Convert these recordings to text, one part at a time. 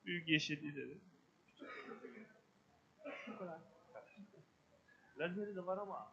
Büyük yeşilliği dedi. Bu kadar. Lazeri de var ama.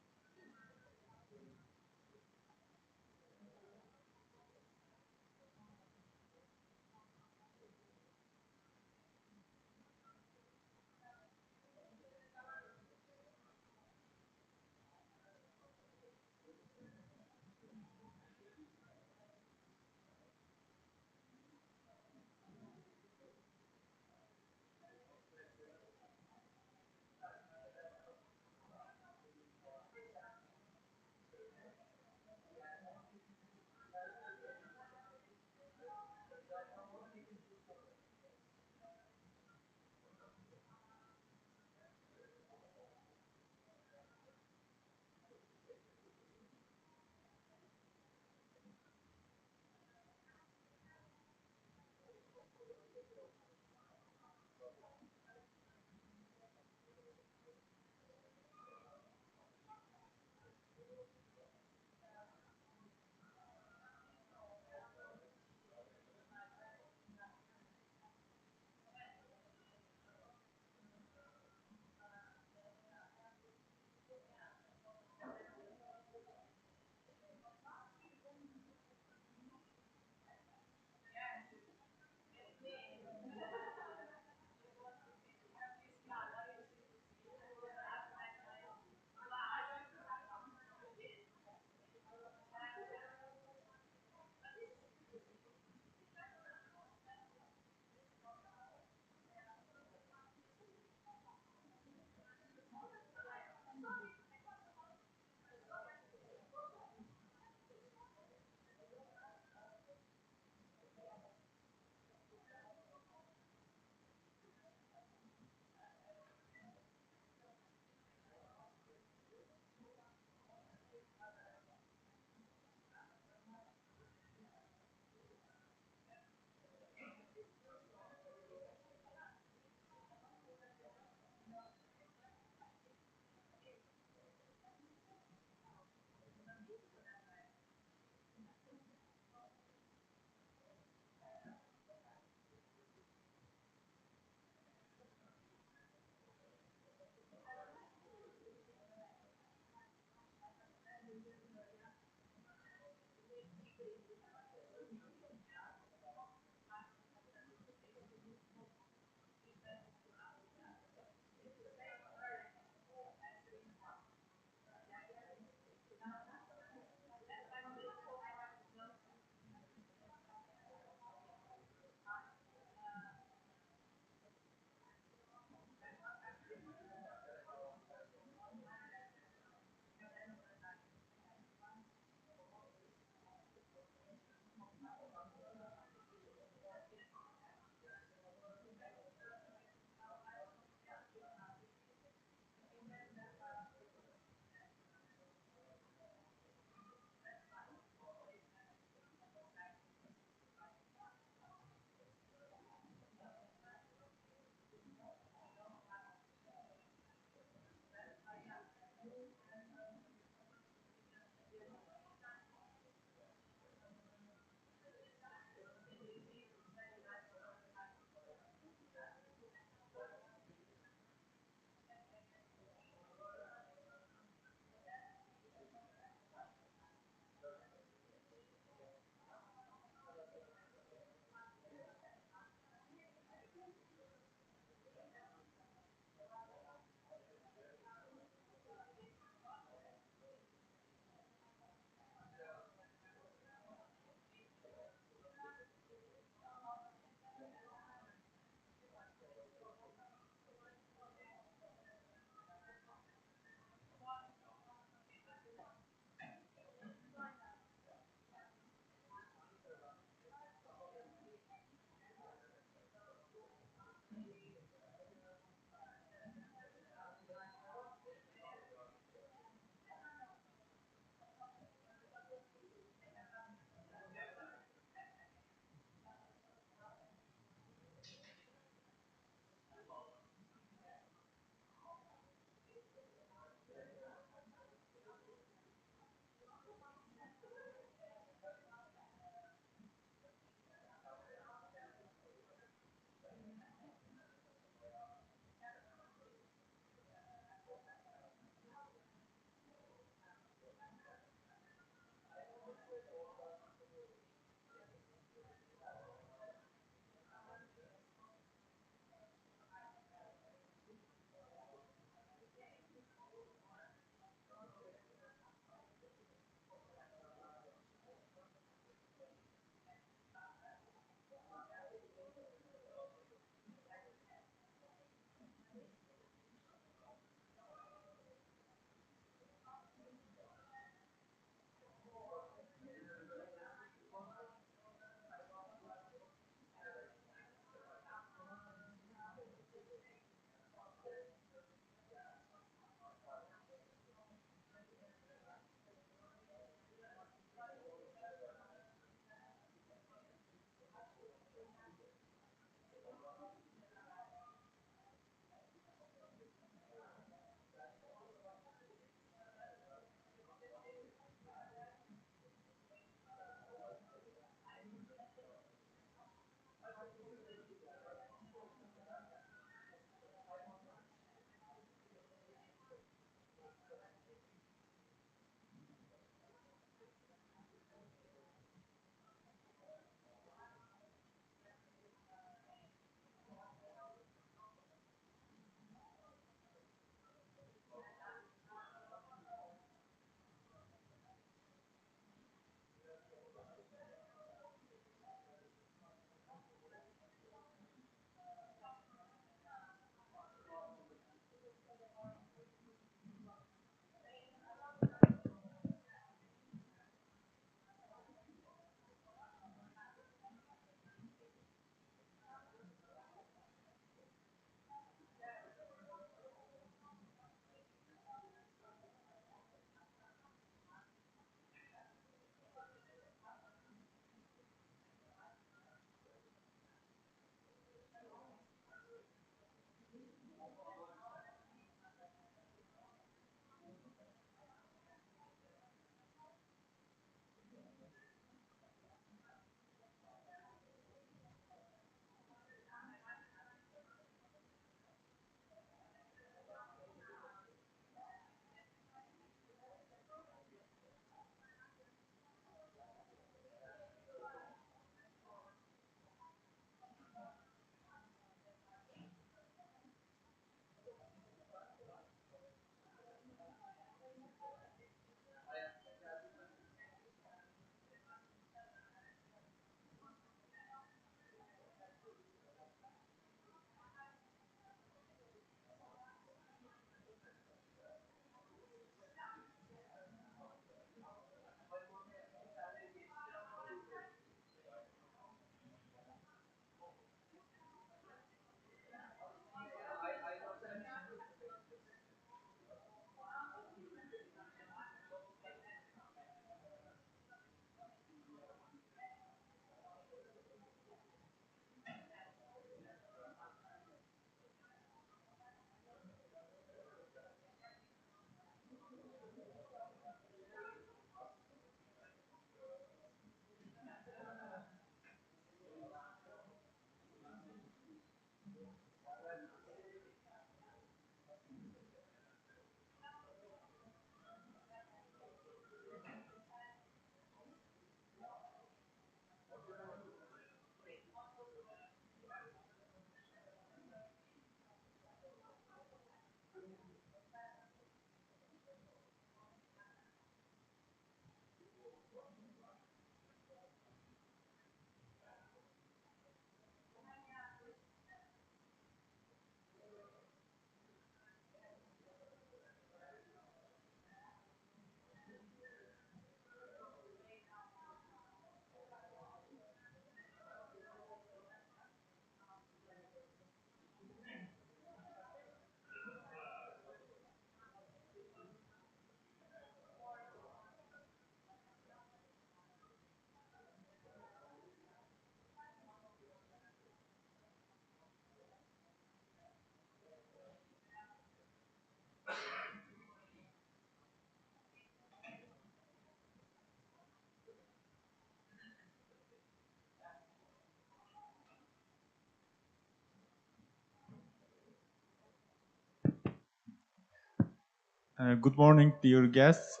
Good morning, dear guests.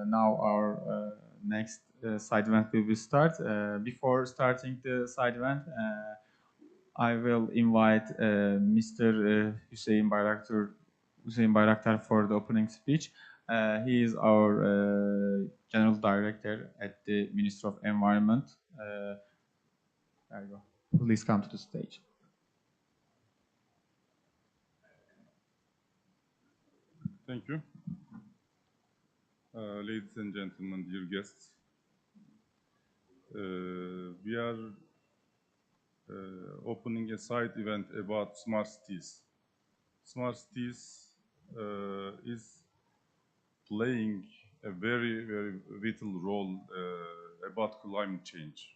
Now our next side event will start. Before starting the side event, I will invite Mr. Hüseyin Bayraktar for the opening speech. He is our General Director at the Ministry of Environment. There you go. Please come to the stage. Thank you. Ladies and gentlemen, dear guests, we are opening a side event about smart cities. Smart cities is playing a very, very vital role about climate change.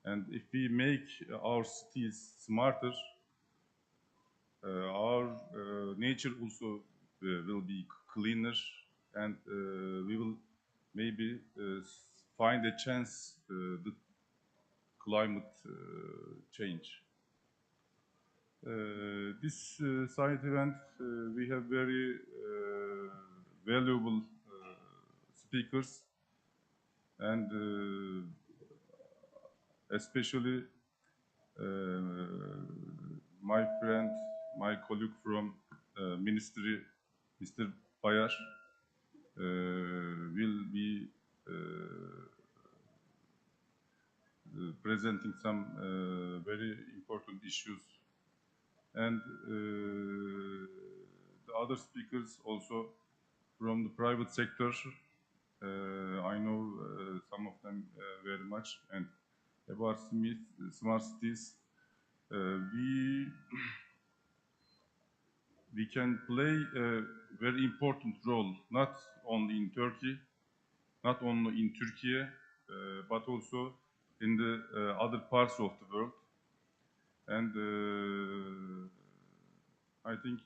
And if we make our cities smarter, our nature also will be cleaner, and we will maybe find a chance the climate change. This side event, we have very valuable speakers, and especially my friend, my colleague from Ministry, Mr. Bayar, will be presenting some very important issues. And the other speakers also from the private sector, I know some of them very much. And about smart cities, we can play a very important role, not only in Turkey, not only in Turkey, but also in the other parts of the world. And I think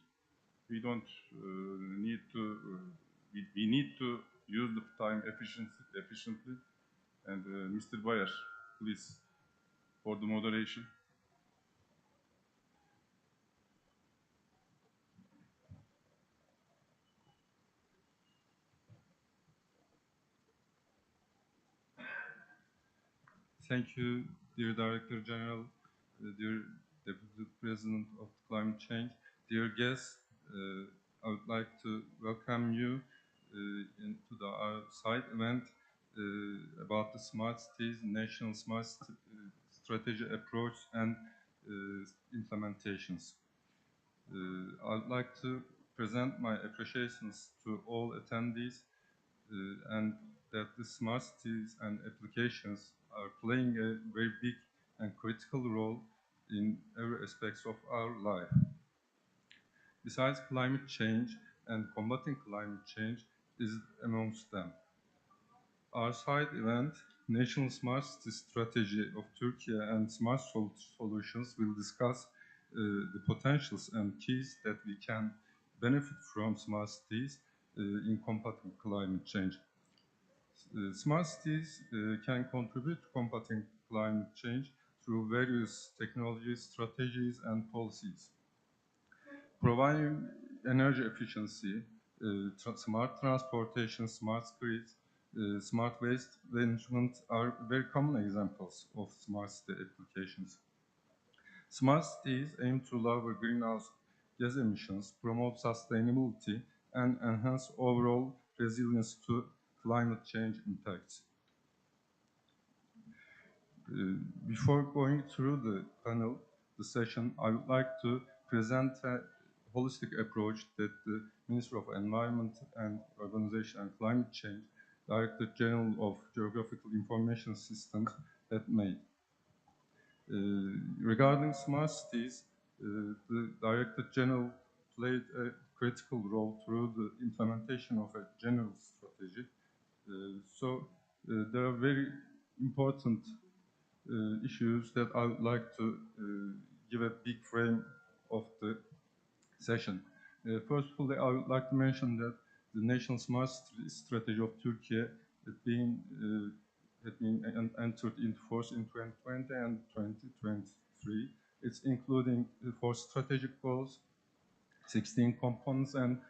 we don't need to, we need to use the time efficiently. And Mr. Bayer, please, for the moderation. Thank you, dear Director General, dear Deputy President of Climate Change, dear guests. I would like to welcome you into our side event about the smart cities, national smart strategy approach and implementations. I would like to present my appreciations to all attendees and that the smart cities and applications are playing a very big and critical role in every aspect of our life. Besides climate change and combating climate change is amongst them. Our side event, National Smart City Strategy of Turkey and Smart Solutions, will discuss the potentials and keys that we can benefit from smart cities in combating climate change. Smart cities can contribute to combating climate change through various technologies, strategies, and policies. Providing energy efficiency, smart transportation, smart grids, smart waste management are very common examples of smart city applications. Smart cities aim to lower greenhouse gas emissions, promote sustainability, and enhance overall resilience to climate change impacts. Before going through the panel, the session, I would like to present a holistic approach that the Ministry of Environment and Urbanization and Climate Change, Director General of Geographical Information Systems, had made. Regarding smart cities, the Director General played a critical role through the implementation of a general strategy. There are very important issues that I would like to give a big frame of the session. First of all, I would like to mention that the National Smart Strategy of Turkey had been entered into force in 2020 and 2023. It's including 4 strategic goals, 16 components, and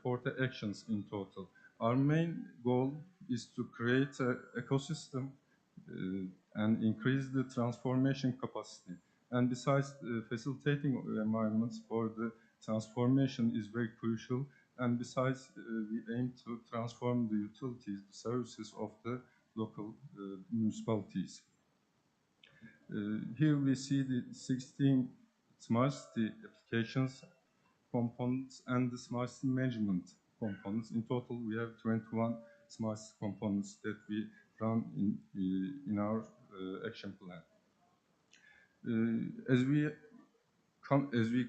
40 actions in total. Our main goal is to create an ecosystem and increase the transformation capacity. And besides, facilitating environments for the transformation is very crucial. And besides, we aim to transform the utilities, the services of the local municipalities. Here we see the 16 smart city applications components and the smart city management components. In total, we have 21 smart city components that we run in our action plan. As we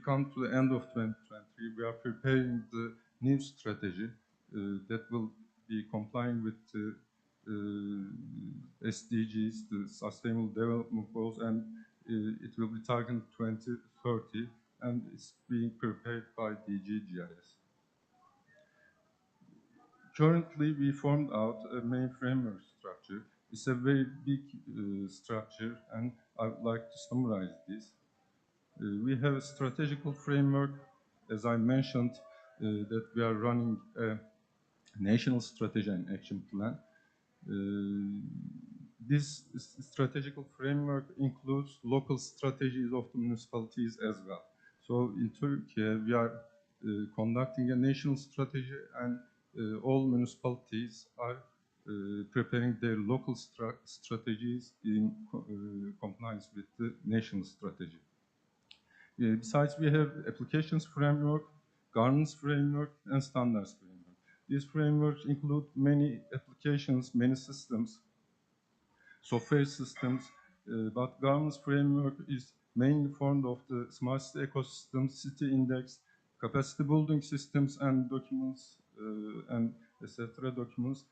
come to the end of 2023, we are preparing the new strategy that will be complying with the SDGs, the Sustainable Development Goals, and it will be targeted 2030, and it's being prepared by DGGIS. Currently, we formed out a main framework structure. It's a very big structure, and I would like to summarize this. We have a strategical framework, as I mentioned, that we are running a national strategy and action plan. This strategical framework includes local strategies of the municipalities as well. So in Turkey, we are conducting a national strategy, and all municipalities are preparing their local strategies in compliance with the national strategy. Besides, we have applications framework, governance framework, and standards framework. These frameworks include many applications, many systems, software systems, but governance framework is mainly formed of the smart city ecosystem, city index, capacity building systems, and documents, and etc. documents.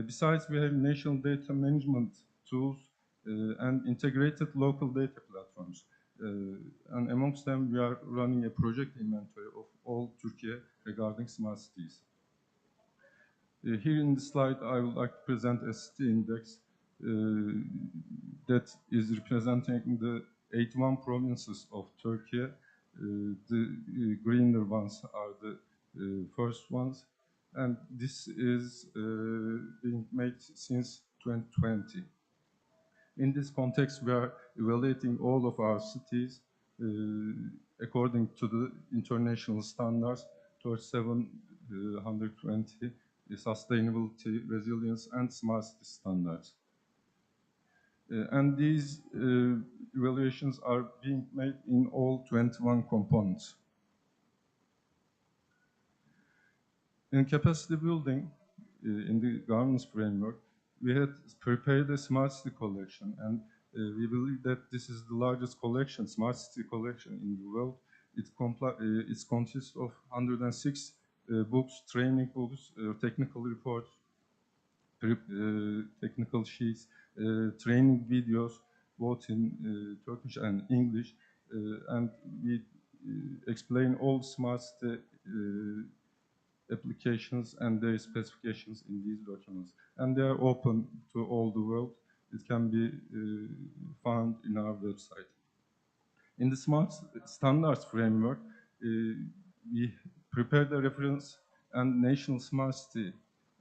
Besides, we have national data management tools and integrated local data platforms. And amongst them, we are running a project inventory of all Turkey regarding smart cities. Here in the slide, I would like to present a city index that is representing the 81 provinces of Turkey. The greener ones are the first ones, and this is being made since 2020. In this context, we are evaluating all of our cities according to the international standards towards 720 sustainability, resilience, and smart city standards. And these evaluations are being made in all 21 components. In capacity building, in the governance framework, we had prepared a smart city collection, and we believe that this is the largest collection, smart city collection in the world. It consists of 106 books, training books, technical reports, technical sheets, training videos, both in Turkish and English, and we explain all smart city applications and their specifications in these documents. And they are open to all the world. It can be found in our website. In the smart standards framework, we prepared a reference and national smart city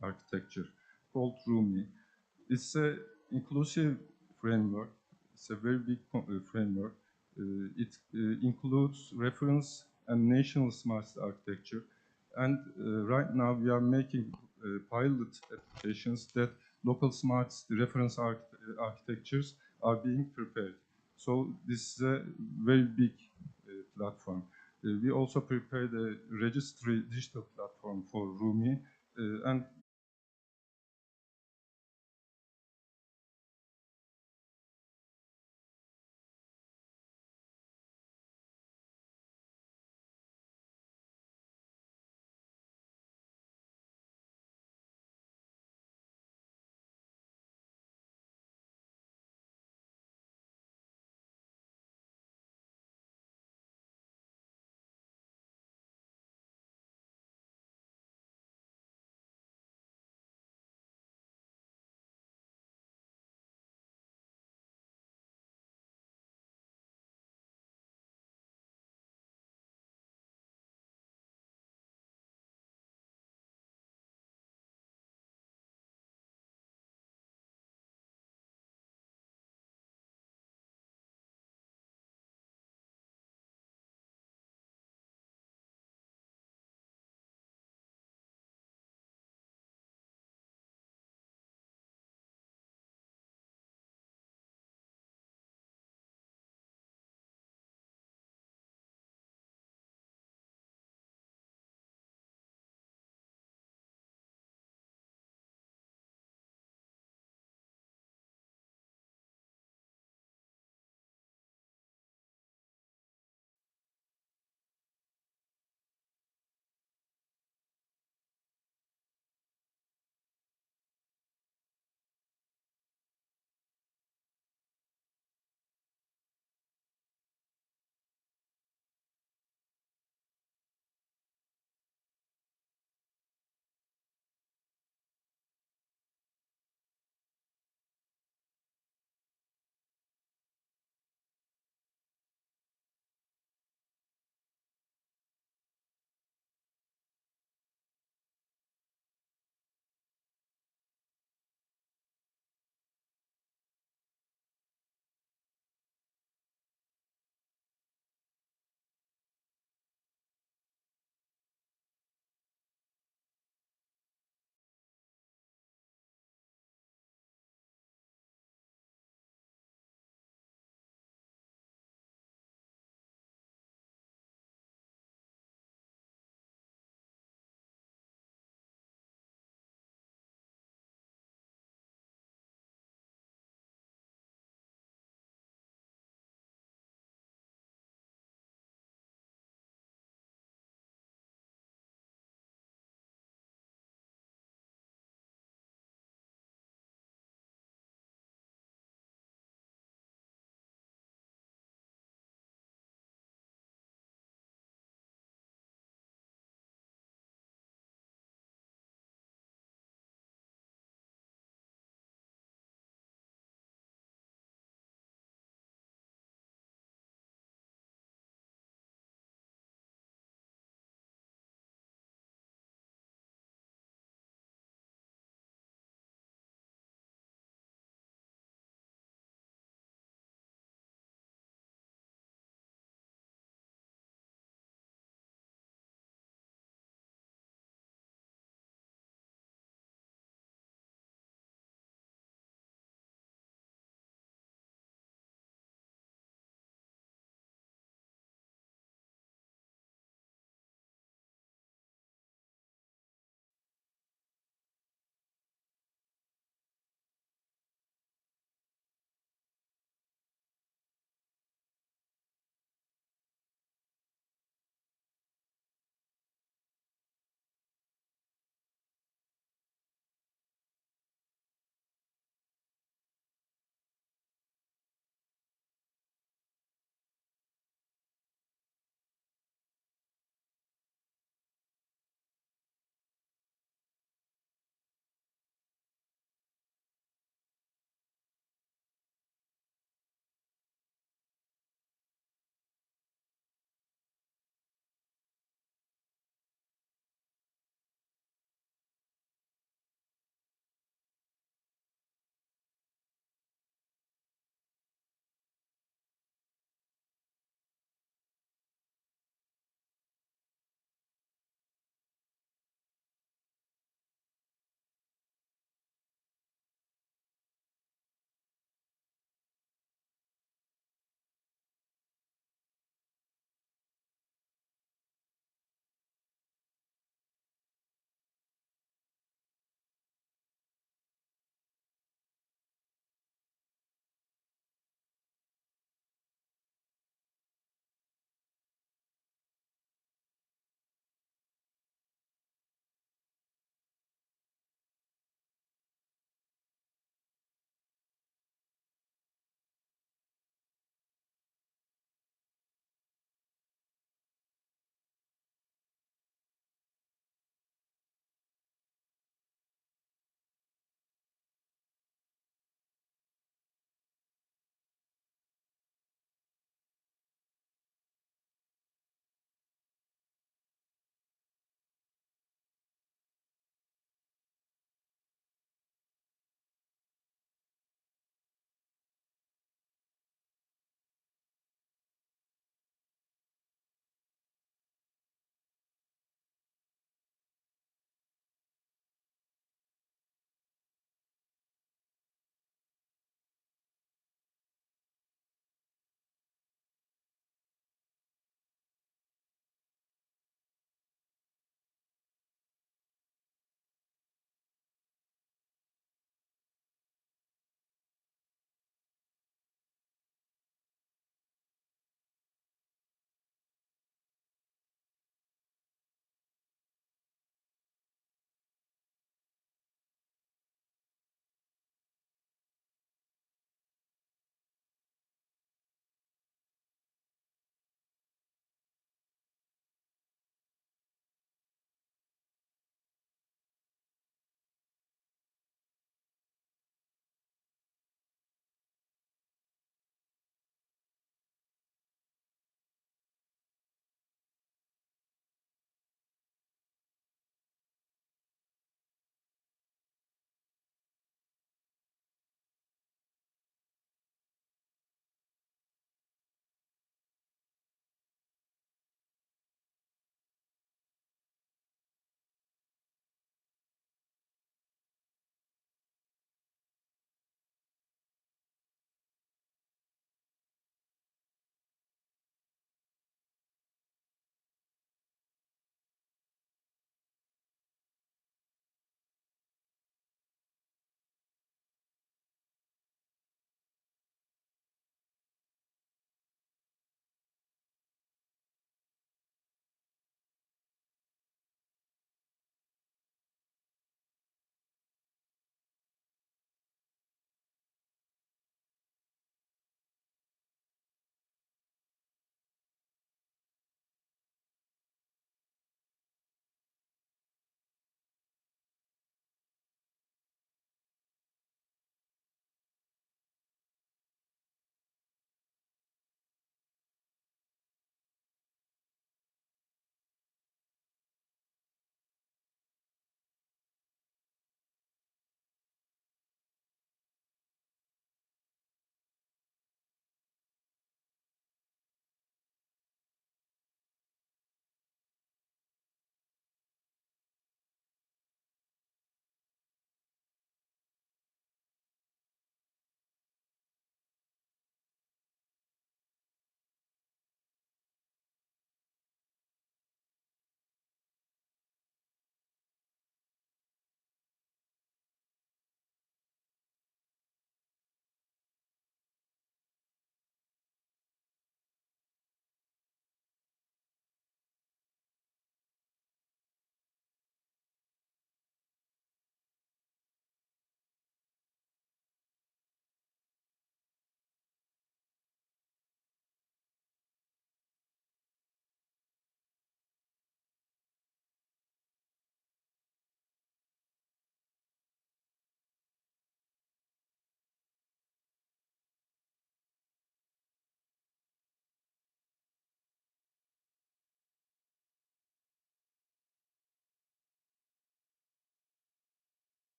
architecture called RUMI. It's an inclusive framework. It's a very big framework. It includes reference and national smart city architecture. And right now we are making pilot applications that local smart city reference architectures are being prepared. So this is a very big platform. We also prepared a registry digital platform for RUMI, and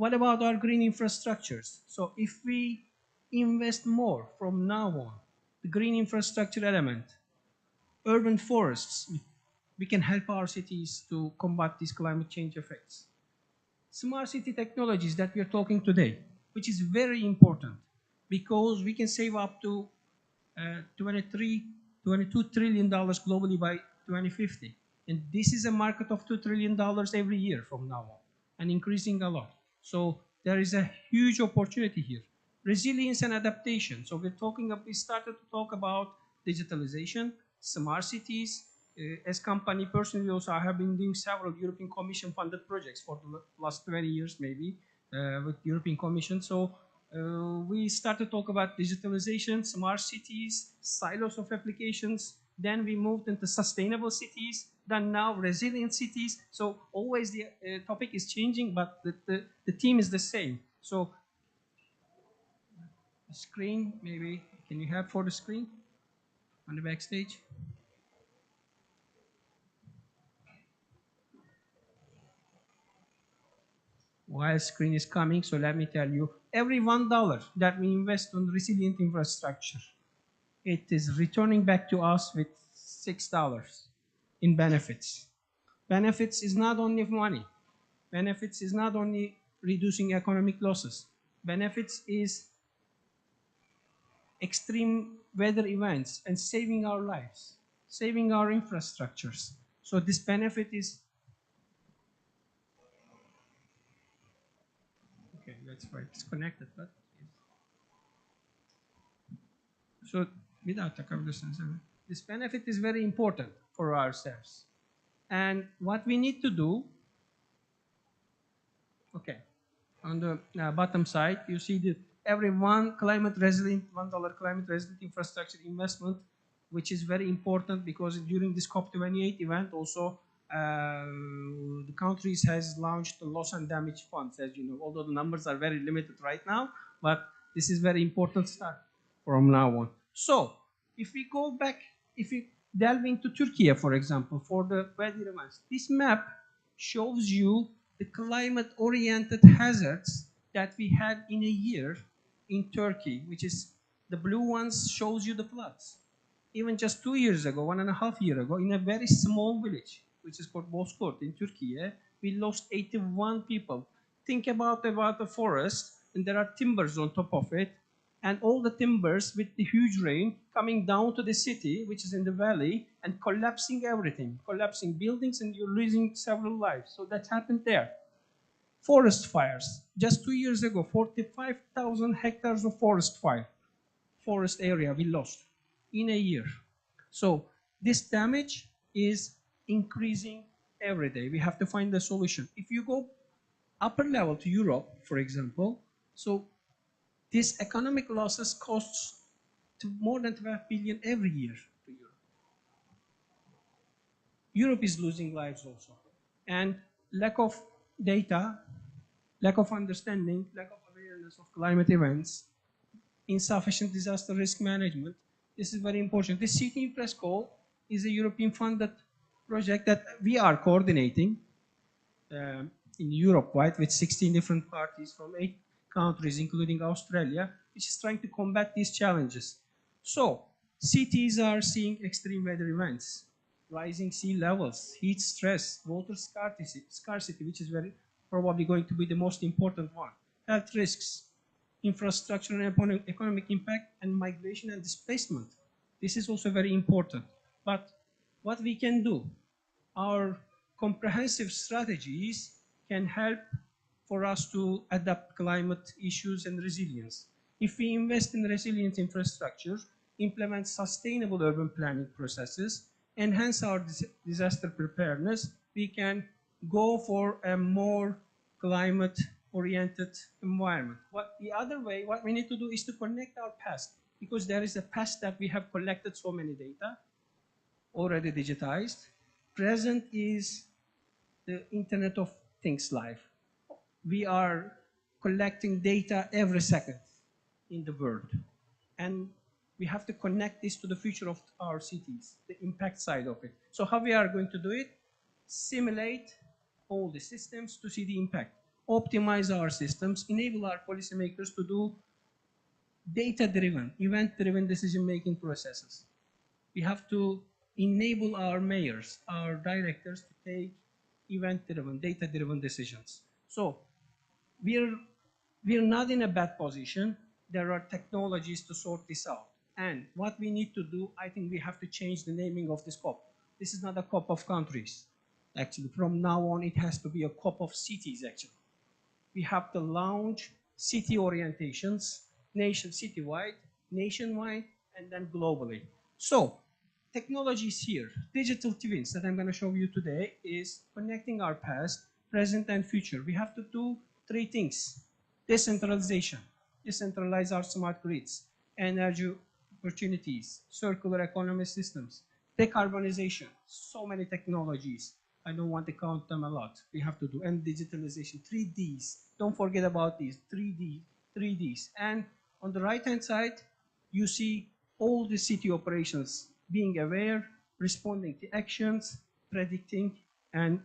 What about our green infrastructures? So if we invest more from now on, the green infrastructure element, urban forests, we can help our cities to combat these climate change effects. Smart city technologies that we are talking today, which is very important because we can save up to $22 trillion globally by 2050. And this is a market of $2 trillion every year from now on and increasing a lot. So there is a huge opportunity here. Resilience and adaptation. So we started to talk about digitalization, smart cities. As company personally also, I have been doing several European Commission funded projects for the last 20 years maybe with European Commission. So we started to talk about digitalization, smart cities, silos of applications. Then we moved into sustainable cities. Then now resilient cities. So always the topic is changing, but the theme is the same. So the screen, maybe, can you have for the screen on the backstage? While screen is coming, so let me tell you, every $1 that we invest on resilient infrastructure, it is returning back to us with $6 in benefits. Benefits is not only money. Benefits is not only reducing economic losses. Benefits is extreme weather events and saving our lives, saving our infrastructures. So this benefit is, okay, that's right, it's connected, but so without this benefit is very important for ourselves. And what we need to do, okay, on the bottom side, you see that every $1 climate resilient infrastructure investment, which is very important because during this COP28 event also, the countries has launched the loss and damage funds, as you know, although the numbers are very limited right now, but this is very important start from now on. So, if we go back, if we delve into Turkey, for example, for the weather events, this map shows you the climate-oriented hazards that we had in a year in Turkey, which is the blue ones shows you the floods. Even just 2 years ago, 1.5 years ago, in a very small village, which is called Bozkurt in Turkey, we lost 81 people. Think about a forest, and there are timbers on top of it, and all the timbers with the huge rain coming down to the city, which is in the valley, and collapsing everything, collapsing buildings, and you're losing several lives. So that happened there. Forest fires. Just 2 years ago, 45,000 hectares of forest area we lost in a year. So this damage is increasing every day. We have to find a solution. If you go upper level to Europe, for example, so this economic losses costs to more than 12 billion every year to Europe. Europe is losing lives also. And lack of data, lack of understanding, lack of awareness of climate events, insufficient disaster risk management, this is very important. This City in Fresco is a European funded project that we are coordinating in Europe, right, with 16 different parties from 8 countries, including Australia, which is trying to combat these challenges. So, cities are seeing extreme weather events, rising sea levels, heat stress, water scarcity, which is very probably going to be the most important one, health risks, infrastructure and economic impact, and migration and displacement. This is also very important. But what we can do, our comprehensive strategies can help for us to adapt climate issues and resilience. If we invest in resilient infrastructure, implement sustainable urban planning processes, enhance our disaster preparedness, we can go for a more climate-oriented environment. The other way, what we need to do is to connect our past, because there is a past that we have collected so many data, already digitized. Present is the Internet of Things life. We are collecting data every second in the world. And we have to connect this to the future of our cities, the impact side of it. So how we are going to do it? Simulate all the systems to see the impact. optimize our systems, enable our policymakers to do data-driven, event-driven decision-making processes. We have to enable our mayors, our directors to take event-driven, data-driven decisions. So we're not in a bad position. There are technologies to sort this out. And what we need to do, I think we have to change the naming of this COP. This is not a COP of countries. Actually, from now on, it has to be a COP of cities, actually. We have to launch city orientations, citywide, nationwide, and then globally. So, technology is here. Digital twins that I'm going to show you today is connecting our past, present, and future. We have to do three things. Decentralization, decentralize our smart grids, energy opportunities, circular economy systems, decarbonization, so many technologies. I don't want to count them a lot. We have to do, and digitalization, 3Ds. Don't forget about these, 3Ds. And on the right-hand side, you see all the city operations being aware, responding to actions, predicting, and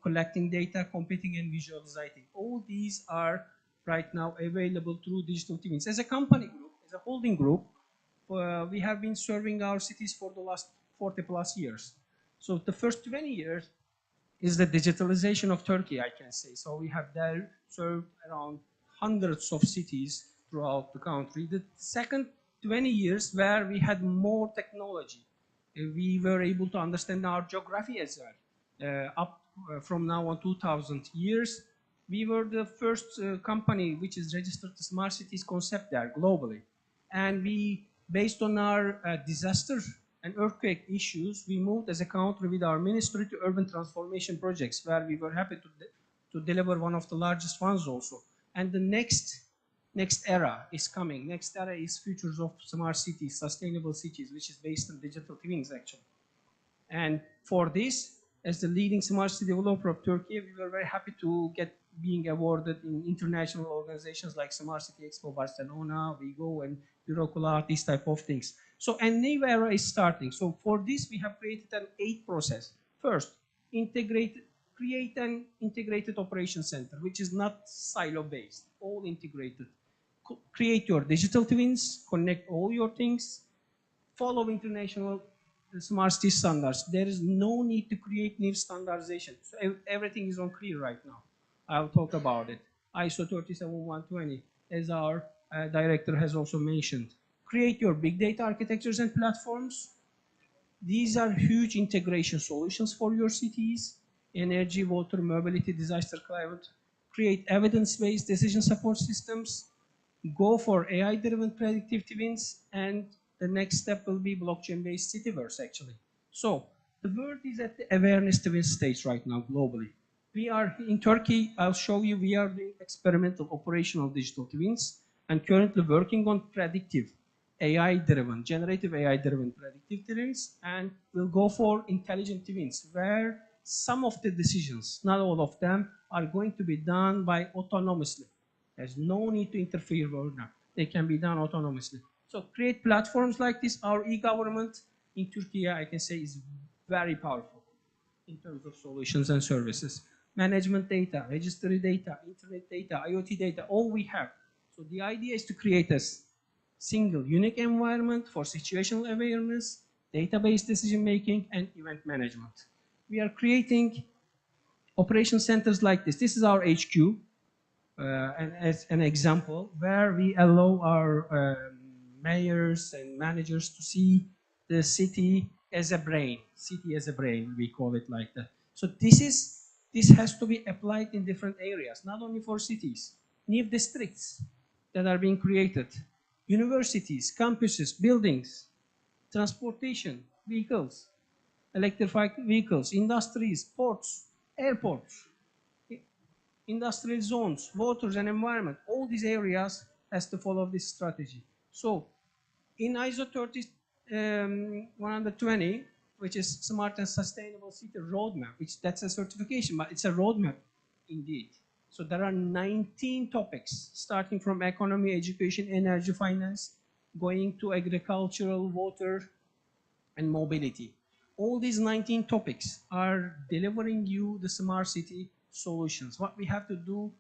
collecting data, computing, and visualizing. All these are right now available through digital twins. As a company group, as a holding group, we have been serving our cities for the last 40 plus years. So the first 20 years is the digitalization of Turkey, I can say. So we have there served around hundreds of cities throughout the country. The second 20 years where we had more technology, we were able to understand our geography as well. From now on 2000 years, we were the first company which is registered the smart cities concept there globally. And we, based on our disaster and earthquake issues, we moved as a country with our ministry to urban transformation projects, where we were happy to deliver one of the largest ones also. And the next era is coming. Next era is futures of smart cities, sustainable cities, which is based on digital twins actually. And for this, as the leading smart city developer of Turkey, we were very happy to being awarded in international organizations like Smart City Expo Barcelona, WeGo, and Euroclat, these type of things. So a new era is starting. So for this, we have created an 8 process. First, create an integrated operation center, which is not silo-based, all integrated. Create your digital twins, connect all your things, follow international smart city standards. There is no need to create new standardization. So everything is on clear right now. I'll talk about it. ISO 37120, as our director has also mentioned. Create your big data architectures and platforms. These are huge integration solutions for your cities, energy, water, mobility, disaster, climate. Create evidence-based decision support systems. Go for AI-driven predictive twins, and the next step will be blockchain-based cityverse, actually. So the world is at the awareness twin stage right now globally. We are in Turkey, I'll show you, we are doing experimental operational digital twins and currently working on predictive AI-driven, generative AI-driven predictive twins, and we'll go for intelligent twins where some of the decisions, not all of them, are going to be done by autonomously. There's no need to interfere with them. They can be done autonomously. So create platforms like this. Our e-government in Turkey, I can say, is very powerful in terms of solutions and services. Management data, registry data, internet data, IoT data, all we have. So the idea is to create a single unique environment for situational awareness, database decision-making, and event management. We are creating operation centers like this. This is our HQ, and as an example, where we allow our mayors and managers to see the city as a brain. City as a brain, we call it like that. So this has to be applied in different areas, not only for cities, new districts that are being created, universities, campuses, buildings, transportation, vehicles, electrified vehicles, industries, ports, airports, industrial zones, waters and environment. All these areas has to follow this strategy. So in ISO 120, which is Smart and Sustainable City Roadmap, that's a certification, but it's a roadmap indeed. So there are 19 topics, starting from economy, education, energy, finance, going to agricultural, water, and mobility. All these 19 topics are delivering you the smart city solutions. What we have to do,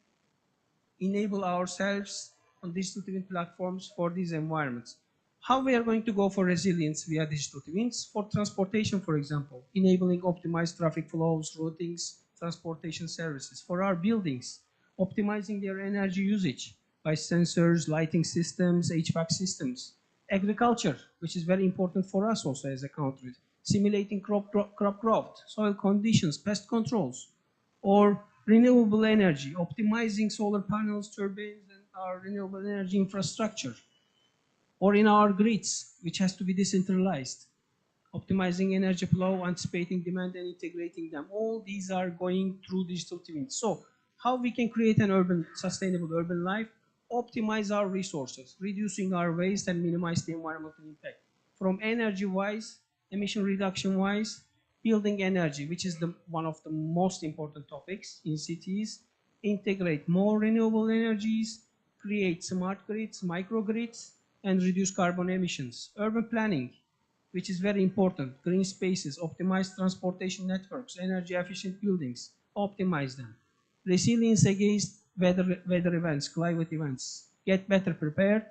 enable ourselves on digital twin platforms for these environments. How we are going to go for resilience via digital twins? For transportation, for example, enabling optimized traffic flows, routings, transportation services. For our buildings, optimizing their energy usage by sensors, lighting systems, HVAC systems. Agriculture, which is very important for us also as a country, simulating crop growth, soil conditions, pest controls, or renewable energy, optimizing solar panels, turbines, and our renewable energy infrastructure, or in our grids, which has to be decentralized, optimizing energy flow, anticipating demand, and integrating them. All these are going through digital twins. So how we can create an urban, sustainable urban life? Optimize our resources, reducing our waste and minimize the environmental impact. From energy-wise, emission reduction-wise, building energy, which is one of the most important topics in cities, integrate more renewable energies, create smart grids, microgrids, and reduce carbon emissions. Urban planning, which is very important, green spaces, optimize transportation networks, energy efficient buildings, optimize them. Resilience against weather events, climate events, get better prepared.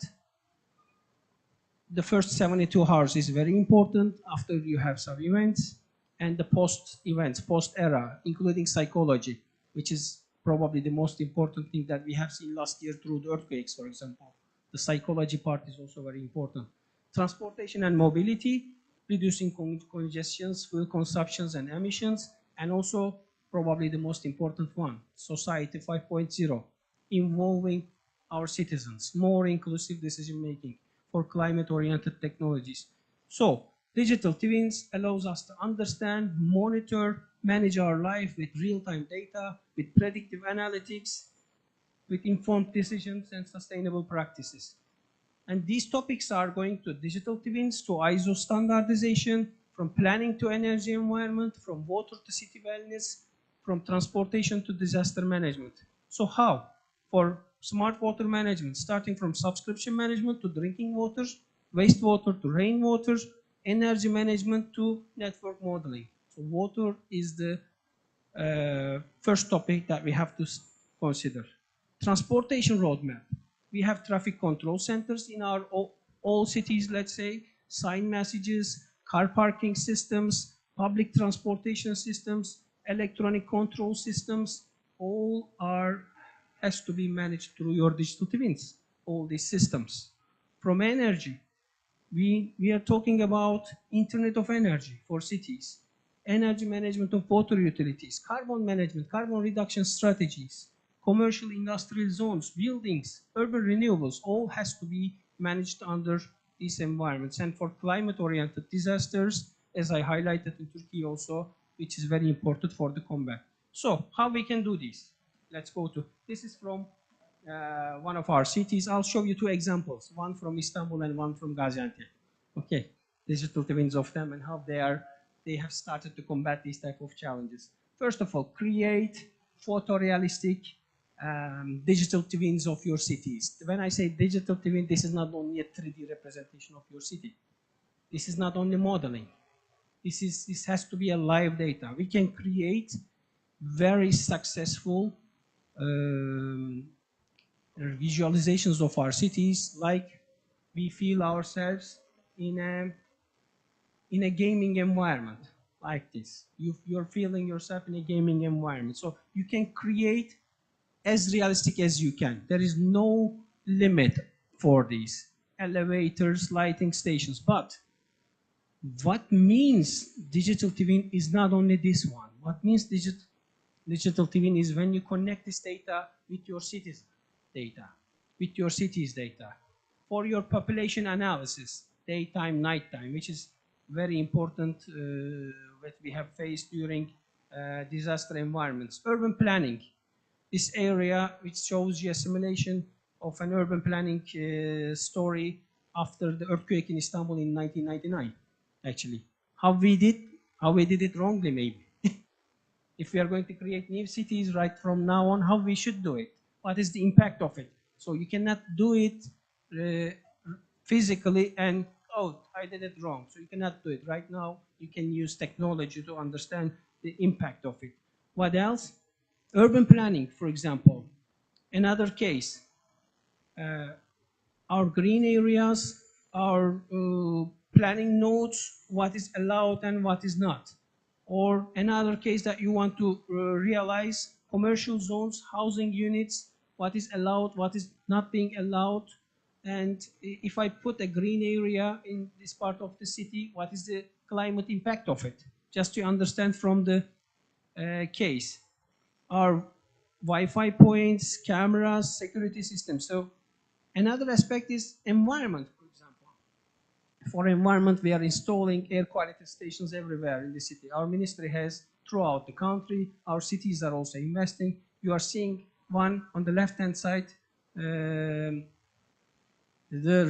The first 72 hours is very important after you have some events, and the post-events, post-era, including psychology, which is probably the most important thing that we have seen last year through the earthquakes, for example. The psychology part is also very important. Transportation and mobility, reducing congestions, fuel consumptions and emissions, and also probably the most important one, Society 5.0, involving our citizens, more inclusive decision-making for climate-oriented technologies. So, digital twins allows us to understand, monitor, manage our life with real-time data, with predictive analytics, with informed decisions and sustainable practices. And these topics are going to digital twins, to ISO standardization, from planning to energy environment, from water to city wellness, from transportation to disaster management. So how? For smart water management, starting from subscription management to drinking water, wastewater to rainwater, energy management to network modeling. So water is the first topic that we have to consider. Transportation roadmap. We have traffic control centers in our all cities, let's say, sign messages, car parking systems, public transportation systems, electronic control systems, all has to be managed through your digital twins, all these systems. From energy, we are talking about Internet of Energy for cities, energy management of water utilities, carbon management, carbon reduction strategies, commercial industrial zones, buildings, urban renewables, all has to be managed under these environments. And for climate-oriented disasters, as I highlighted in Turkey also, which is very important for the combat. So how we can do this? Let's go to, this is from one of our cities. I'll show you two examples, one from Istanbul and one from Gaziantep. Okay, digital twins of them and how they have started to combat these type of challenges. First of all, create photorealistic digital twins of your cities. When I say digital twin, this is not only a 3D representation of your city. This is not only modeling. This has to be a live data. We can create very successful visualizations of our cities, like we feel ourselves in a gaming environment, like this. You're feeling yourself in a gaming environment. So you can create as realistic as you can. There is no limit for these elevators, lighting stations. But what means digital twin is not only this one. What means digital twin is when you connect this data with your city's data, with your city's data, for your population analysis, daytime, nighttime, which is very important that we have faced during disaster environments. Urban planning, this area which shows you a simulation of an urban planning story after the earthquake in Istanbul in 1999, actually. How we did it wrongly, maybe. If we are going to create new cities right from now on, how we should do it? What is the impact of it? So you cannot do it physically and, oh, I did it wrong. So you cannot do it. Right now, you can use technology to understand the impact of it. What else? Urban planning, for example, another case. Our green areas, our planning notes, what is allowed and what is not. Or another case that you want to realize, commercial zones, housing units, what is allowed, what is not being allowed. And if I put a green area in this part of the city, what is the climate impact of it? Just to understand from the case. Our Wi-Fi points, cameras, security systems. So another aspect is environment, for example. For environment, we are installing air quality stations everywhere in the city. Our ministry has throughout the country. Our cities are also investing. You are seeing one on the left-hand side, the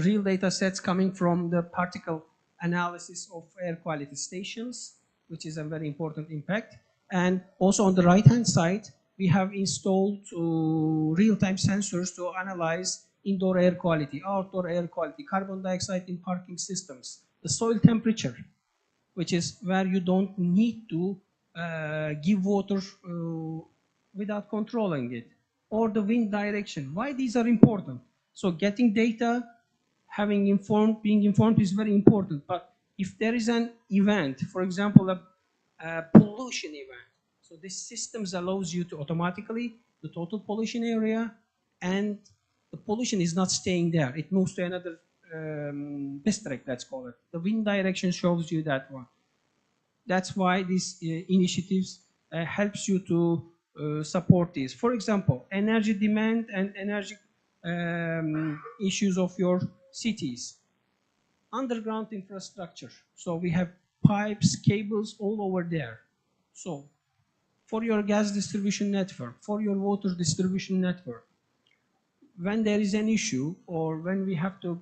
real data sets coming from the particle analysis of air quality stations, which is a very important impact. And also on the right-hand side, we have installed real-time sensors to analyze indoor air quality, outdoor air quality, carbon dioxide in parking systems, the soil temperature, which is where you don't need to give water without controlling it, or the wind direction. Why these are important? So getting data, being informed is very important. But if there is an event, for example, a pollution event, so this systems allows you to automatically the total pollution area, and the pollution is not staying there. It moves to another district, let's call it. The wind direction shows you that one. That's why these initiatives helps you to support this. For example, energy demand and energy issues of your cities. Underground infrastructure. So we have pipes, cables all over there. So for your gas distribution network, for your water distribution network, when there is an issue or when we have to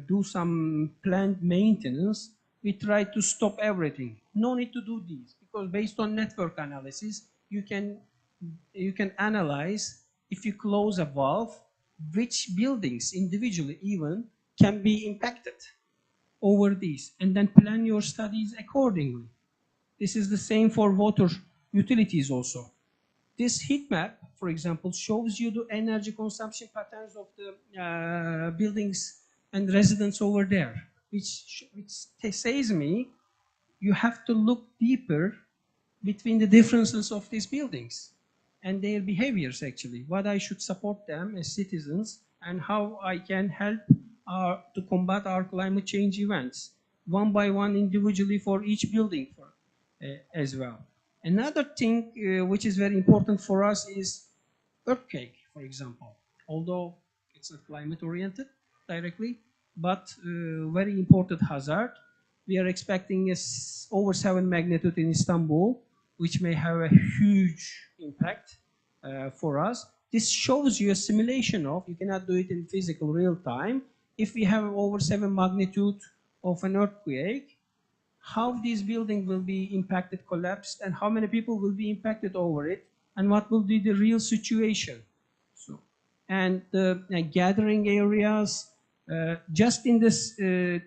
do some planned maintenance, we try to stop everything. No need to do this, because based on network analysis, you can analyze, if you close a valve, which buildings individually even can be impacted over this, and then plan your studies accordingly. This is the same for water utilities also. This heat map, for example, shows you the energy consumption patterns of the buildings and residents over there, which says me you have to look deeper between the differences of these buildings and their behaviors, actually, what I should support them as citizens and how I can help to combat our climate change events, one by one individually for each building as well. Another thing which is very important for us is earthquake, for example, although it's not climate oriented directly, but very important hazard. We are expecting over 7 magnitude in Istanbul, which may have a huge impact for us. This shows you a simulation of, you cannot do it in physical real time, if we have over 7 magnitude of an earthquake, how this building will be impacted, collapsed, and how many people will be impacted over it, and what will be the real situation. So, and the gathering areas, just in this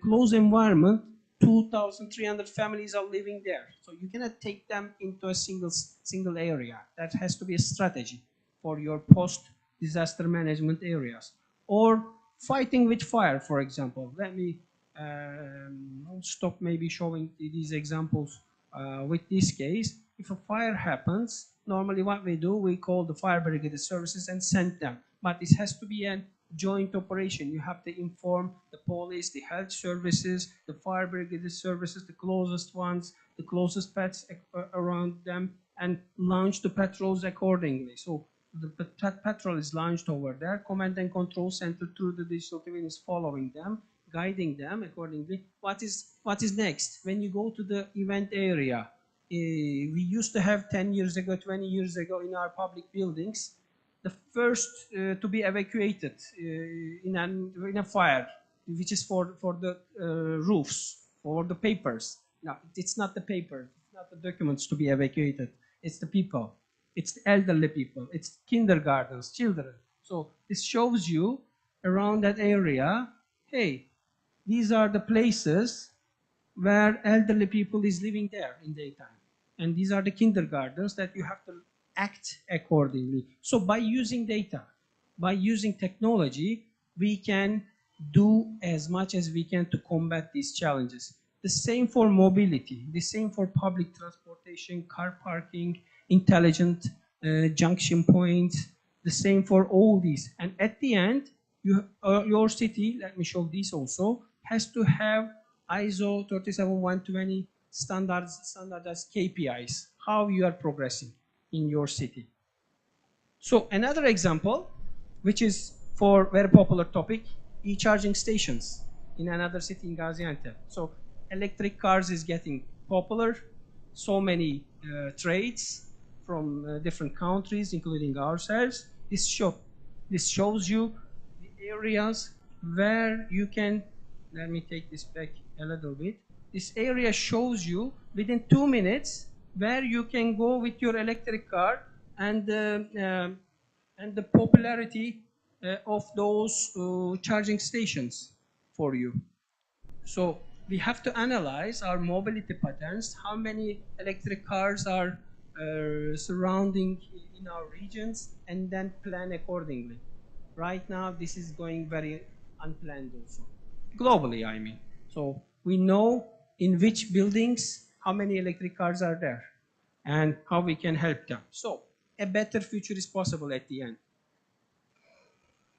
closed environment, 2,300 families are living there. So you cannot take them into a single area. That has to be a strategy for your post-disaster management areas. Or fighting with fire, for example. Let me stop maybe showing these examples with this case. If a fire happens, normally what we do, we call the fire brigade services and send them. But it has to be a joint operation. You have to inform the police, the health services, the fire brigade services, the closest ones, the closest pets around them, and launch the patrols accordingly. So the patrol is launched over there. Command and control center through the digital twin is following them, guiding them accordingly. What is next? When you go to the event area, we used to have 10 years ago, 20 years ago in our public buildings, the first to be evacuated in a fire, which is for the roofs or the papers. No, it's not the paper, it's not the documents to be evacuated. It's the people. It's the elderly people. It's kindergartens, children. So this shows you around that area, hey, these are the places where elderly people is living there in daytime. And these are the kindergartens that you have to act accordingly. So by using data, by using technology, we can do as much as we can to combat these challenges. The same for mobility, the same for public transportation, car parking, intelligent junction points, the same for all these. And at the end, your city, let me show this also, has to have ISO 37120 standardized KPIs, how you are progressing in your city. So another example, which is for very popular topic, e-charging stations in another city in Gaziantep. So electric cars is getting popular. So many trades from different countries, including ourselves. This shows you the areas where you can, let me take this back a little bit. This area shows you within 2 minutes where you can go with your electric car and the popularity of those charging stations for you. So we have to analyze our mobility patterns, how many electric cars are surrounding in our regions, and then plan accordingly. Right now, this is going very unplanned also. Globally, I mean. So we know in which buildings, how many electric cars are there, and how we can help them. So a better future is possible at the end.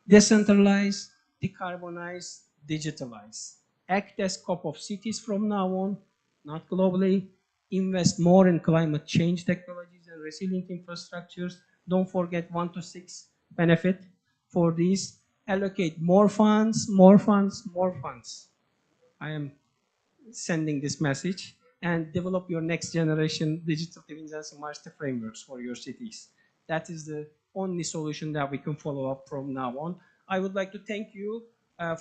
Decentralize, decarbonize, digitalize. Act as COP of cities from now on, not globally. Invest more in climate change technologies and resilient infrastructures. Don't forget 1 to 6 benefit for these. Allocate more funds, more funds, more funds. I am sending this message. And develop your next generation digital twins and smart city frameworks for your cities. That is the only solution that we can follow up from now on. I would like to thank you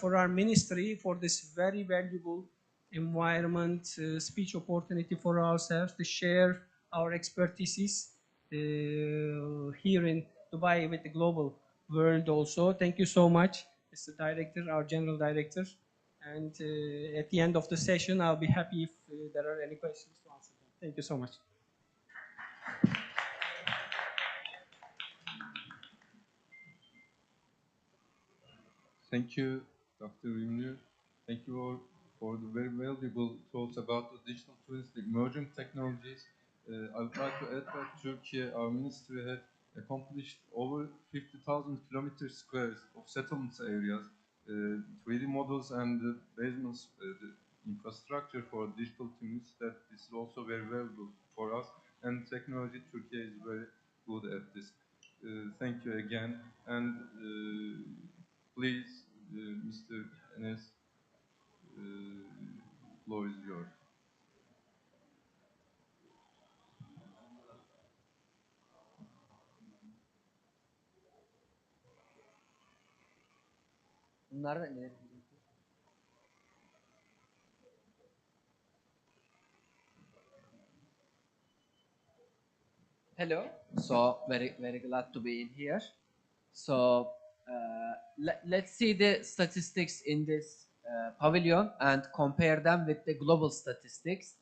for our ministry for this very valuable environment speech opportunity for ourselves to share our expertise here in Dubai with the global world also. Thank you so much, Mr. Director, our General Director. And at the end of the session, I'll be happy if there are any questions to answer them. Thank you so much. Thank you, Dr. Ünlü. Thank you all for the very valuable thoughts about the digital twins, the emerging technologies. I would like to add that Turkey, our ministry, had accomplished over 50,000 kilometers squares of settlement areas, 3D models and the basements, the infrastructure for digital twins. That is also very valuable for us. And technology, Turkey is very good at this. Thank you again. And please, Mr. Enes, floor is yours. Hello. So very glad to be in here. So let's see the statistics in this pavilion and compare them with the global statistics.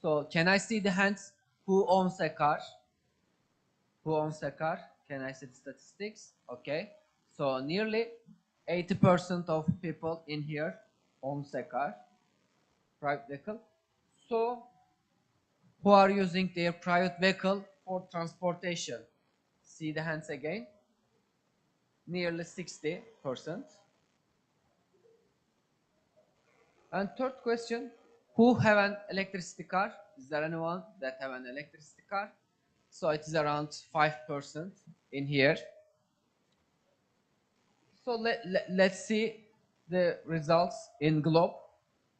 So can I see the hands? Who owns a car? Who owns a car? Can I see the statistics? Okay. So nearly 80% of people in here owns a car, private vehicle. So who are using their private vehicle for transportation? See the hands again. Nearly 60%. And third question, who have an electricity car? Is there anyone that have an electricity car? So it is around 5% in here. So let's see the results in globe.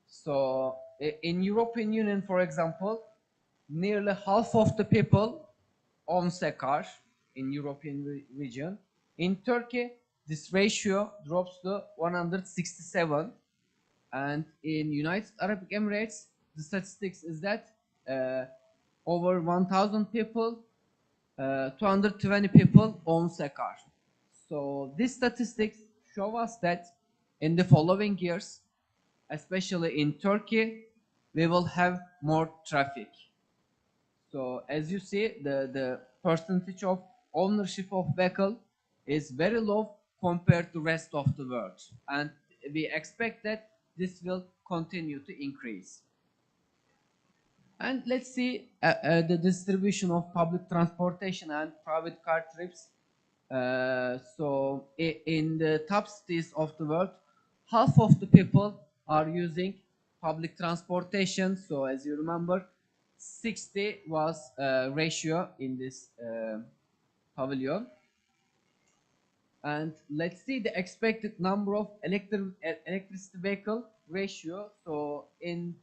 So in European Union, for example, nearly half of the people owns a car in European region. In Turkey, this ratio drops to 167. And in United Arab Emirates, the statistics is that over 1,000 people, 220 people owns a car. So these statistics show us that in the following years, especially in Turkey, we will have more traffic. So as you see, the percentage of ownership of vehicle is very low compared to rest of the world, and we expect that this will continue to increase. And let's see the distribution of public transportation and private car trips. So in the top cities of the world, half of the people are using public transportation. So as you remember, 60 was ratio in this pavilion. And let's see the expected number of electricity vehicle ratio. So in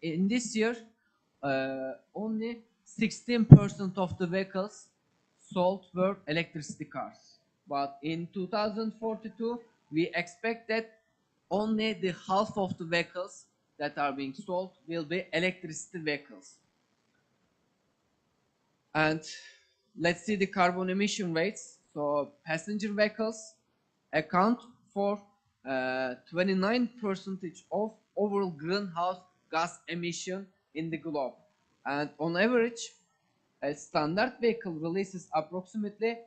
this year, only 16% of the vehicles sold were electricity cars. But in 2042, we expect that only the half of the vehicles that are being sold will be electricity vehicles. And let's see the carbon emission rates. So passenger vehicles account for 29% of overall greenhouse gas emission in the globe. And on average, a standard vehicle releases approximately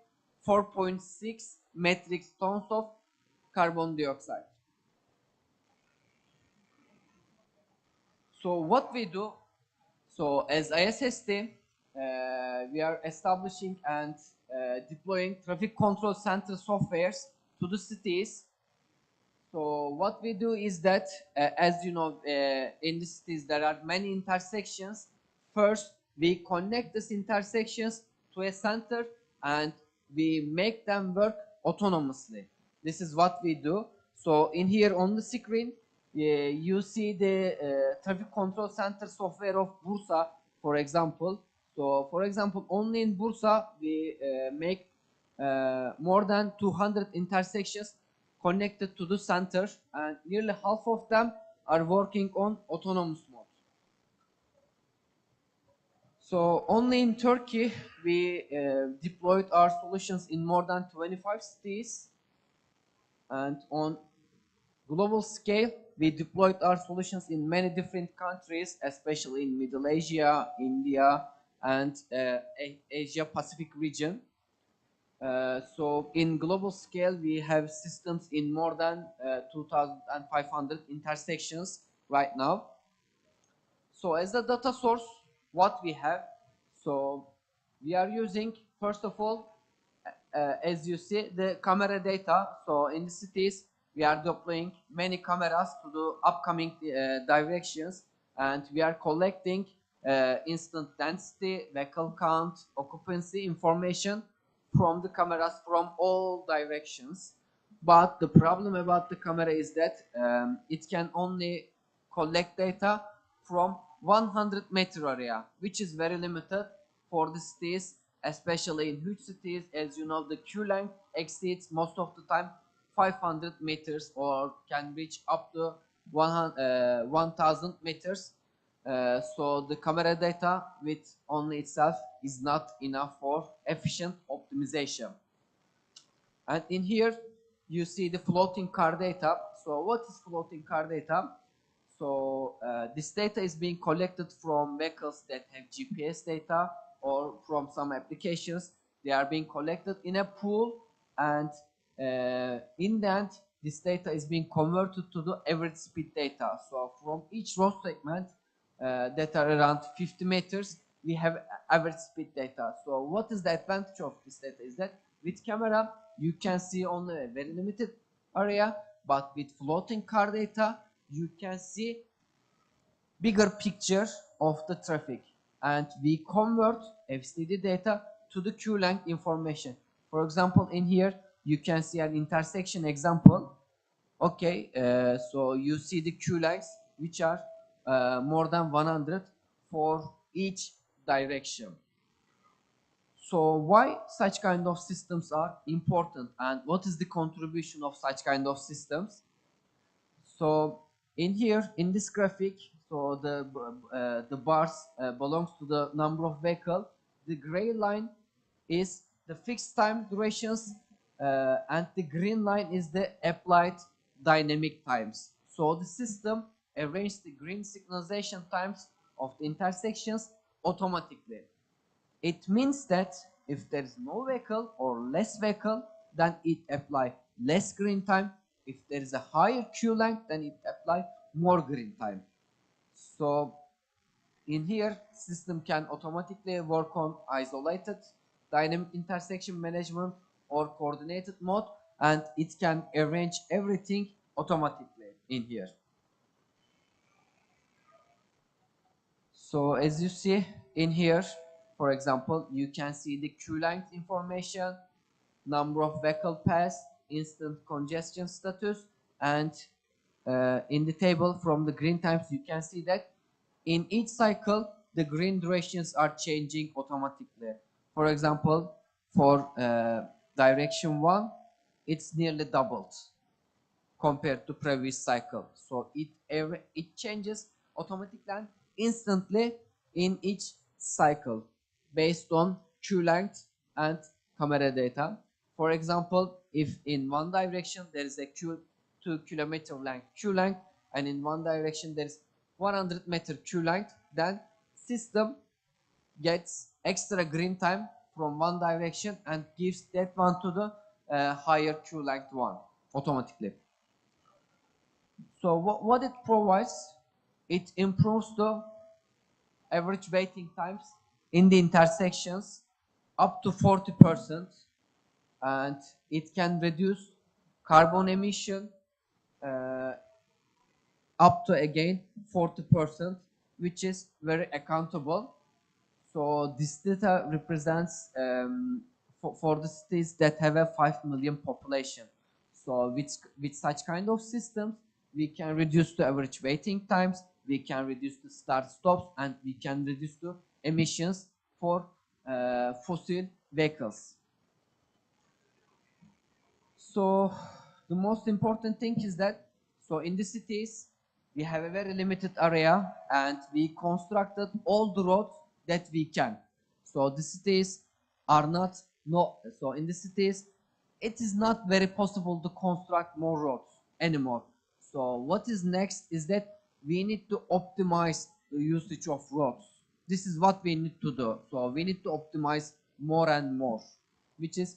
4.6 metric tons of carbon dioxide. So what we do, so as ISST, we are establishing and deploying traffic control center softwares to the cities. So what we do is that, as you know, in the cities there are many intersections. First, we connect these intersections to a center and we make them work autonomously. This is what we do. So in here on the screen, you see the traffic control center software of Bursa, for example. So for example, only in Bursa, we make more than 200 intersections connected to the center, and nearly half of them are working on autonomous mode. So only in Turkey, we deployed our solutions in more than 25 cities, and on global scale, we deployed our solutions in many different countries, especially in Middle Asia, India, and Asia Pacific region. So in global scale, we have systems in more than 2,500 intersections right now. So as a data source, what we have, so we are using, first of all, as you see, the camera data. So in the cities, we are deploying many cameras to the upcoming directions, and we are collecting incident density, vehicle count, occupancy information from the cameras from all directions. But the problem about the camera is that it can only collect data from 100-meter area, which is very limited for the cities, especially in huge cities. As you know, the queue length exceeds most of the time 500 meters or can reach up to 1,000 meters. So the camera data with only itself is not enough for efficient optimization. And in here, you see the floating car data. So what is floating car data? So this data is being collected from vehicles that have GPS data or from some applications. They are being collected in a pool, and in the end, this data is being converted to the average speed data. So from each road segment that are around 50 meters, we have average speed data. So what is the advantage of this data is that with camera, you can see only a very limited area, but with floating car data, you can see bigger picture of the traffic, and we convert FCD data to the queue length information. For example, in here you can see an intersection example. Okay, so you see the queue lengths which are more than 100 for each direction. So why such kind of systems are important, and what is the contribution of such kind of systems? So in here, in this graphic, so the bars belongs to the number of vehicle. The gray line is the fixed time durations, and the green line is the applied dynamic times. So the system arranges the green signalization times of the intersections automatically. It means that If there is no vehicle or less vehicle, then it apply less green time. If there is a higher queue length, then it apply more green time. So in here, system can automatically work on isolated dynamic intersection management or coordinated mode, and it can arrange everything automatically in here. So as you see in here, for example, you can see the queue length information, number of vehicle pass, instant congestion status, and in the table from the green times, you can see that in each cycle, the green durations are changing automatically. For example, for direction 1, it's nearly doubled compared to previous cycle. So it changes automatically and instantly in each cycle based on queue length and camera data. For example, if in one direction there is a 2 kilometer length queue length, and in one direction there is 100 meter queue length, then system gets extra green time from one direction and gives that one to the higher queue length one automatically. So what it provides, it improves the average waiting times in the intersections up to 40%, and it can reduce carbon emission up to again 40%, which is very accountable. So this data represents for the cities that have a 5 million population. So with such kind of systems, we can reduce the average waiting times, we can reduce the start stops, and we can reduce the emissions for fossil vehicles. So the most important thing is that, so in the cities, we have a very limited area and we constructed all the roads that we can. So the cities are not, so in the cities, it is not very possible to construct more roads anymore. So what is next is that we need to optimize the usage of roads. This is what we need to do. So we need to optimize more and more, which is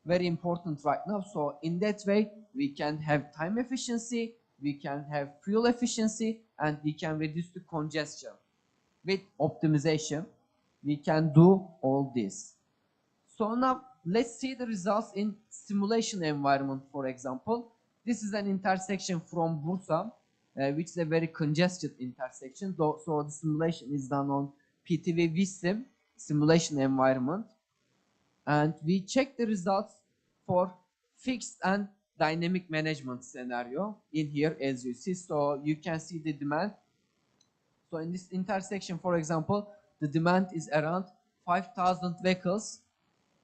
very important right now. So in that way, we can have time efficiency, we can have fuel efficiency, and we can reduce the congestion. With optimization, we can do all this. So now let's see the results in simulation environment, for example. This is an intersection from Bursa, which is a very congested intersection. So the simulation is done on PTV vSim simulation environment. And we check the results for fixed and dynamic management scenario in here, as you see. So you can see the demand. So in this intersection, for example, the demand is around 5,000 vehicles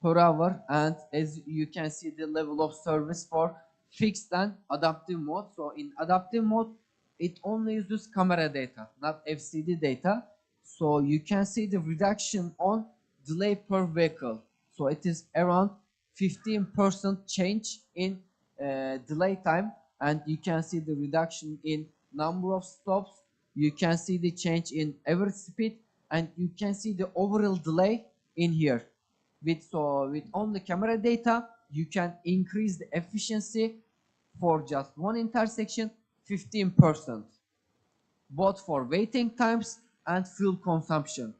per hour, and as you can see the level of service for fixed and adaptive mode. So in adaptive mode, it only uses camera data, not FCD data. So you can see the reduction on delay per vehicle. So it is around 15% change in delay time, and you can see the reduction in number of stops, you can see the change in average speed, and you can see the overall delay in here. With only camera data, you can increase the efficiency for just one intersection 15%, both for waiting times and fuel consumption.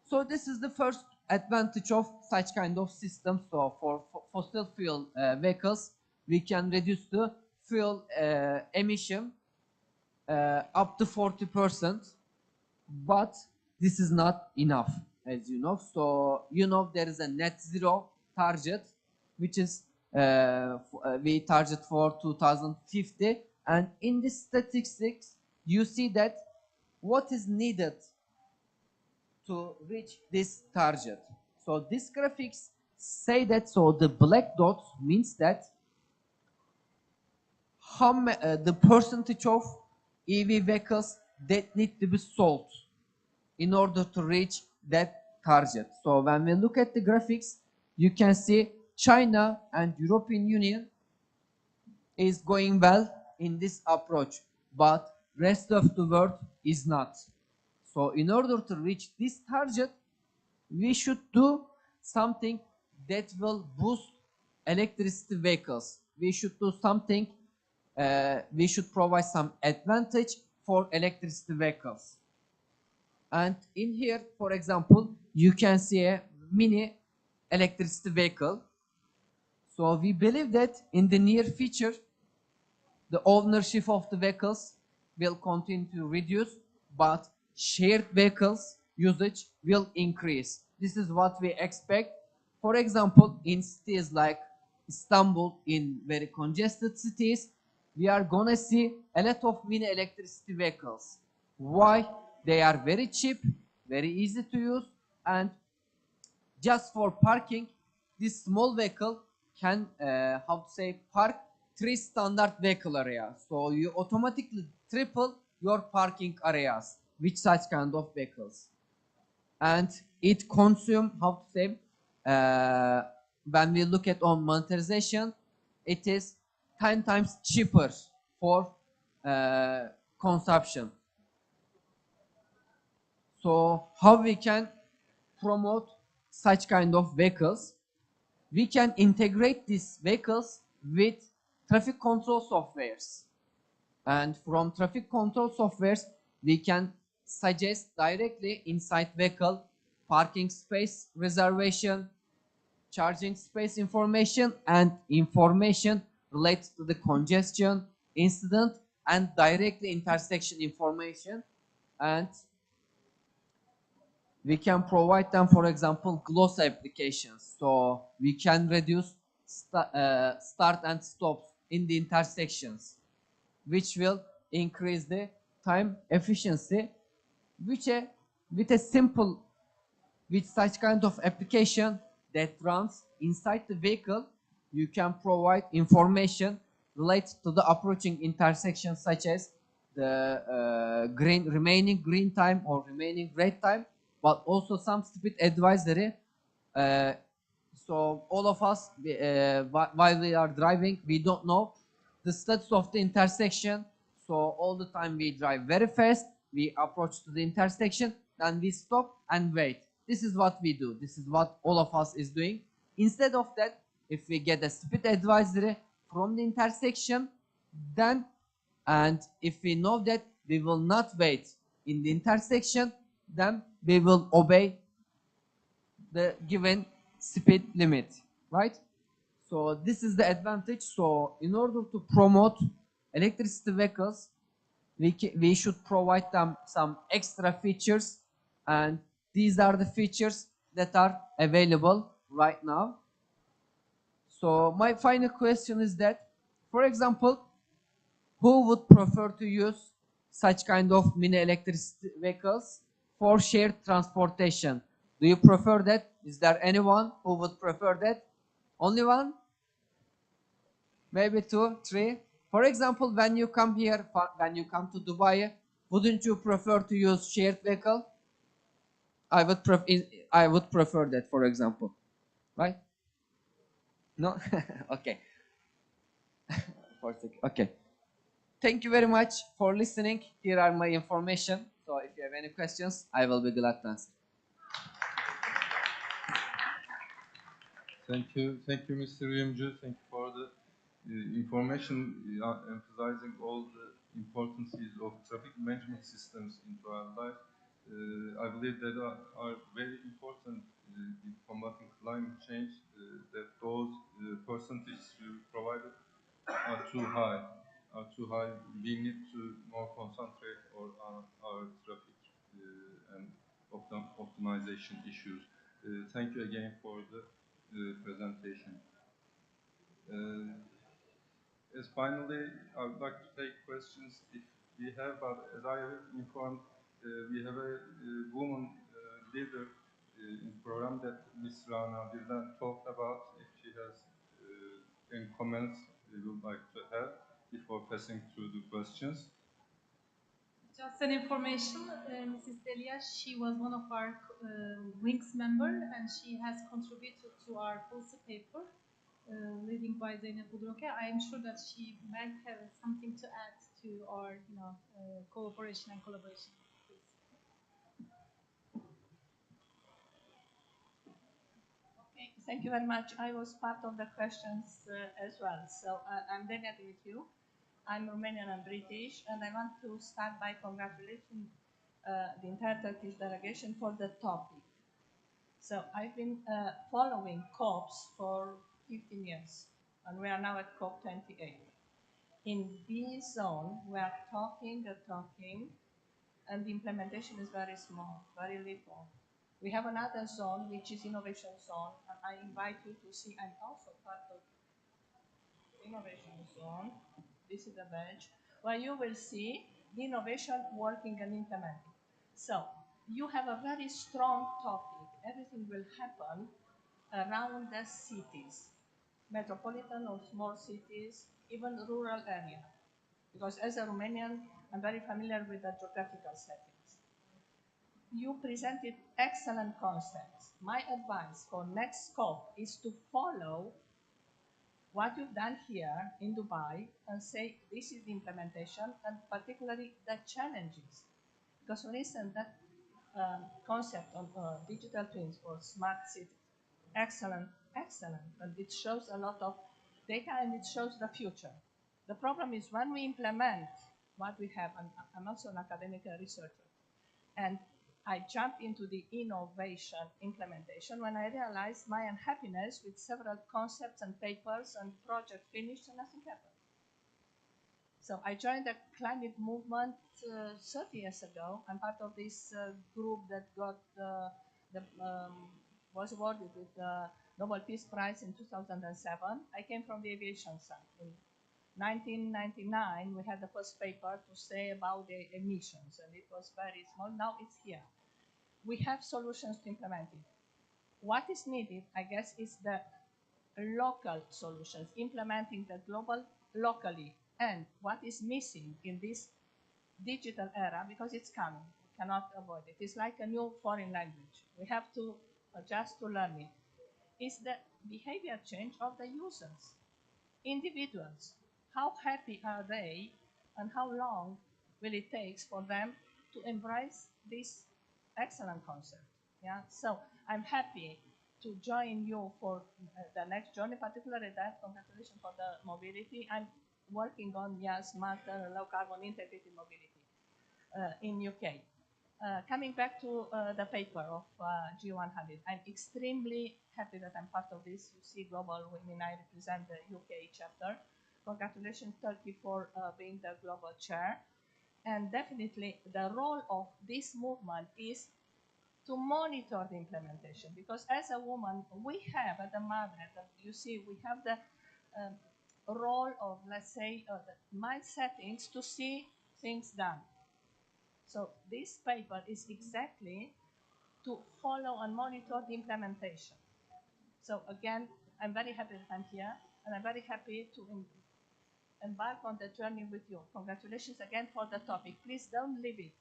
So this is the first advantage of such kind of system. So for fossil fuel vehicles, we can reduce the fuel emission up to 40%, but this is not enough, as you know. So you know there is a net zero target, which is we target for 2050, and in the statistics you see that what is needed to reach this target. So these graphics say that, so the black dots means that the percentage of EV vehicles that need to be sold in order to reach that target. So when we look at the graphics, you can see China and European Union is going well in this approach, but rest of the world is not. So in order to reach this target, we should do something that will boost electricity vehicles. We should do something, we should provide some advantage for electricity vehicles. And in here, for example, you can see a mini electricity vehicle. So we believe that in the near future, the ownership of the vehicles will continue to reduce, but shared vehicles usage will increase. This is what we expect. For example, in cities like Istanbul, in very congested cities, we are gonna see a lot of mini electricity vehicles. Why? They are very cheap, very easy to use, and just for parking, this small vehicle can, how to say, park 3 standard vehicle areas. So you automatically triple your parking areas with such kind of vehicles. And it consume, how to say, when we look at on monetization, it is 10 times cheaper for consumption. So how we can promote such kind of vehicles? We can integrate these vehicles with traffic control softwares. And from traffic control softwares, we can suggest directly inside vehicle parking space reservation, charging space information, and information related to the congestion, incident, and directly intersection information. And we can provide them, for example, gloss applications. So we can reduce start and stops in the intersections, which will increase the time efficiency, which with a simple, with such kind of application that runs inside the vehicle, you can provide information related to the approaching intersections, such as the remaining green time or remaining red time, but also some speed advisory. So all of us, while we are driving, we don't know the status of the intersection. So all the time we drive very fast, we approach to the intersection, then we stop and wait. This is what we do. This is what all of us is doing. Instead of that, if we get a speed advisory from the intersection, then, and if we know that we will not wait in the intersection, then we will obey the given speed limit, right? So this is the advantage. So in order to promote electricity vehicles, we should provide them some extra features, and these are the features that are available right now. So my final question is that, for example, who would prefer to use such kind of mini electricity vehicles for shared transportation? Do you prefer that? Is there anyone who would prefer that? Only one? Maybe 2, 3? For example, when you come here, when you come to Dubai, wouldn't you prefer to use shared vehicle? I would prefer that, for example, right? No? Okay. Okay. Thank you very much for listening. Here are my information. So if you have any questions, I will be glad to answer. Thank you, Mr. Uyumcu. Thank you for the information emphasizing all the importances of traffic management systems into our life. I believe that are very important in combating climate change. That those percentages you provided are too high. We need to more concentrate on our traffic and optimization issues. Thank you again for the presentation. As finally, I would like to take questions if we have, as I have informed, we have a woman leader in the program that Ms. Rana Birden talked about. If she has any comments we would like to have before passing through the questions. Just an information, Mrs. Delia, she was one of our WINGS member, and she has contributed to our policy paper, leading by Zeynep Budroke. I am sure that she might have something to add to our, cooperation and collaboration. Thank you very much. I was part of the questions as well. So I'm delighted with you. I'm Romanian and British, and I want to start by congratulating the entire Turkish delegation for the topic. So I've been following COPs for 15 years, and we are now at COP 28. In this zone, we are talking, and the implementation is very small, very little. We have another zone, which is innovation zone, and I invite you to see, I'm also part of innovation zone. This is the badge, where you will see the innovation working and implementing. So you have a very strong topic. Everything will happen around the cities, metropolitan or small cities, even rural area. Because as a Romanian, I'm very familiar with the geographical settings. You presented excellent concepts. My advice for next scope is to follow what you've done here in Dubai and say this is the implementation and particularly the challenges. Because for instance, that concept of digital twins for smart cities, excellent, excellent. And it shows a lot of data and it shows the future. The problem is when we implement what we have, and I'm also an academic researcher, and I jumped into the innovation implementation when I realized my unhappiness with several concepts and papers and projects finished and nothing happened. So I joined the climate movement 30 years ago. I'm part of this group that got was awarded with the Nobel Peace Prize in 2007. I came from the aviation side. In 1999, we had the first paper to say about the emissions, and it was very small. Now it's here. We have solutions to implement it. What is needed, I guess, is the local solutions, implementing the global locally. And what is missing in this digital era, because it's coming, we cannot avoid it. It's like a new foreign language. We have to adjust to learn it. Is the behavior change of the users, individuals. How happy are they and how long will it take for them to embrace this excellent concept? Yeah, so I'm happy to join you for the next journey, particularly that. Congratulations for the mobility. I'm working on smarter low carbon integrated mobility in UK. Coming back to the paper of G100, I'm extremely happy that I'm part of this. You see Global Women, I represent the UK chapter. Congratulations, Turkey, for being the global chair. And definitely the role of this movement is to monitor the implementation, because as a woman, we have at the mother, you see, we have the role of, let's say, the mind settings to see things done. So this paper is exactly to follow and monitor the implementation. So again, I'm very happy that I'm here, and I'm very happy to embark on the journey with you. Congratulations again for the topic. Please don't leave it.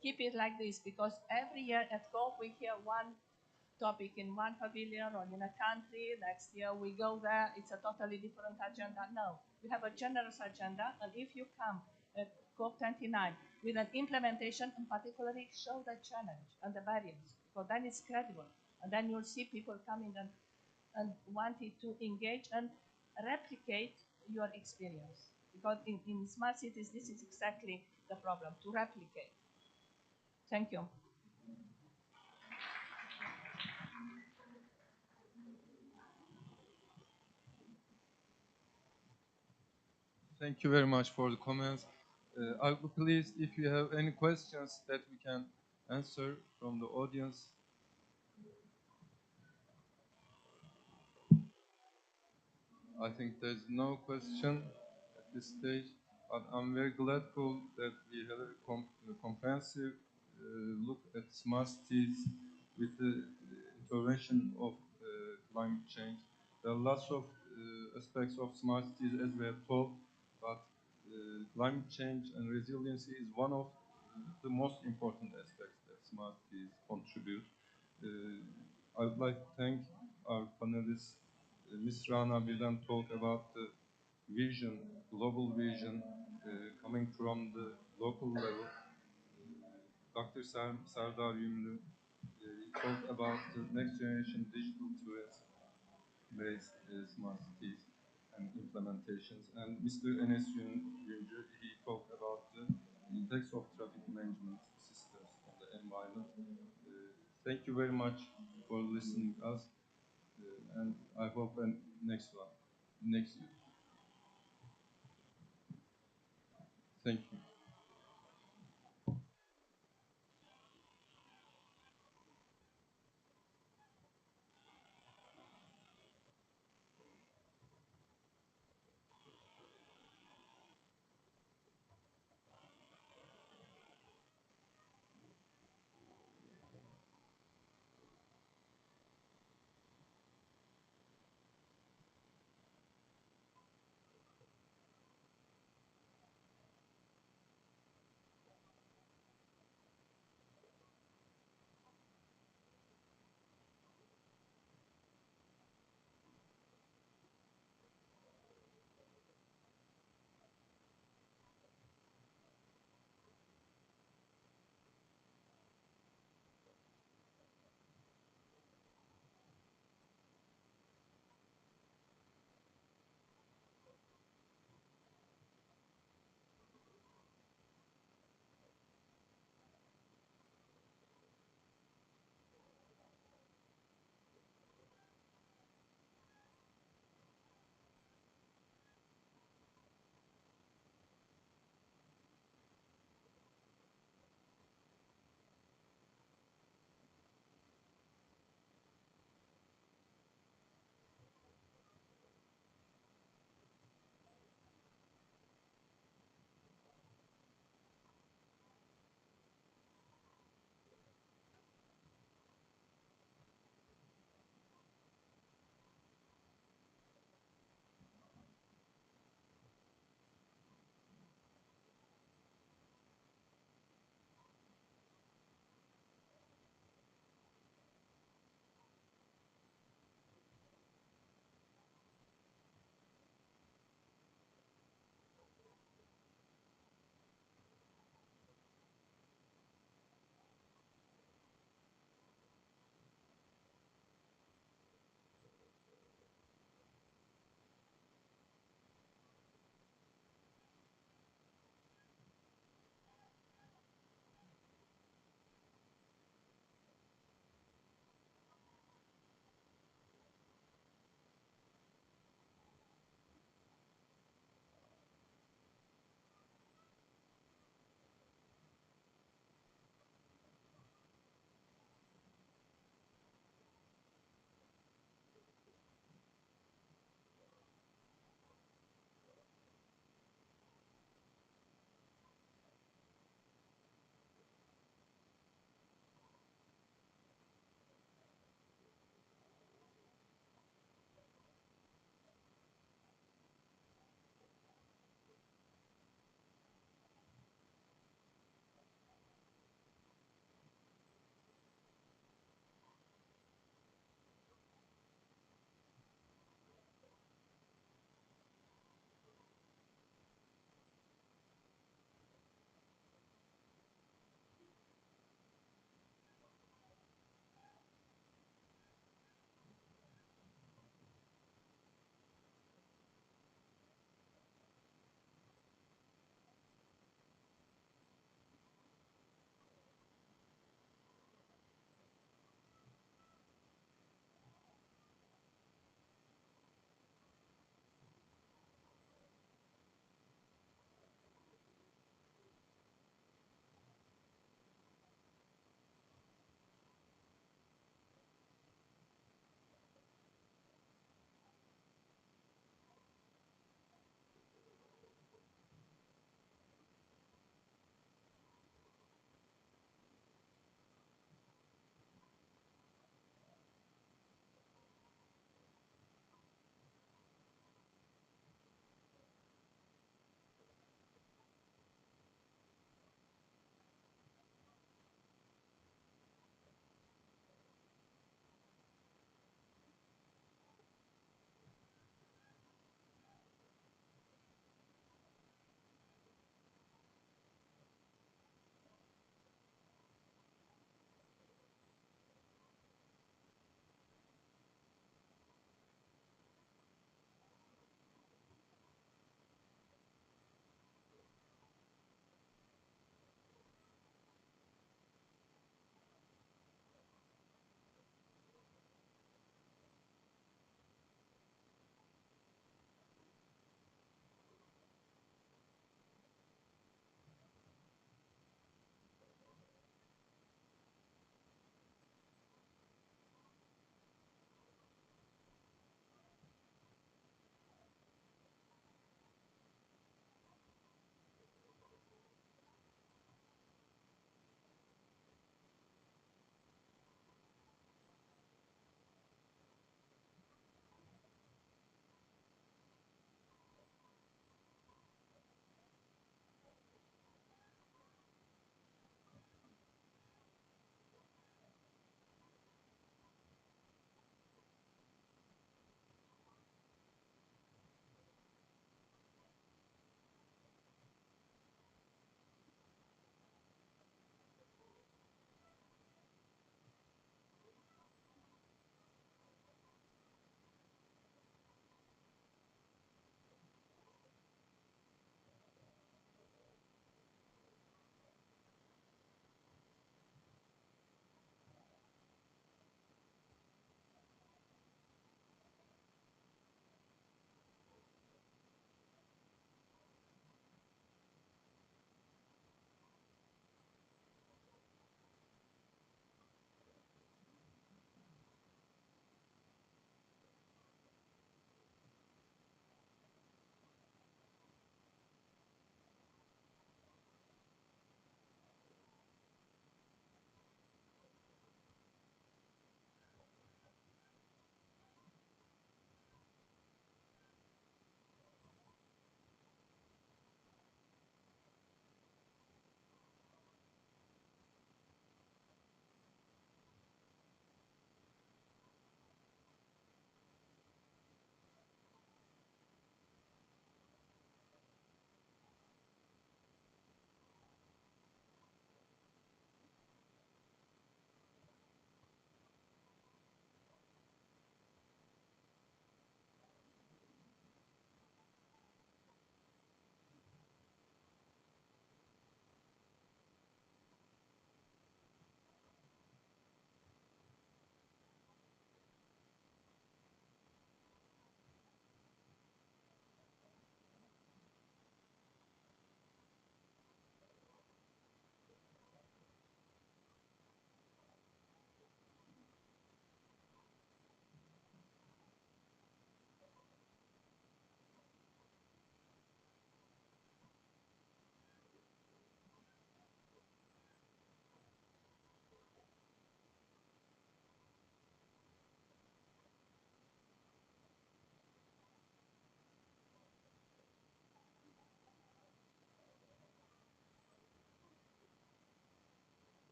Keep it like this, because every year at COP we hear one topic in one pavilion or in a country. Next year we go there, it's a totally different agenda. No, we have a generous agenda, and if you come at COP29 with an implementation, and particularly show the challenge and the barriers, because then it's credible, and then you'll see people coming and wanting to engage and replicate your experience. Because in smart cities, this is exactly the problem, to replicate. Thank you. Thank you very much for the comments. I would be pleased if you have any questions that we can answer from the audience. I think there's no question at this stage, but I'm very grateful that we had a comprehensive look at smart cities with the intervention of climate change. There are lots of aspects of smart cities, as we have told, but climate change and resiliency is one of the most important aspects that smart cities contribute. I would like to thank our panelists. Ms. Rana Birden talked about the vision, global vision, coming from the local level. Dr. Sardar Yumlu talked about the next generation digital twins. based smart cities and implementations. And Mr. Enes Yüncü, he talked about the index of traffic management systems on the environment. Thank you very much for listening to us, and I hope next year. Thank you.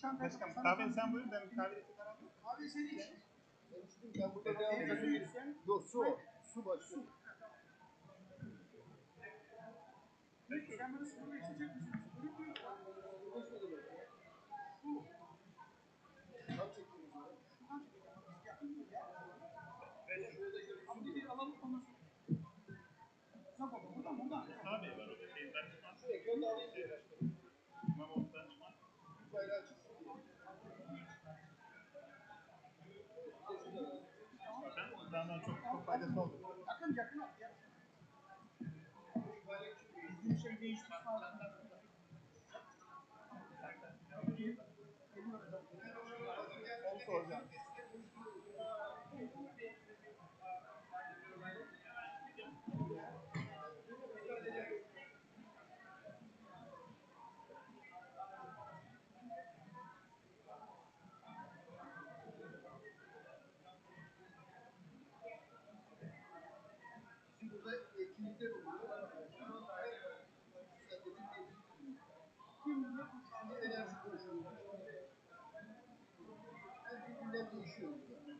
Ben başkanım kahve sen buyur ben kahve kahve sen iç. Ben burada devam edeceğim. Yok su o. Su bak su. Sen bana su içecek misin? Ama bir alalım ondan sonra. Yok baba buradan. Abi var orada şeyden çıkmaz. Tamam oradan çıkmaz. Bayrağı çıksın. Zaten ondan çok faydası oldu. Yakın al. Bir şey değişmiş falan. Onu soracağım. Burada etkinlikler oluyor. Enerji konuşuyoruz. Her bir gündem değişiyor burada.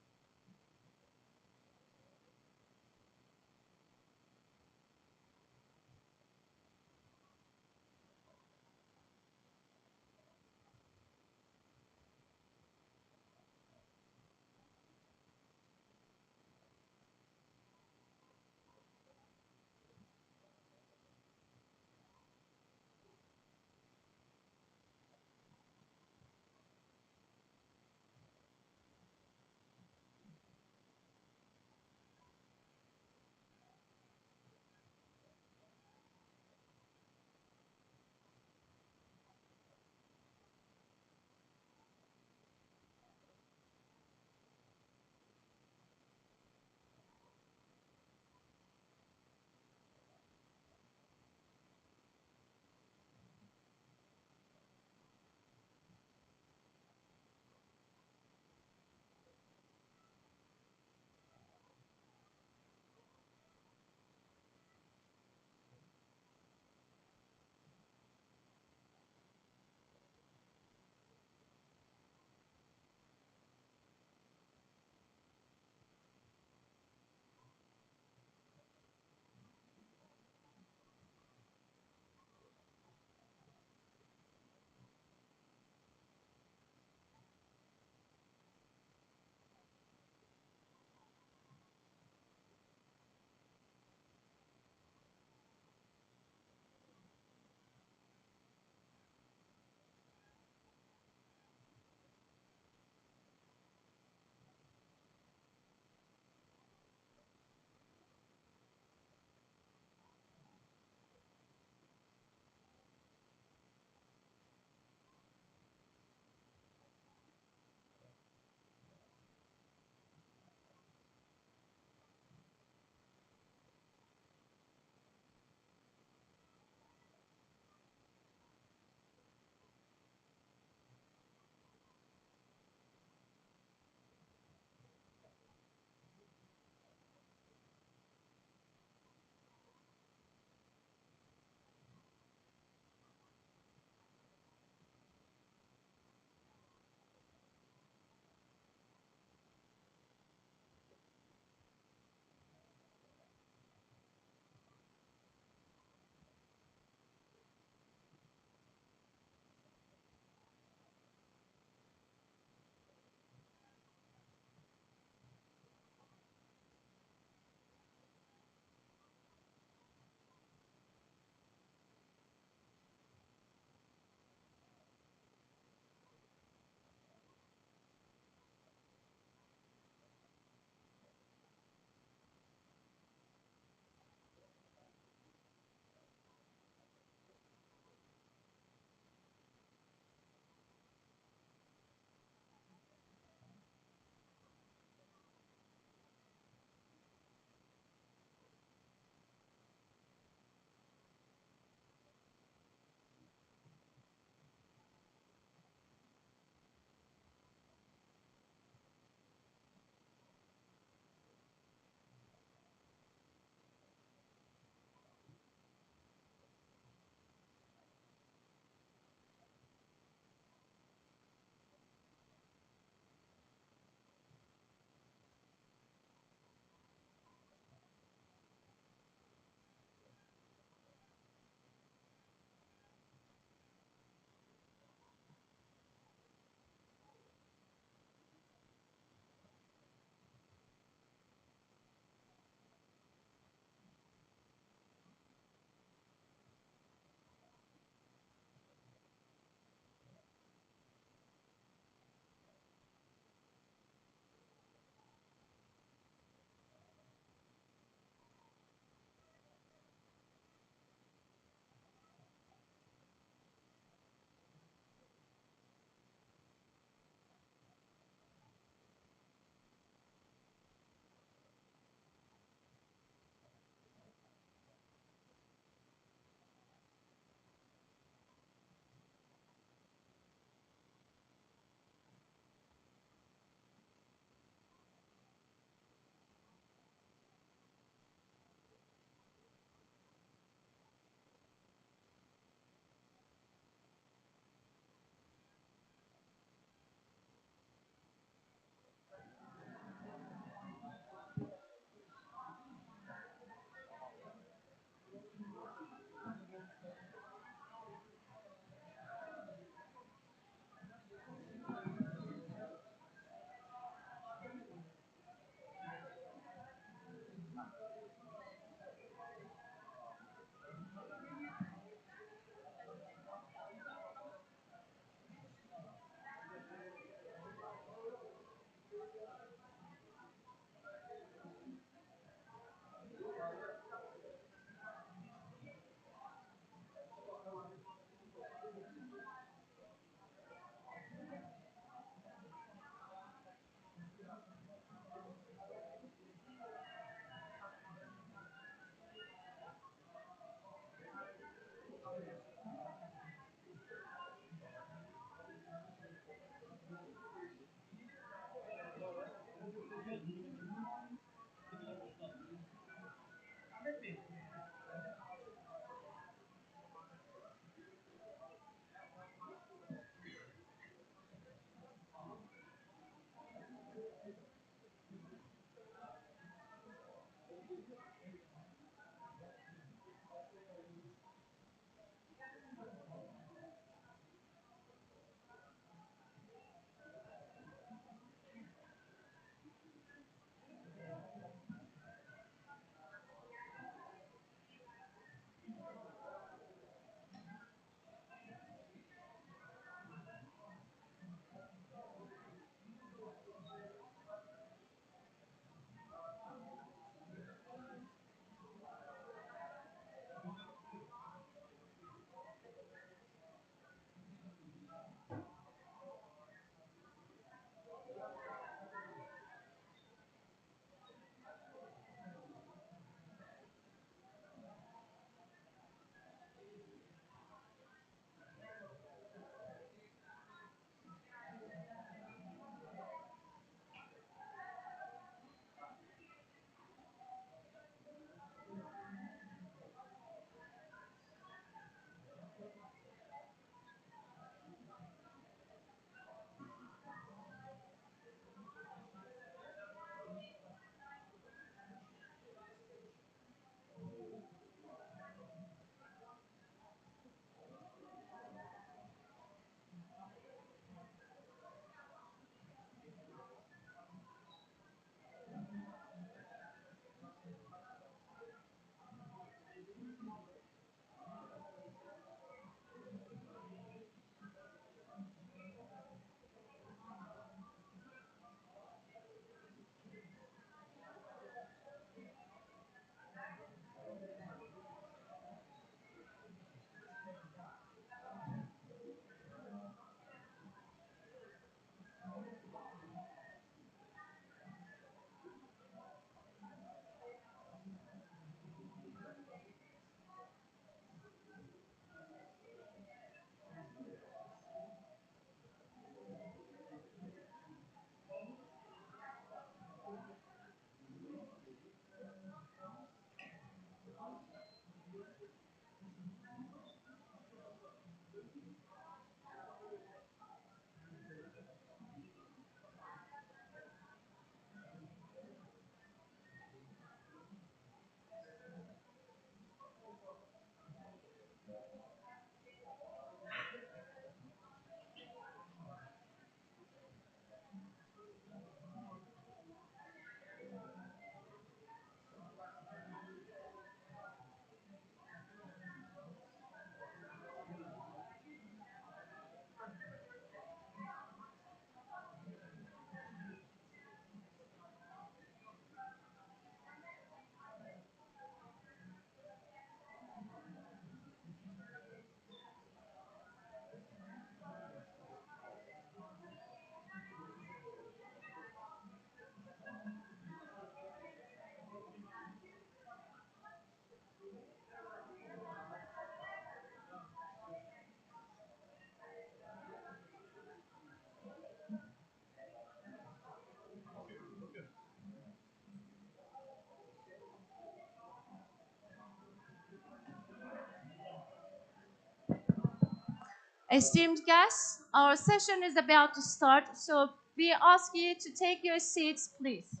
Esteemed guests, our session is about to start, so we ask you to take your seats, please.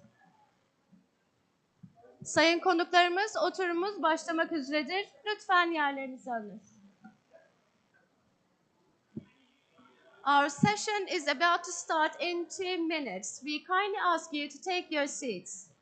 Sayın konuklarımız, oturumumuz başlamak üzeredir. Lütfen yerlerinizi alın. Our session is about to start in 2 minutes. We kindly ask you to take your seats.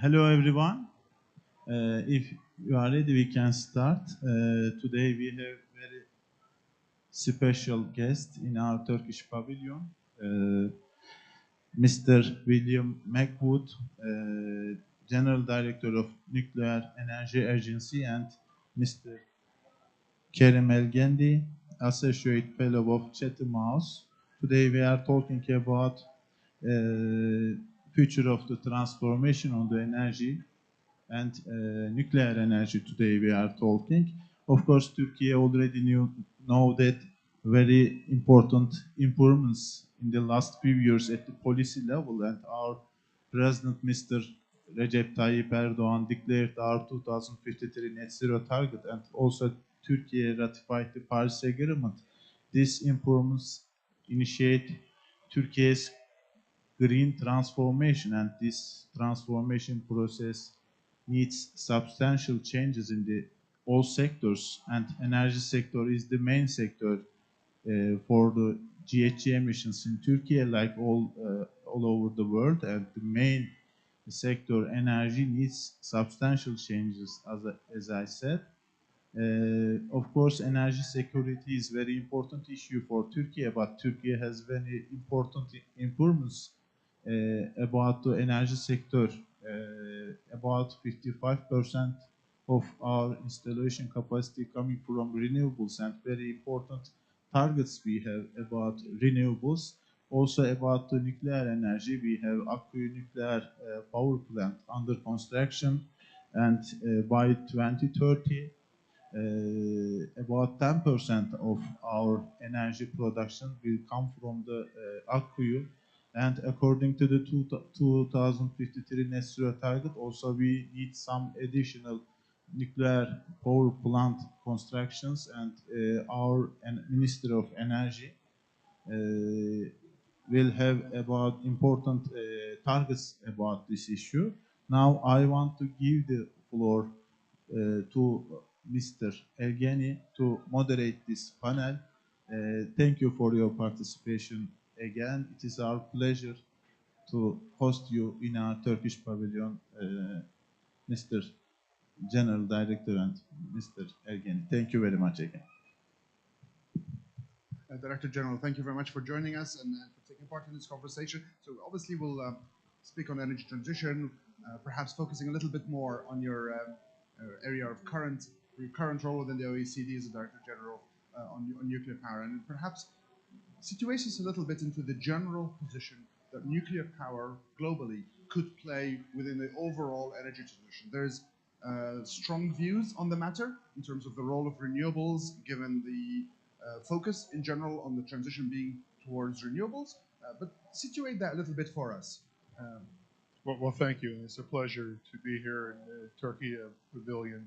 Hello everyone. If you are ready, we can start. Today we have very special guest in our Turkish pavilion, Mr. William Macwood, General Director of Nuclear Energy Agency, and Mr. Kerim Elgendi, Associate Fellow of Chatham House. Today we are talking about future of the transformation on the energy and nuclear energy. Today we are talking. Of course, Turkey already know that very important improvements in the last few years at the policy level, and our President, Mr. Recep Tayyip Erdogan, declared our 2053 net zero target, and also Turkey ratified the Paris Agreement. These improvements initiate Turkey's green transformation, and this transformation process needs substantial changes in the all sectors, and energy sector is the main sector for the GHG emissions in Turkey, like all over the world, and the main sector energy needs substantial changes, as I said. Of course, energy security is very important issue for Turkey, but Turkey has very important improvements about the energy sector. About 55% of our installation capacity coming from renewables, and very important targets we have about renewables. Also about the nuclear energy, we have Akkuyu nuclear power plant under construction, and by 2030, about 10% of our energy production will come from the Akkuyu. And according to the 2053 net zero target, also we need some additional nuclear power plant constructions, and our Minister of Energy will have about important targets about this issue. Now I want to give the floor to Mr. Elgeni to moderate this panel. Thank you for your participation again. It is our pleasure to host you in our Turkish pavilion, Mr. General Director and Mr. Elgeni. Thank you very much again. Director General, thank you very much for joining us and for taking part in this conversation. So obviously we'll speak on energy transition, perhaps focusing a little bit more on your area of your current role within the OECD as a Director General on nuclear power, and perhaps situate us a little bit into the general position that nuclear power globally could play within the overall energy transition. There's strong views on the matter in terms of the role of renewables, given the focus in general on the transition being towards renewables, but situate that a little bit for us. Well, thank you. It's a pleasure to be here in the Turkey Pavilion.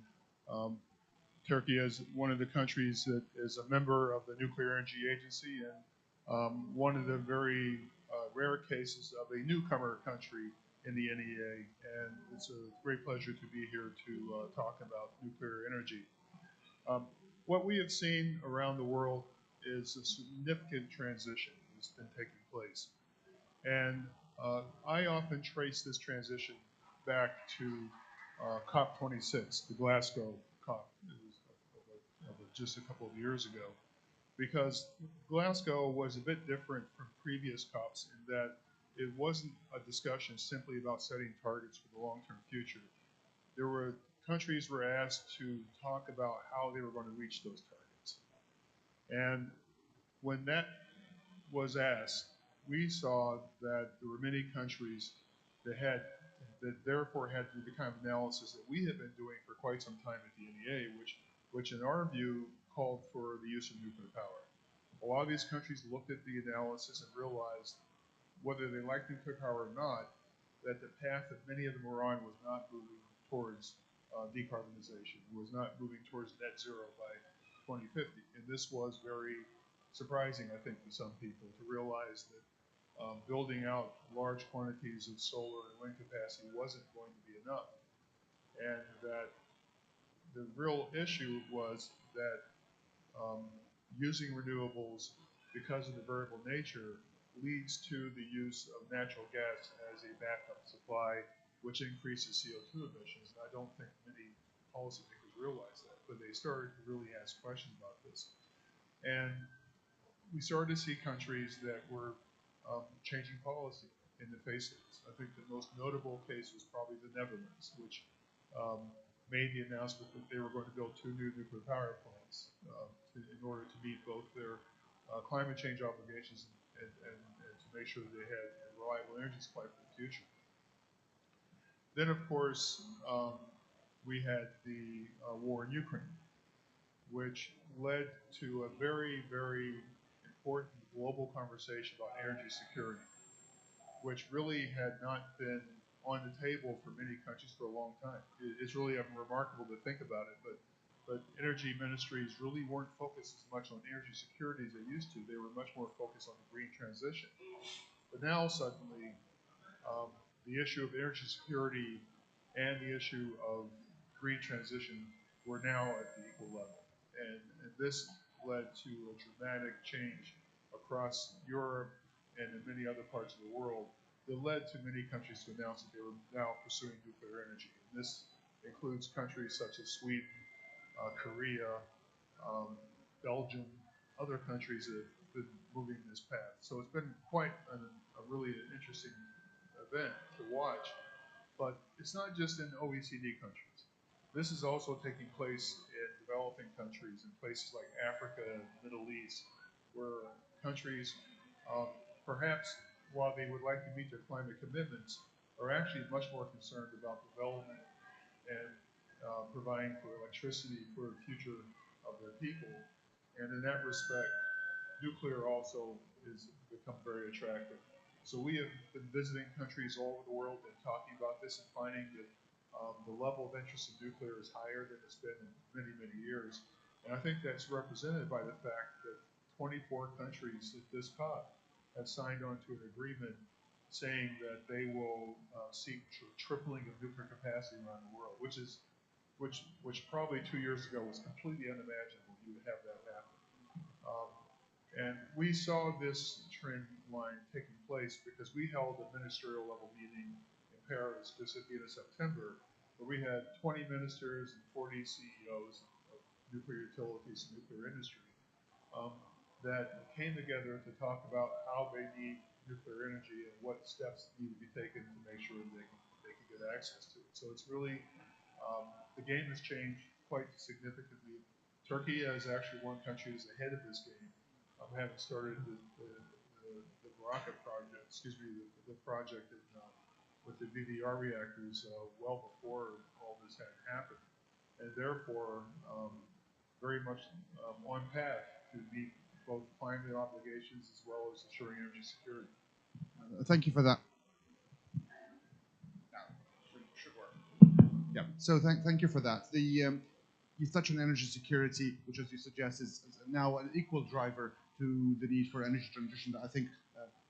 Turkey is one of the countries that is a member of the Nuclear Energy Agency, and one of the very rare cases of a newcomer country in the NEA, and it's a great pleasure to be here to talk about nuclear energy. What we have seen around the world is a significant transition that's been taking place. And I often trace this transition back to COP26, the Glasgow COP. It was just a couple of years ago. Because Glasgow was a bit different from previous COPs in that it wasn't a discussion simply about setting targets for the long-term future. Countries were asked to talk about how they were going to reach those targets. And when that was asked, we saw that there were many countries that therefore had to do the kind of analysis that we had been doing for quite some time at the NEA, which in our view called for the use of nuclear power. A lot of these countries looked at the analysis and realized, whether they liked nuclear power or not, that the path that many of them were on was not moving towards decarbonization, was not moving towards net zero by 2050. And this was very surprising, I think, to some people to realize that building out large quantities of solar and wind capacity wasn't going to be enough. And that the real issue was that using renewables, because of the variable nature, leads to the use of natural gas as a backup supply, which increases CO2 emissions. And I don't think many policymakers realize that, but they started to really ask questions about this. And we started to see countries that were changing policy in the face of this. I think the most notable case was probably the Netherlands, which made the announcement that they were going to build 2 new nuclear power plants in order to meet both their climate change obligations and to make sure that they had a reliable energy supply for the future. Then, of course, we had the war in Ukraine, which led to a very, very important global conversation about energy security, which really had not been on the table for many countries for a long time. It's really remarkable to think about it, but energy ministries really weren't focused as much on energy security as they used to. They were much more focused on the green transition. But now suddenly, the issue of energy security and the issue of green transition were now at the equal level. And this led to a dramatic change across Europe and in many other parts of the world that led to many countries to announce that they were now pursuing nuclear energy. And this includes countries such as Sweden, Korea, Belgium, other countries that have been moving this path. So it's been quite a really interesting event to watch. But it's not just in OECD countries. This is also taking place in developing countries, in places like Africa and the Middle East, where countries, perhaps while they would like to meet their climate commitments, are actually much more concerned about development and providing for electricity for the future of their people. And in that respect, nuclear also has become very attractive. So we have been visiting countries all over the world and talking about this and finding that the level of interest in nuclear is higher than it's been in many, many years. And I think that's represented by the fact that 24 countries at this COP have signed on to an agreement saying that they will seek tripling of nuclear capacity around the world, which probably 2 years ago was completely unimaginable you would have that happen. And we saw this trend line taking place because we held a ministerial level meeting in Paris just at the end of September, where we had 20 ministers and 40 CEOs of nuclear utilities and nuclear industry that came together to talk about how they need nuclear energy and what steps need to be taken to make sure they can get access to it. So it's really, the game has changed quite significantly. Turkey is actually one country that's ahead of this game. Having started the Baraka project, the project with the VVR reactors well before all this had happened, and therefore very much on path to meet both climate obligations as well as ensuring energy security. Thank you for that. Yeah. So thank you for that. You touch on energy security, which, as you suggest, is now an equal driver to the need for energy transition that I think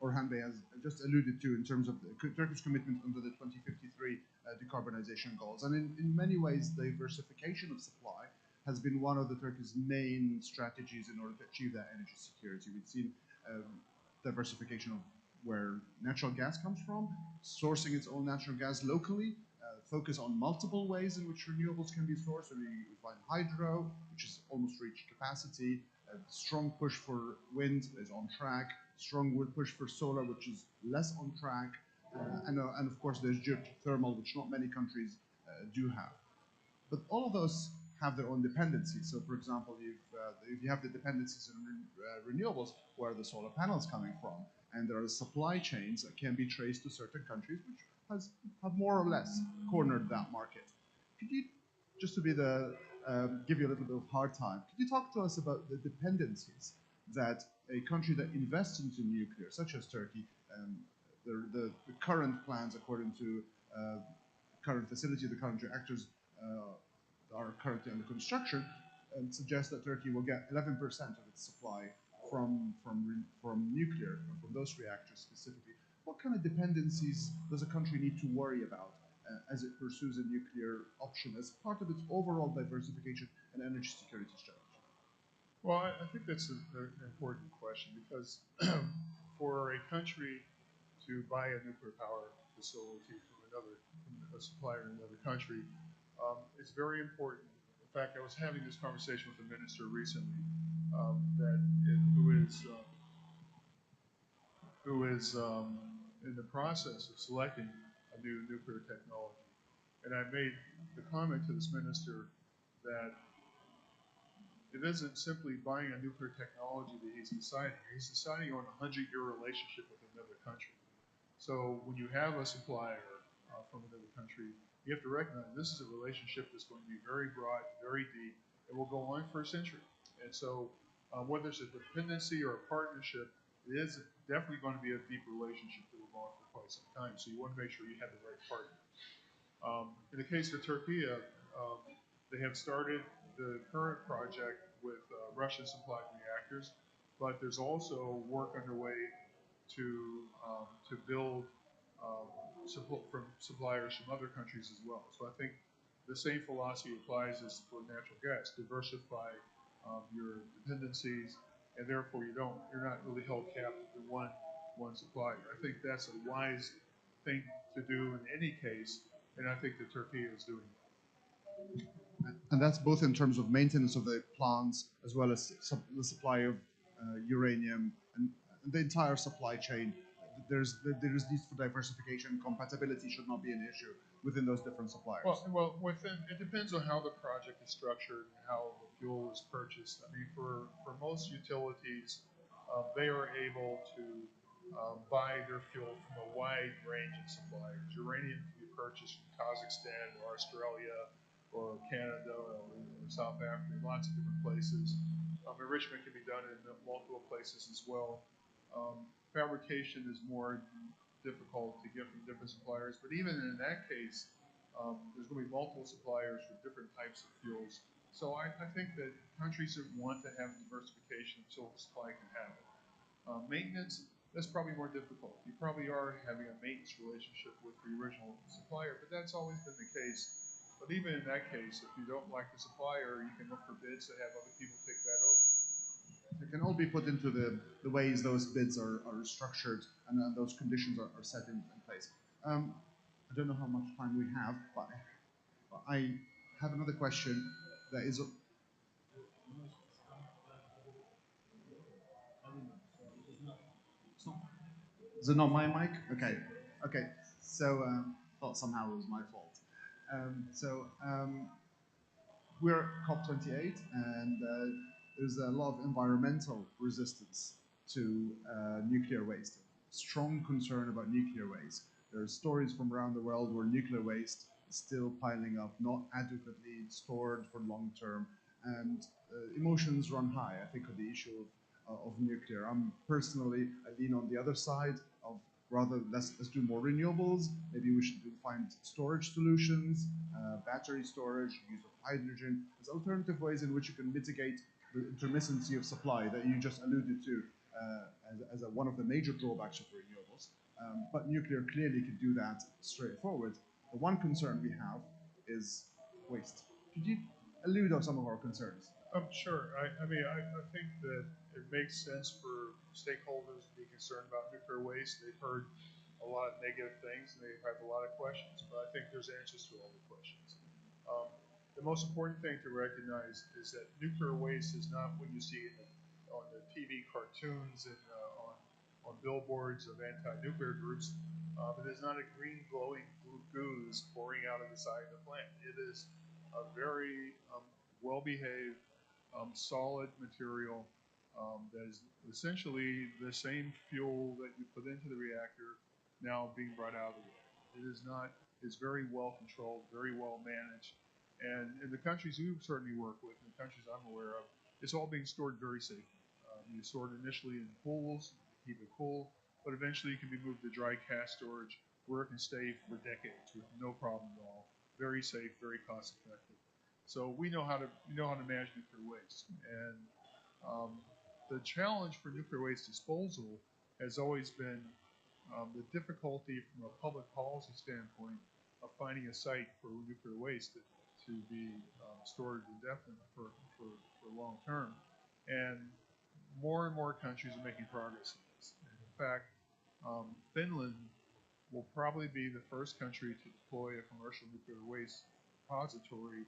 Orhan Bey has just alluded to in terms of the Turkish commitment under the 2053 decarbonization goals. And in many ways, diversification of supply has been one of the Turkey's main strategies in order to achieve that energy security. We've seen diversification of where natural gas comes from, sourcing its own natural gas locally, focus on multiple ways in which renewables can be sourced. So we find hydro, which has almost reached capacity, a strong push for wind is on track, strong push for solar, which is less on track, and of course there's geothermal, which not many countries do have. But all of those have their own dependencies. So, for example, if you have the dependencies in renewables, where are the solar panels coming from? And there are supply chains that can be traced to certain countries, which have more or less cornered that market. Could you, just to be give you a little bit of hard time, could you talk to us about the dependencies that a country that invests into nuclear, such as Turkey, the current plans according to current facility, the current reactors are currently under construction, suggest that Turkey will get 11% of its supply from nuclear, from those reactors specifically. What kind of dependencies does a country need to worry about as it pursues a nuclear option as part of its overall diversification and energy security strategy? Well, I think that's an important question because for a country to buy a nuclear power facility from a supplier in another country, it's very important. In fact, I was having this conversation with a minister recently who is in the process of selecting a new nuclear technology. And I made the comment to this minister that it isn't simply buying a nuclear technology that he's deciding. He's deciding on a 100-year relationship with another country. So when you have a supplier from another country, you have to recognize this is a relationship that's going to be very broad, very deep, and will go on for a century. And so whether it's a dependency or a partnership, it is definitely going to be a deep relationship that will go on for quite some time. So you want to make sure you have the right partner. In the case of Turkey, they have started the current project with Russian-supplied reactors, but there's also work underway to build support from suppliers from other countries as well. So I think the same philosophy applies as for natural gas. Diversify your dependencies, and therefore you're not really held captive to one supplier. I think that's a wise thing to do in any case, and I think that Turkey is doing that. And that's both in terms of maintenance of the plants as well as the supply of uranium and the entire supply chain. There is need for diversification. Compatibility should not be an issue within those different suppliers. Well, it depends on how the project is structured and how the fuel is purchased. I mean, for most utilities, they are able to buy their fuel from a wide range of suppliers. Uranium can be purchased from Kazakhstan or Australia or Canada or South Africa, lots of different places. Enrichment can be done in multiple places as well. Fabrication is more difficult to get from different suppliers, but even in that case, there's going to be multiple suppliers for different types of fuels. So I think that countries that want to have diversification of fuel supply can have it. Maintenance, that's probably more difficult. You probably are having a maintenance relationship with the original supplier, but that's always been the case. But even in that case, if you don't like the supplier, you can look for bids to have other people take that over. It can all be put into the ways those bids are structured and those conditions are set in place. I don't know how much time we have, but I have another question that is... Is it not my mic? Okay. Okay. So, thought somehow it was my fault. We're COP28, and there's a lot of environmental resistance to nuclear waste. Strong concern about nuclear waste. There are stories from around the world where nuclear waste is still piling up, not adequately stored for long term, and emotions run high, I think, on the issue of nuclear. Personally, I lean on the other side of rather let's do more renewables. Maybe we should find storage solutions, battery storage, use of hydrogen. There's alternative ways in which you can mitigate the intermittency of supply that you just alluded to as one of the major drawbacks of renewables. But nuclear clearly could do that straightforward. The one concern we have is waste. Could you allude on some of our concerns? Sure. I mean, I think that it makes sense for stakeholders to be concerned about nuclear waste. They've heard a lot of negative things and they have a lot of questions, but I think there's answers to all the questions. The most important thing to recognize is that nuclear waste is not what you see on the TV cartoons and on billboards of anti-nuclear groups. It is not a green glowing ooze pouring out of the side of the plant. It is a very well-behaved, solid material that is essentially the same fuel that you put into the reactor now being brought out of the reactor. It is not. It's very well controlled, very well managed, and in the countries we certainly work with, in the countries I'm aware of, it's all being stored very safely. You store it initially in pools, keep it cool, but eventually it can be moved to dry cask storage where it can stay for decades with no problem at all. Very safe, very cost effective. So we know how to manage nuclear waste, and the challenge for nuclear waste disposal has always been the difficulty from a public policy standpoint of finding a site for nuclear waste to be stored indefinitely for long term, and more countries are making progress in this. And in fact, Finland will probably be the first country to deploy a commercial nuclear waste repository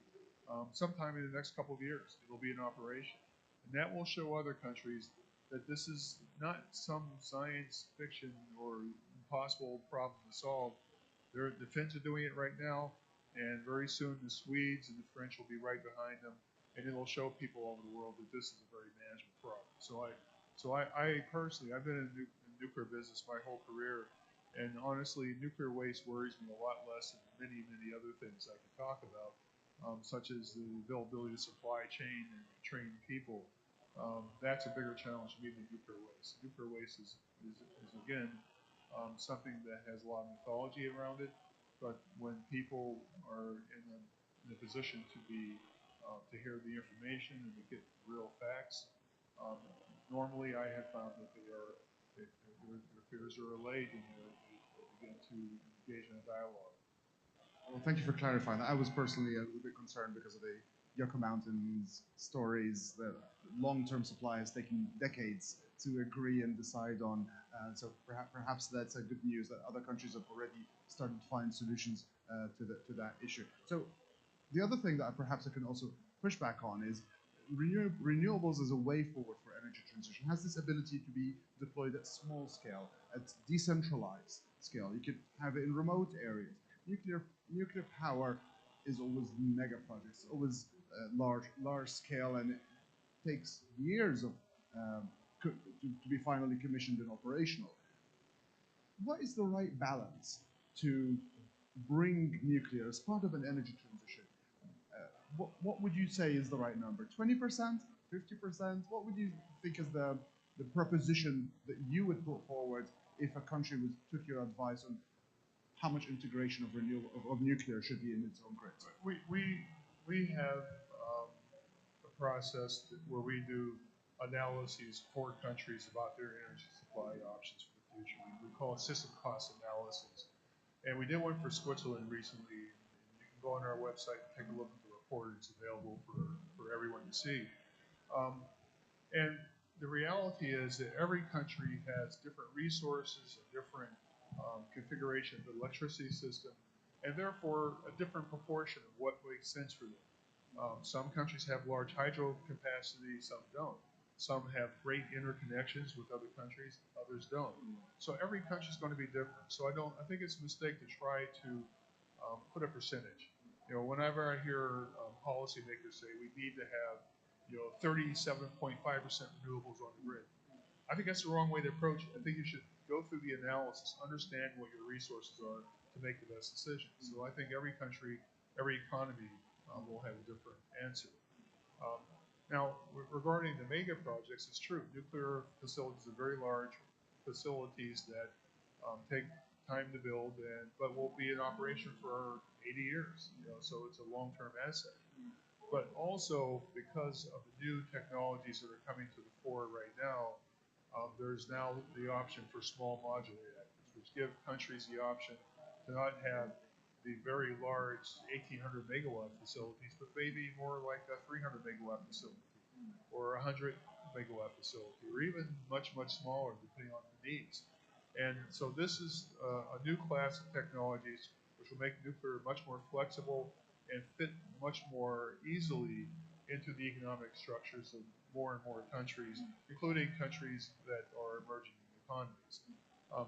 sometime in the next couple of years. It will be in operation. And that will show other countries that this is not some science fiction or impossible problem to solve. The Finns are doing it right now, and very soon the Swedes and the French will be right behind them, and it will show people all over the world that this is a very manageable problem. So I personally, I've been in the nuclear business my whole career, and honestly, nuclear waste worries me a lot less than many other things I could talk about, such as the availability of supply chain and trained people. That's a bigger challenge to me than nuclear waste. Nuclear waste is again, something that has a lot of mythology around it, but when people are in a position to hear the information and to get real facts, normally I have found that their fears are allayed and they begin to engage in a dialogue. Well, thank you for clarifying that. I was personally a little bit concerned because of the Yucca Mountains stories. The long-term supply has taken decades to agree and decide on. So perhaps that's a good news that other countries have already started to find solutions to that issue. So the other thing that perhaps I can also push back on is renewables as a way forward for energy transition has this ability to be deployed at small scale, at decentralized scale. You could have it in remote areas. Nuclear power is always mega projects, always large scale, and it takes years to be finally commissioned and operational. What is the right balance to bring nuclear as part of an energy transition? What would you say is the right number? 20%? 50%? What would you think is the proposition that you would put forward if a country took your advice on how much integration of nuclear should be in its own grid? We have a process where we do analyses for countries about their energy supply options for the future. We call it system cost analysis. And we did one for Switzerland recently. You can go on our website and take a look at the report. It's available for everyone to see. And the reality is that every country has different resources, a different configuration of the electricity system, and therefore a different proportion of what makes sense for them. Some countries have large hydro capacity, some don't. Some have great interconnections with other countries, others don't. So every country is going to be different. So I think it's a mistake to try to put a percentage. Whenever I hear policymakers say we need to have 37.5% renewables on the grid, I think that's the wrong way to approach it. I think you should go through the analysis, understand what your resources are to make the best decision. So I think every country, every economy will have a different answer. Now, regarding the mega projects, it's true. Nuclear facilities are very large facilities that take time to build, but will be in operation for 80 years. So it's a long-term asset. But also, because of the new technologies that are coming to the fore right now, there's now the option for small modular reactors, which give countries the option to not have the very large 1,800 megawatt facilities, but maybe more like a 300 megawatt facility or a 100 megawatt facility, or even much, much smaller depending on the needs. And so this is a new class of technologies which will make nuclear much more flexible and fit much more easily into the economic structures of more and more countries, including countries that are emerging economies.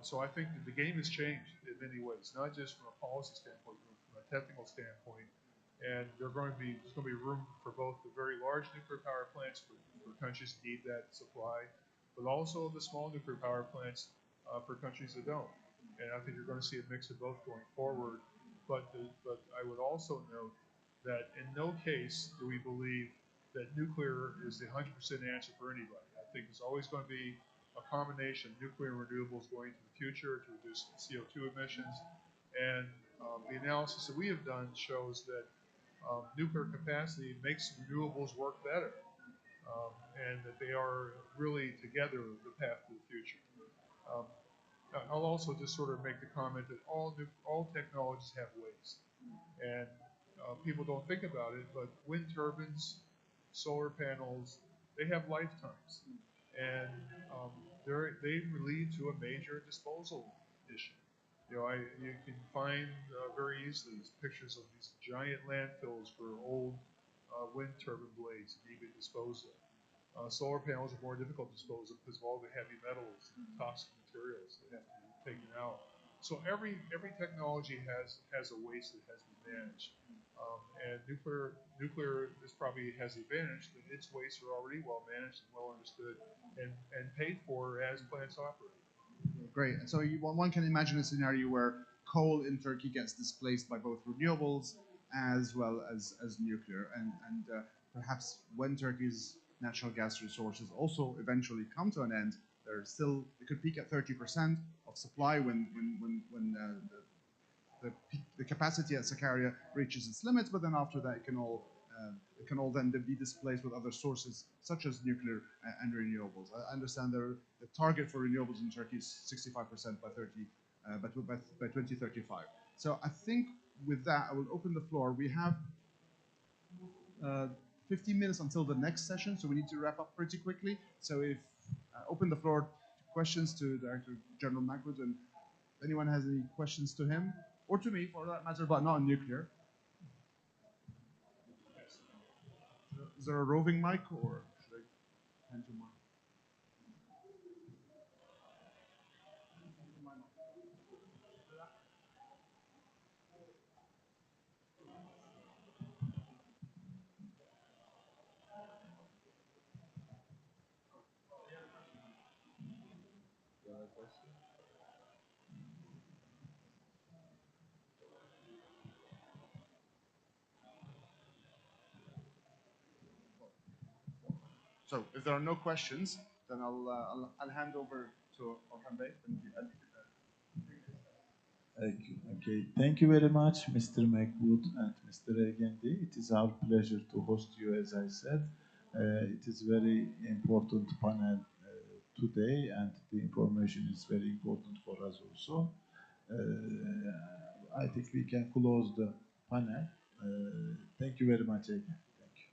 So I think that the game has changed in many ways, not just from a policy standpoint, but from a technical standpoint. And there's going to be room for both the very large nuclear power plants for countries that need that supply, but also the small nuclear power plants for countries that don't. And I think you're going to see a mix of both going forward. But I would also note that in no case do we believe that nuclear is the 100% answer for anybody. I think it's always going to be a combination of nuclear and renewables going into the future to reduce CO2 emissions. And the analysis that we have done shows that nuclear capacity makes renewables work better, and that they are really together the path to the future. I'll also just sort of make the comment that all technologies have waste, and people don't think about it, but wind turbines, solar panels, they have lifetimes, and they lead to a major disposal issue. You can find very easily pictures of these giant landfills for old wind turbine blades that need to be disposed of. Solar panels are more difficult to dispose of because of all the heavy metals and toxic materials that have to be taken out. So every technology has a waste that has to be managed. And nuclear probably has the advantage that its wastes are already well managed and well understood and paid for as plants operate. Great. So one can imagine a scenario where coal in Turkey gets displaced by both renewables as well as nuclear, and perhaps when Turkey's natural gas resources also eventually come to an end, it could peak at 30% of supply when the capacity at Sakarya reaches its limits, but then after that it can all then be displaced with other sources such as nuclear and renewables. I understand the target for renewables in Turkey is 65% by 2035. So I think with that I will open the floor. We have 15 minutes until the next session, so we need to wrap up pretty quickly. So if open the floor to questions to Director General Mahmoud, and if anyone has any questions to him or to me for that matter, but not on nuclear. Is there a roving mic, or should I hand you mine? So if there are no questions, then I'll hand over to Orhan Bey. Okay, thank you very much, Mr. Mahmoud and Mr. Ergendi. It is our pleasure to host you, as I said. It is very important panel today, and the information is very important for us also. I think we can close the panel. Thank you very much again. Thank you.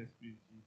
Yes, we.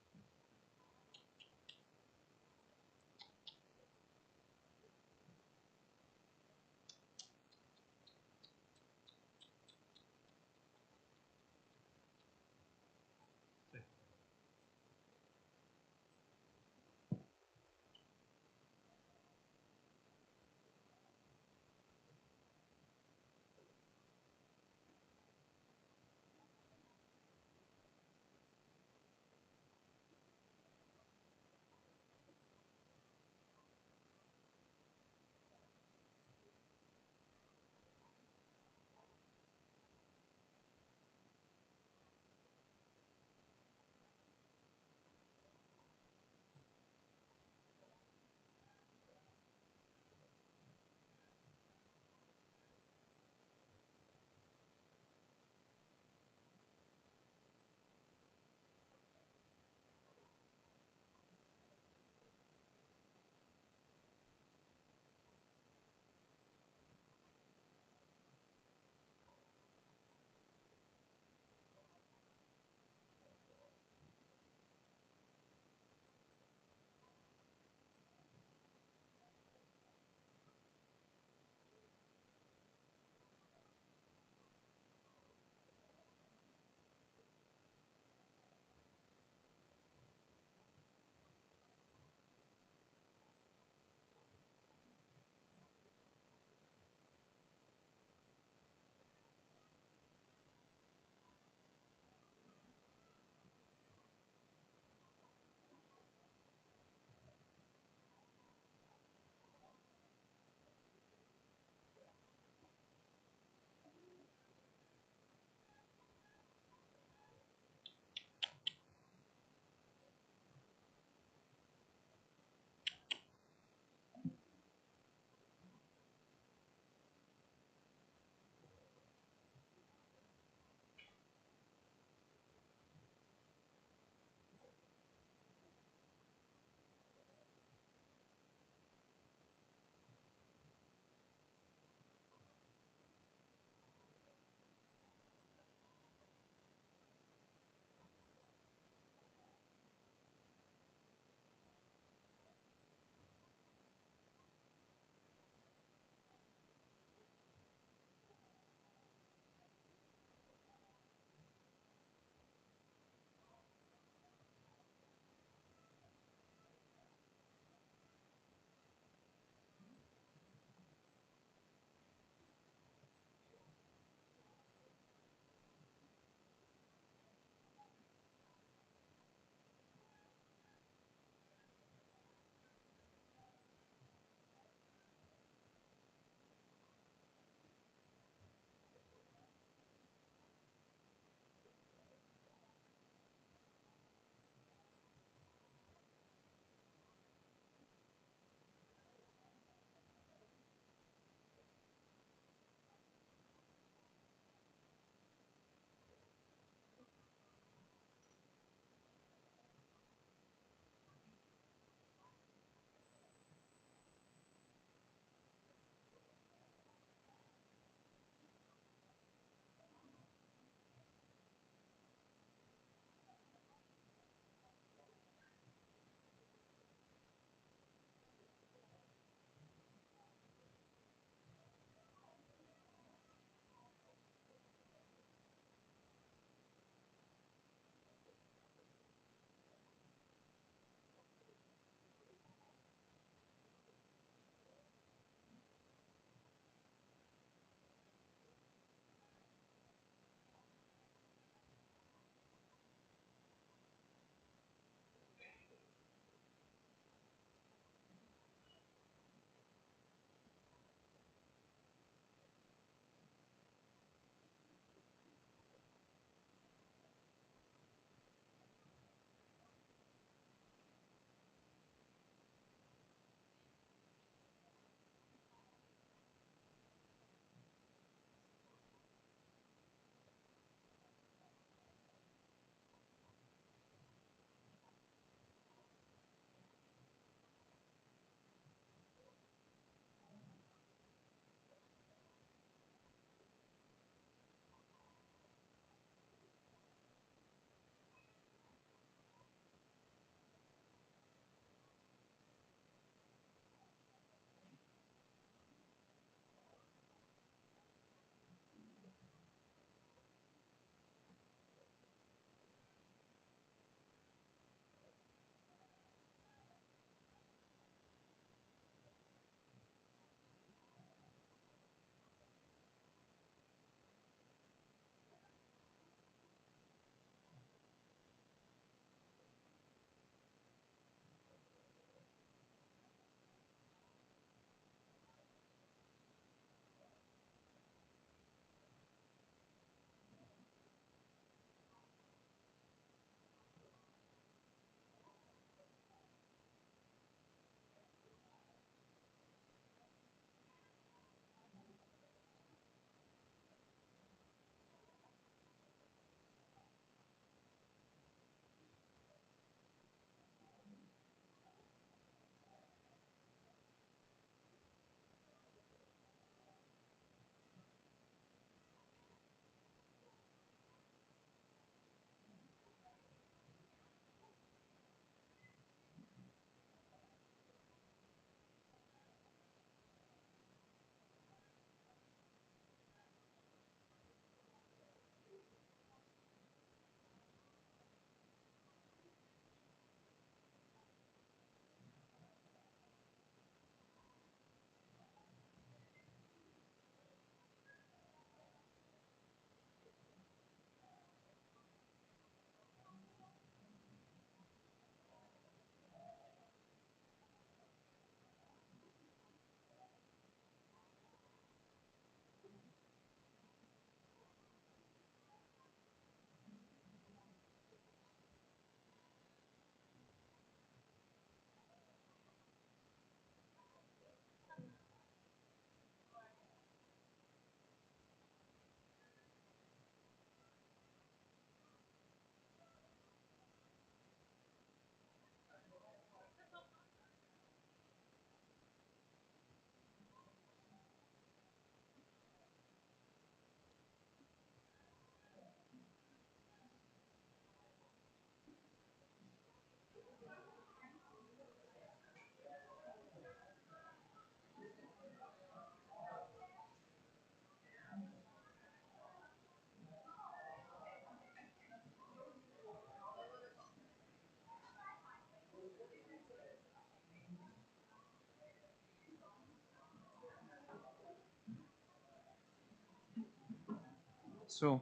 So,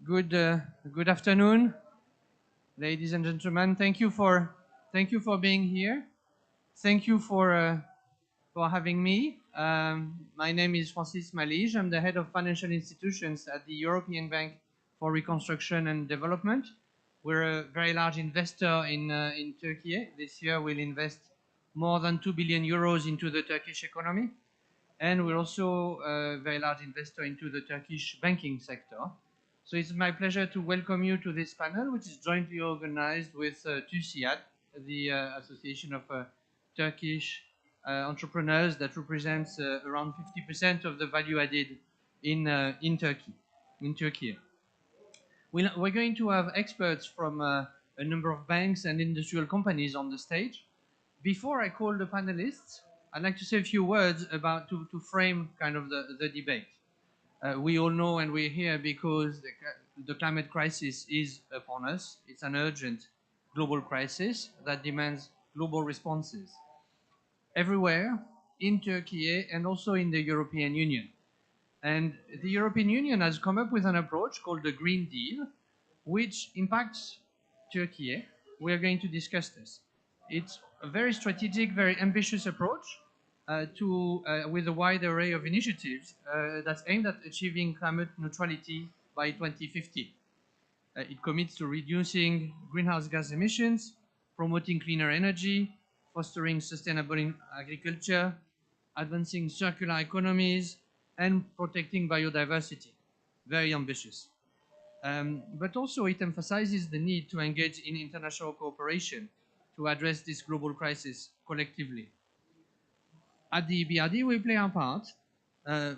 good afternoon, ladies and gentlemen. Thank you for being here. Thank you for having me. My name is Francis Malige. I'm the head of financial institutions at the European Bank for Reconstruction and Development. We're a very large investor in Turkey. This year we'll invest more than 2 billion euros into the Turkish economy. And we're also a very large investor into the Turkish banking sector. So it's my pleasure to welcome you to this panel, which is jointly organized with TÜSİAD, the Association of Turkish entrepreneurs that represents around 50% of the value added in Turkey. We're going to have experts from a number of banks and industrial companies on the stage. Before I call the panelists, I'd like to say a few words about to frame kind of the debate. We all know and we're here because the climate crisis is upon us. It's an urgent global crisis that demands global responses everywhere in Turkey and also in the European Union. And the European Union has come up with an approach called the Green Deal, which impacts Turkey. We are going to discuss this. It's a very strategic, very ambitious approach with a wide array of initiatives that's aimed at achieving climate neutrality by 2050. It commits to reducing greenhouse gas emissions, promoting cleaner energy, fostering sustainable agriculture, advancing circular economies, and protecting biodiversity. Very ambitious. But also it emphasizes the need to engage in international cooperation to address this global crisis collectively. At the EBRD, we play our part.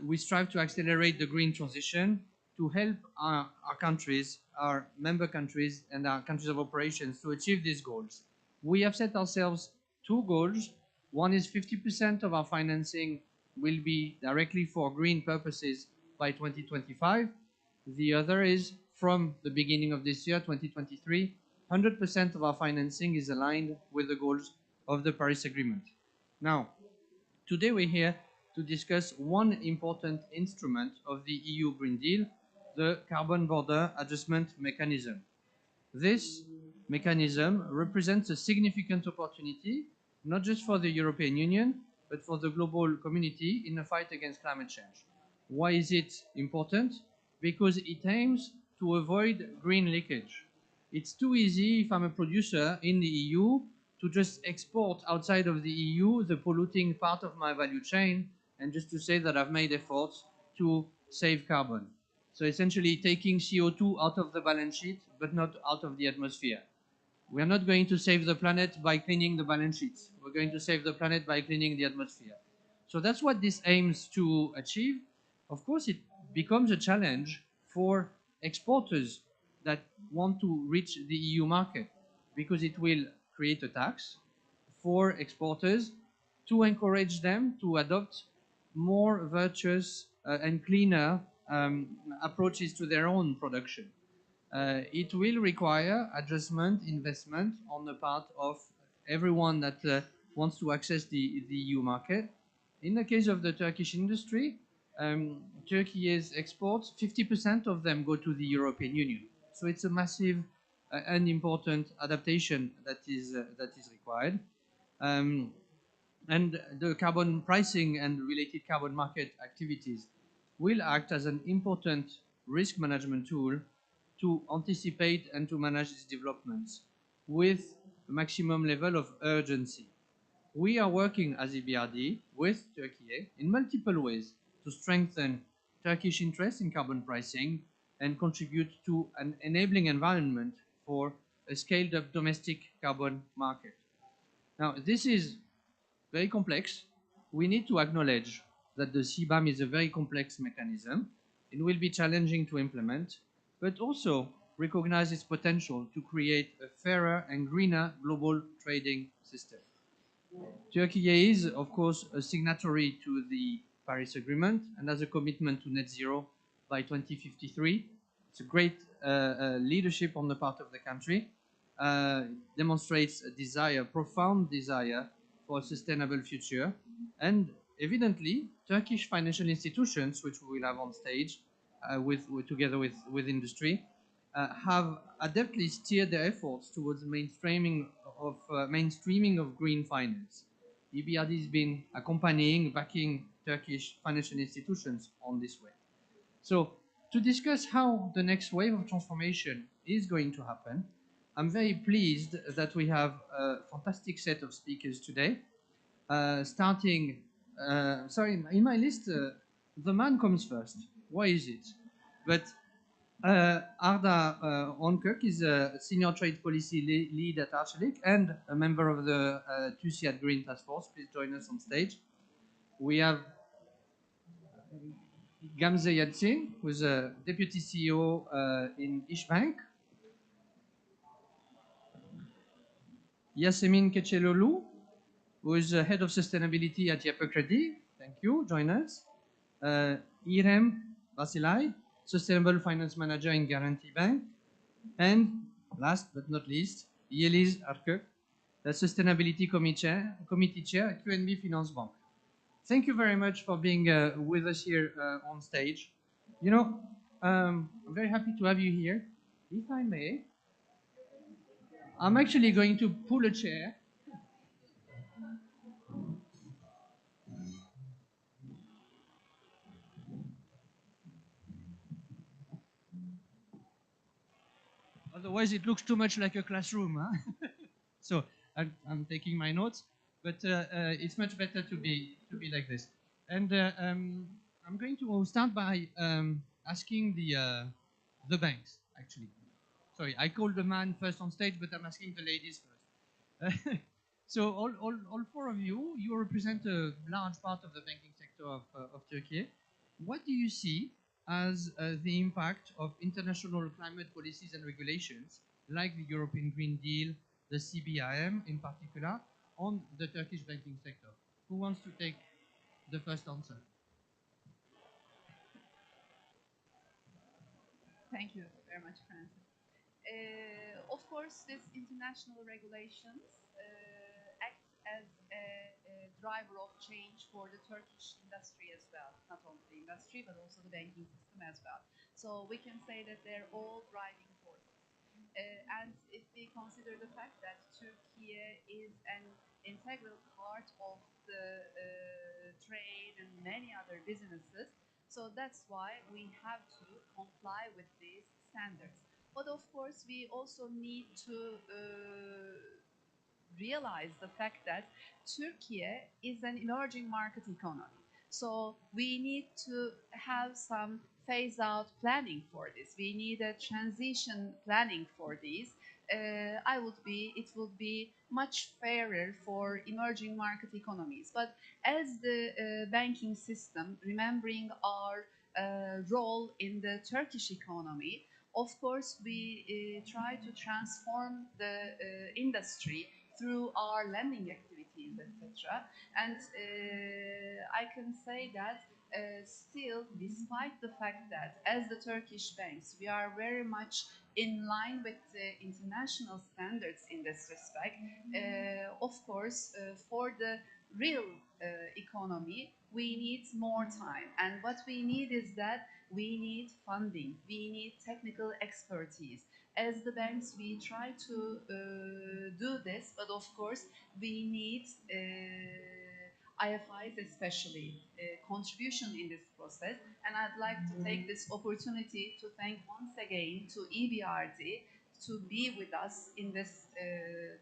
We strive to accelerate the green transition to help our countries, our member countries, and our countries of operations to achieve these goals. We have set ourselves two goals. One is 50% of our financing will be directly for green purposes by 2025. The other is from the beginning of this year, 2023, 100% of our financing is aligned with the goals of the Paris Agreement. Now, today we're here to discuss one important instrument of the EU Green Deal, the Carbon Border Adjustment Mechanism. This mechanism represents a significant opportunity, not just for the European Union, but for the global community in the fight against climate change. Why is it important? Because it aims to avoid green leakage. It's too easy if I'm a producer in the EU to just export outside of the EU the polluting part of my value chain and just to say that I've made efforts to save carbon. So essentially taking CO2 out of the balance sheet, but not out of the atmosphere. We are not going to save the planet by cleaning the balance sheets. We're going to save the planet by cleaning the atmosphere. So that's what this aims to achieve. Of course, it becomes a challenge for exporters that want to reach the EU market because it will create a tax for exporters to encourage them to adopt more virtuous and cleaner approaches to their own production. It will require adjustment, investment on the part of everyone that wants to access the EU market. In the case of the Turkish industry, Turkey's exports, 50% of them go to the European Union. So it's a massive and important adaptation that is required. And the carbon pricing and related carbon market activities will act as an important risk management tool to anticipate and to manage these developments with a maximum level of urgency. We are working as EBRD with Turkey in multiple ways to strengthen Turkish interest in carbon pricing and contribute to an enabling environment for a scaled-up domestic carbon market. Now, this is very complex. We need to acknowledge that the CBAM is a very complex mechanism. It will be challenging to implement, but also recognize its potential to create a fairer and greener global trading system. Turkey is, of course, a signatory to the Paris Agreement and has a commitment to net zero by 2053. It's a great leadership on the part of the country. Demonstrates a desire, profound desire for a sustainable future. And evidently, Turkish financial institutions, which we will have on stage, together with industry, have adeptly steered their efforts towards mainstreaming of green finance. EBRD has been accompanying, backing Turkish financial institutions on this way. So, to discuss how the next wave of transformation is going to happen, I'm very pleased that we have a fantastic set of speakers today. Starting, sorry, in my list, the man comes first. Why is it? But Arda Onkök is a senior trade policy lead at Arçelik and a member of the TÜSİAD Green Task Force. Please join us on stage. We have Gamze Yalçın, who's a deputy CEO in İşbank. Yasemin Keçelolu, who is head of sustainability at Yapı Kredi. Thank you. Join us. İrem Vasilay, Sustainable Finance Manager in Guarantee Bank. And last but not least, Yeliz Arkök, the Sustainability Committee Chair at QNB Finance Bank. Thank you very much for being with us here on stage. You know, I'm very happy to have you here. If I may, I'm actually going to pull a chair. Otherwise, it looks too much like a classroom. Huh? So I'm taking my notes, but it's much better to be like this. And I'm going to start by asking the banks, actually. Sorry, I called the man first on stage, but I'm asking the ladies first. So all four of you, you represent a large part of the banking sector of Turkey. What do you see as the impact of international climate policies and regulations, like the European Green Deal, the CBRM in particular, on the Turkish banking sector? Who wants to take the first answer? Thank you very much, Francis. Of course, these international regulations act as a driver of change for the Turkish industry as well. Not only the industry, but also the banking system as well. So we can say that they're all driving forces. And if we consider the fact that Turkey is an integral part of the trade and many other businesses, so that's why we have to comply with these standards. But of course, we also need to realize the fact that Turkey is an emerging market economy. So we need to have some phase-out planning for this. We need a transition planning for these. It would be much fairer for emerging market economies. But as the banking system, remembering our role in the Turkish economy, of course, we try to transform the industry through our lending activities, etc. And I can say that still, despite the fact that as the Turkish banks, we are very much in line with the international standards in this respect, of course, for the real economy, we need more time. And what we need is that we need funding, we need technical expertise. As the banks, we try to do this, but of course, we need IFIs especially contribution in this process. And I'd like to take this opportunity to thank once again to EBRD to be with us in this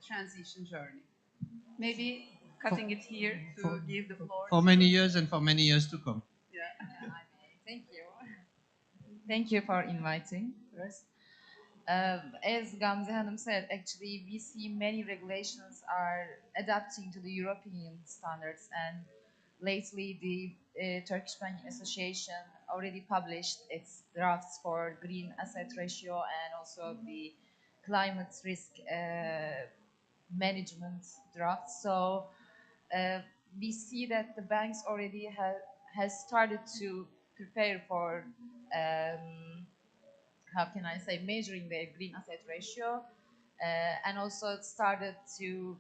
transition journey. Maybe cutting it here to give the floor. For many years and for many years to come. Yeah. Thank you. Thank you for inviting first. As Gamze Hanım said, actually we see many regulations are adapting to the European standards, and lately the Turkish Banking Association already published its drafts for green asset ratio and also the climate risk management drafts. So we see that the banks already has started to prepare for how can I say, measuring their green asset ratio, and also started to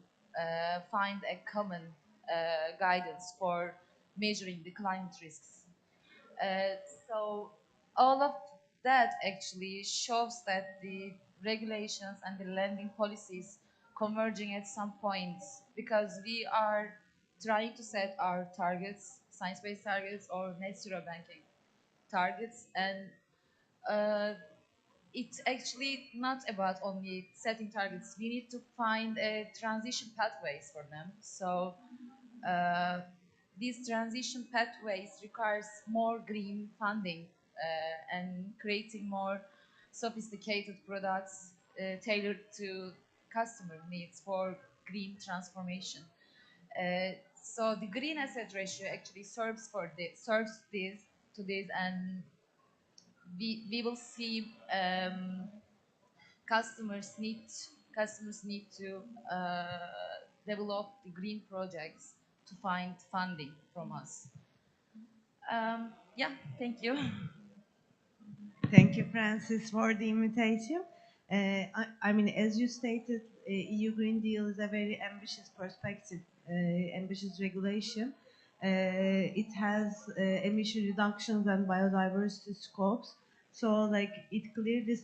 find a common guidance for measuring the climate risks. So all of that actually shows that the regulations and the lending policies converging at some points, because we are trying to set our targets, science-based targets or net zero banking targets, and it's actually not about only setting targets. We need to find a transition pathways for them. So these transition pathways requires more green funding and creating more sophisticated products tailored to customer needs for green transformation. So the green asset ratio actually serves this to this, and we will see customers need customers need to develop the green projects to find funding from us. Yeah, thank you. Thank you, Francis, for the invitation. I mean, as you stated, EU Green Deal is a very ambitious perspective, ambitious regulation. It has emission reductions and biodiversity scopes. So, like, it clearly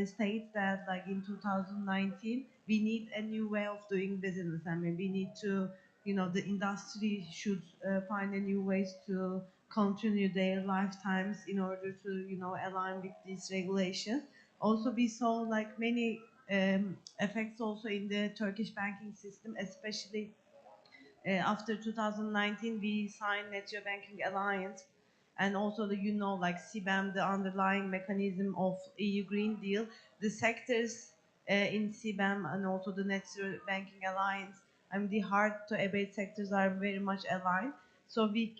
states that, like, in 2019, we need a new way of doing business. I mean, we need to, you know, the industry should find a new ways to continue their lifetimes in order to, you know, align with these regulations. Also, we saw like many effects also in the Turkish banking system, especially after 2019 we signed Net Zero Banking Alliance, and also the, you know, like CBAM, the underlying mechanism of EU Green Deal. The sectors in CBAM and also the Net Zero Banking Alliance, and the hard to abate sectors are very much aligned. So we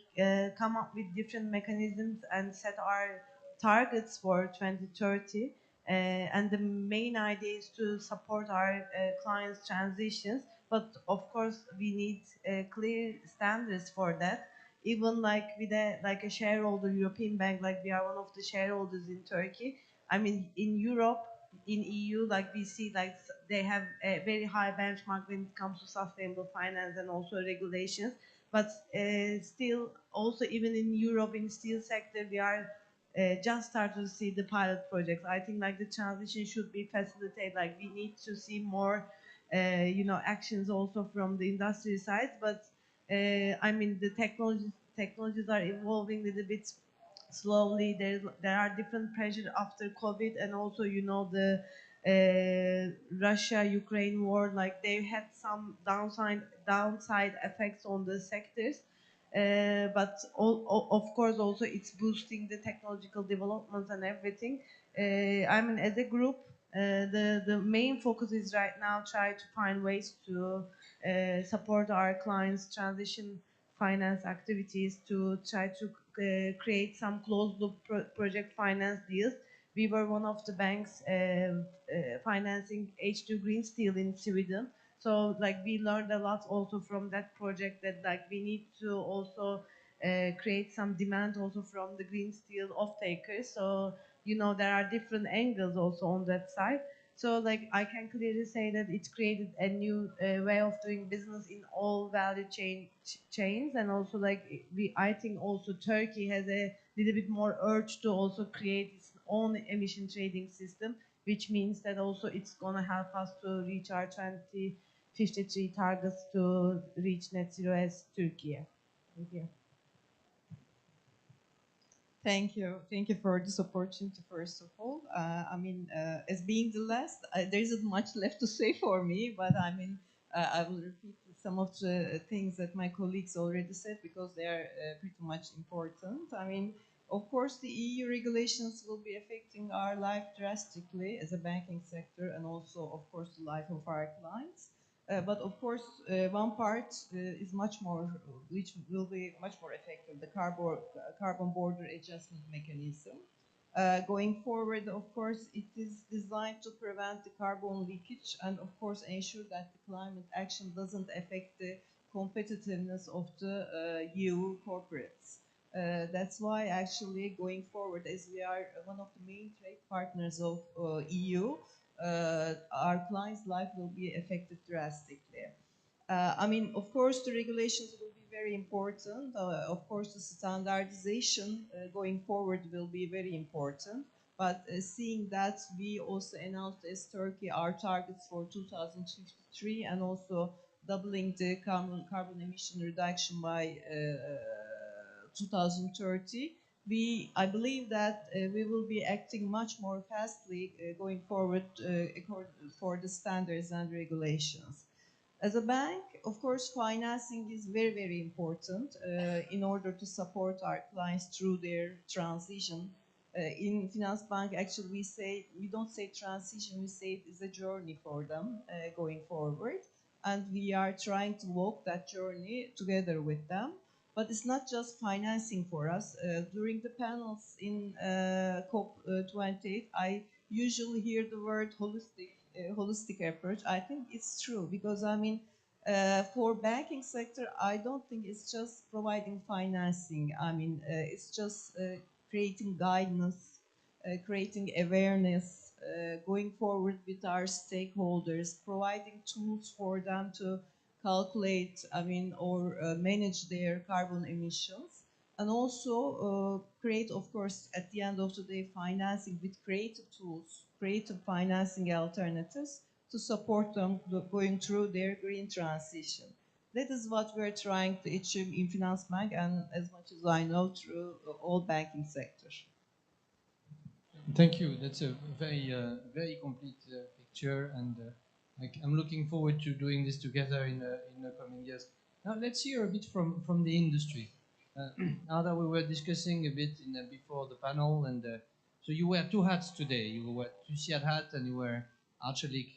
come up with different mechanisms and set our targets for 2030. And the main idea is to support our clients' transitions. But of course, we need clear standards for that. Even like with a shareholder European bank, like we are one of the shareholders in Turkey. I mean, in Europe, in EU, like we see, like they have a very high benchmark when it comes to sustainable finance and also regulations. But still, also even in Europe, in steel sector, we are just starting to see the pilot projects. I think like the transition should be facilitated. Like we need to see more, you know, actions also from the industry side. But I mean, the technologies are evolving a little bit slowly. There are different pressure after COVID, and also, you know, the Russia-Ukraine war, like they had some downside effects on the sectors. But of course, also it's boosting the technological developments and everything. I mean, as a group, the main focus is right now try to find ways to support our clients' transition finance activities, to try to create some closed loop project finance deals. We were one of the banks financing H2 Green Steel in Sweden. So like we learned a lot also from that project, that like we need to also create some demand also from the green steel off-takers. So, you know, there are different angles also on that side. So like I can clearly say that it created a new way of doing business in all value chains, and also like I think also Turkey has a little bit more urge to also create its own emission trading system, which means that also it's gonna help us to reach our 2053 targets to reach net zero as Turkey. Thank you. Thank you. Thank you for this opportunity, first of all. I mean, as being the last, there isn't much left to say for me, but I mean, I will repeat some of the things that my colleagues already said, because they are pretty much important. I mean, of course, the EU regulations will be affecting our life drastically as a banking sector, and also, of course, the life of our clients. But of course, one part is much more, which will be much more effective, the carbon border adjustment mechanism. Going forward, of course, it is designed to prevent the carbon leakage and, of course, ensure that the climate action doesn't affect the competitiveness of the EU corporates. That's why, actually, going forward, as we are one of the main trade partners of EU, our clients' life will be affected drastically. I mean, of course, the regulations will be very important. Of course, the standardization going forward will be very important. But seeing that we also announced as Turkey our targets for 2053 and also doubling the carbon emission reduction by 2030, I believe that we will be acting much more fastly going forward for the standards and regulations. As a bank, of course, financing is very, very important in order to support our clients through their transition. In Finance Bank, actually, we don't say transition, we say it is a journey for them going forward. And we are trying to walk that journey together with them. But it's not just financing for us. During the panels in COP28, I usually hear the word holistic approach. I think it's true because I mean, for banking sector, I don't think it's just providing financing. I mean, it's just creating guidance, creating awareness, going forward with our stakeholders, providing tools for them to calculate, I mean, or manage their carbon emissions, and also create, of course, at the end of the day, financing with creative tools, creative financing alternatives to support them going through their green transition. That is what we're trying to achieve in Finance Bank, and as much as I know, through all banking sectors. Thank you. That's a very complete picture, and I'm looking forward to doing this together in the coming years. Now, let's hear a bit from the industry. Ada, we were discussing a bit before the panel, and so you wear two hats today. You wear Tusiad hat and you wear Arçelik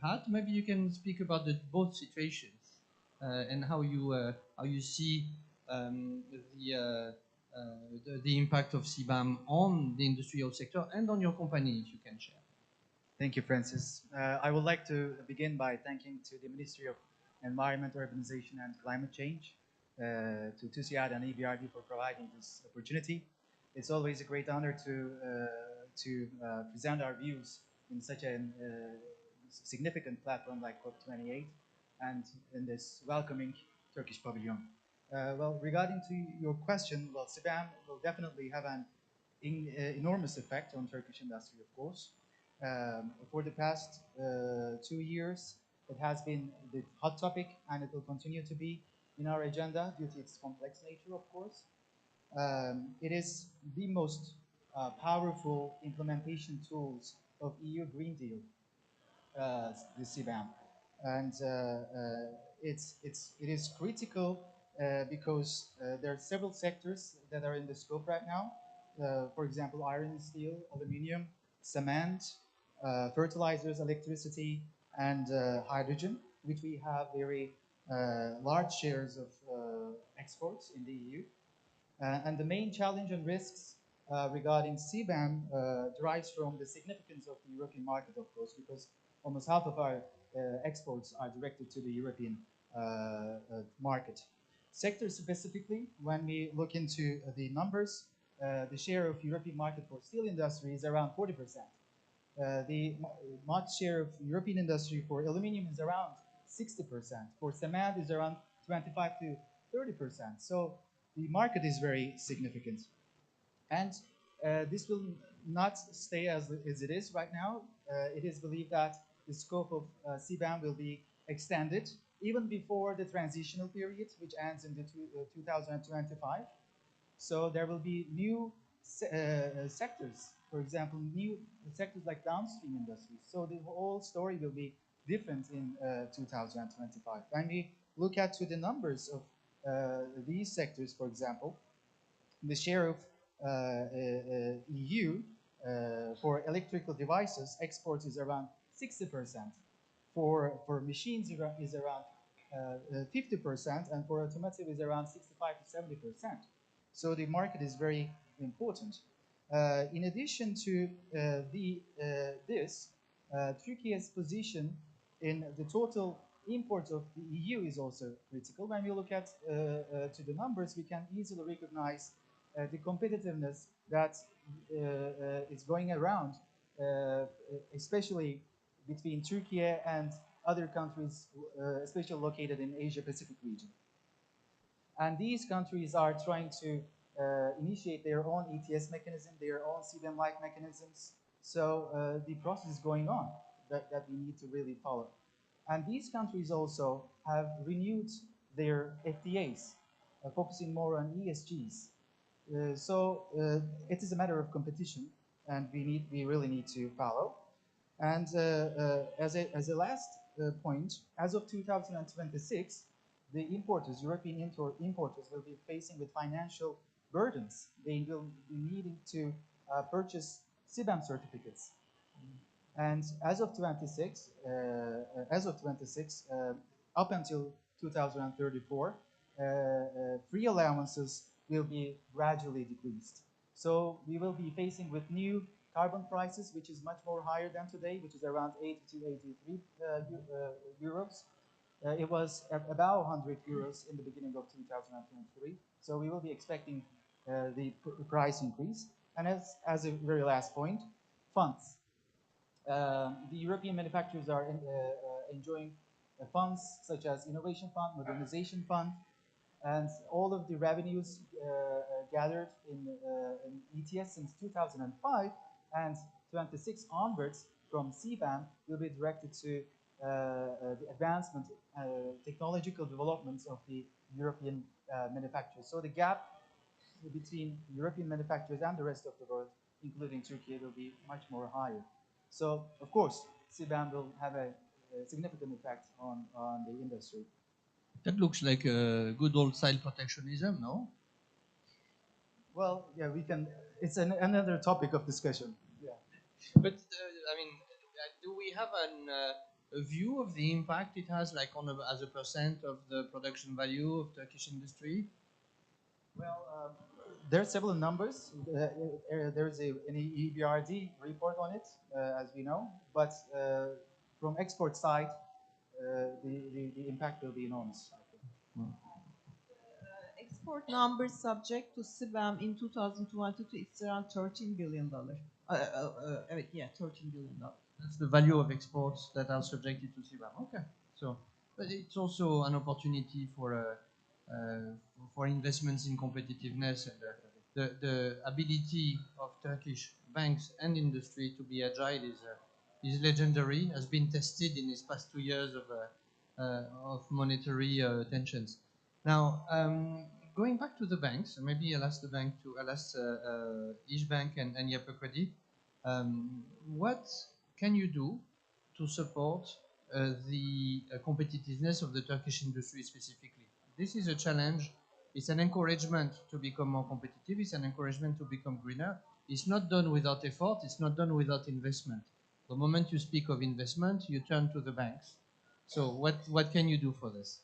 hat. Maybe you can speak about both situations and how you see the impact of CBAM on the industrial sector and on your company, if you can share. Thank you, Francis. I would like to begin by thanking to the Ministry of Environment, Urbanization and Climate Change, to TUSIAD and EBRD for providing this opportunity. It's always a great honor to present our views in such a significant platform like COP28 and in this welcoming Turkish pavilion. Well, regarding to your question, well, CBAM will definitely have an enormous effect on Turkish industry, of course. For the past 2 years, it has been the hot topic, and it will continue to be in our agenda due to its complex nature, of course. It is the most powerful implementation tools of EU Green Deal, the CBAM, and it is critical because there are several sectors that are in the scope right now. For example, iron and steel, aluminium, cement, fertilizers, electricity, and hydrogen, which we have very large shares of exports in the EU. And the main challenge and risks regarding CBAM derives from the significance of the European market, of course, because almost half of our exports are directed to the European market. Sector specifically, when we look into the numbers, the share of European market for steel industry is around 40%. The market share of European industry for aluminium is around 60%. For cement is around 25 to 30%. So the market is very significant. And this will not stay as it is right now. It is believed that the scope of CBAM will be extended even before the transitional period, which ends in 2025. So there will be new sectors, for example, new sectors like downstream industries. So the whole story will be different in 2025. When we look at the numbers of these sectors, for example, the share of EU for electrical devices exports is around 60%. For machines is around 50%, and for automotive is around 65 to 70%. So the market is very important. In addition to this, Turkey's position in the total imports of the EU is also critical. When we look at to the numbers, we can easily recognize the competitiveness that is going around, especially between Turkey and other countries, especially located in Asia-Pacific region. And these countries are trying to initiate their own ETS mechanism, their own CBAM-like mechanisms. So the process is going on that we need to really follow. And these countries also have renewed their FTAs, focusing more on ESGs. So it is a matter of competition, and we really need to follow. And as a last point, as of 2026, the importers, European importers, will be facing with financial burdens. They will be needing to purchase CBAM certificates. And as of 26, up until 2034, free allowances will be gradually decreased. So we will be facing with new carbon prices, which is much more higher than today, which is around 80 to 83 euros. It was about 100 euros in the beginning of 2023. So we will be expecting the price increase. And as a very last point, funds. The European manufacturers are enjoying funds such as Innovation Fund, Modernization Fund, and all of the revenues gathered in ETS since 2005 and 26 onwards from CBAM will be directed to the advancement, technological developments of the European manufacturers. So the gap between European manufacturers and the rest of the world, including Turkey, will be much more higher. So, of course, CBAM will have a significant effect on the industry. That looks like a good old style protectionism, no? Well, yeah, we can. It's another topic of discussion. Yeah. But I mean, do we have a view of the impact it has, like as a percent of the production value of Turkish industry? Well, there are several numbers. There is an EBRD report on it, as we know. But from export side, the impact will be enormous. Export numbers subject to CBAM in 2022 is around $13 billion. Yeah, $13 billion. That's the value of exports that are subjected to CBAM. Okay, so but it's also an opportunity for investments in competitiveness, and the ability of Turkish banks and industry to be agile is legendary. Has been tested in these past 2 years of monetary tensions. Now, going back to the banks, maybe I'll ask İşbank and Yapı Kredi. What can you do to support the competitiveness of the Turkish industry specifically? This is a challenge. It's an encouragement to become more competitive. It's an encouragement to become greener. It's not done without effort. It's not done without investment. The moment you speak of investment, you turn to the banks. So what can you do for this?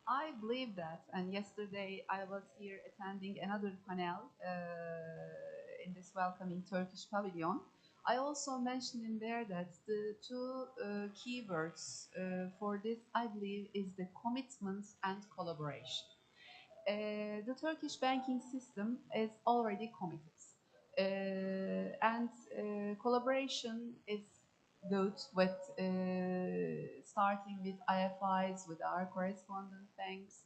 I believe that, and yesterday I was here attending another panel in this welcoming Turkish pavilion. I also mentioned in there that the two keywords for this, I believe, is the commitment and collaboration. The Turkish banking system is already committed, and collaboration is good with starting with IFIs, with our correspondent banks,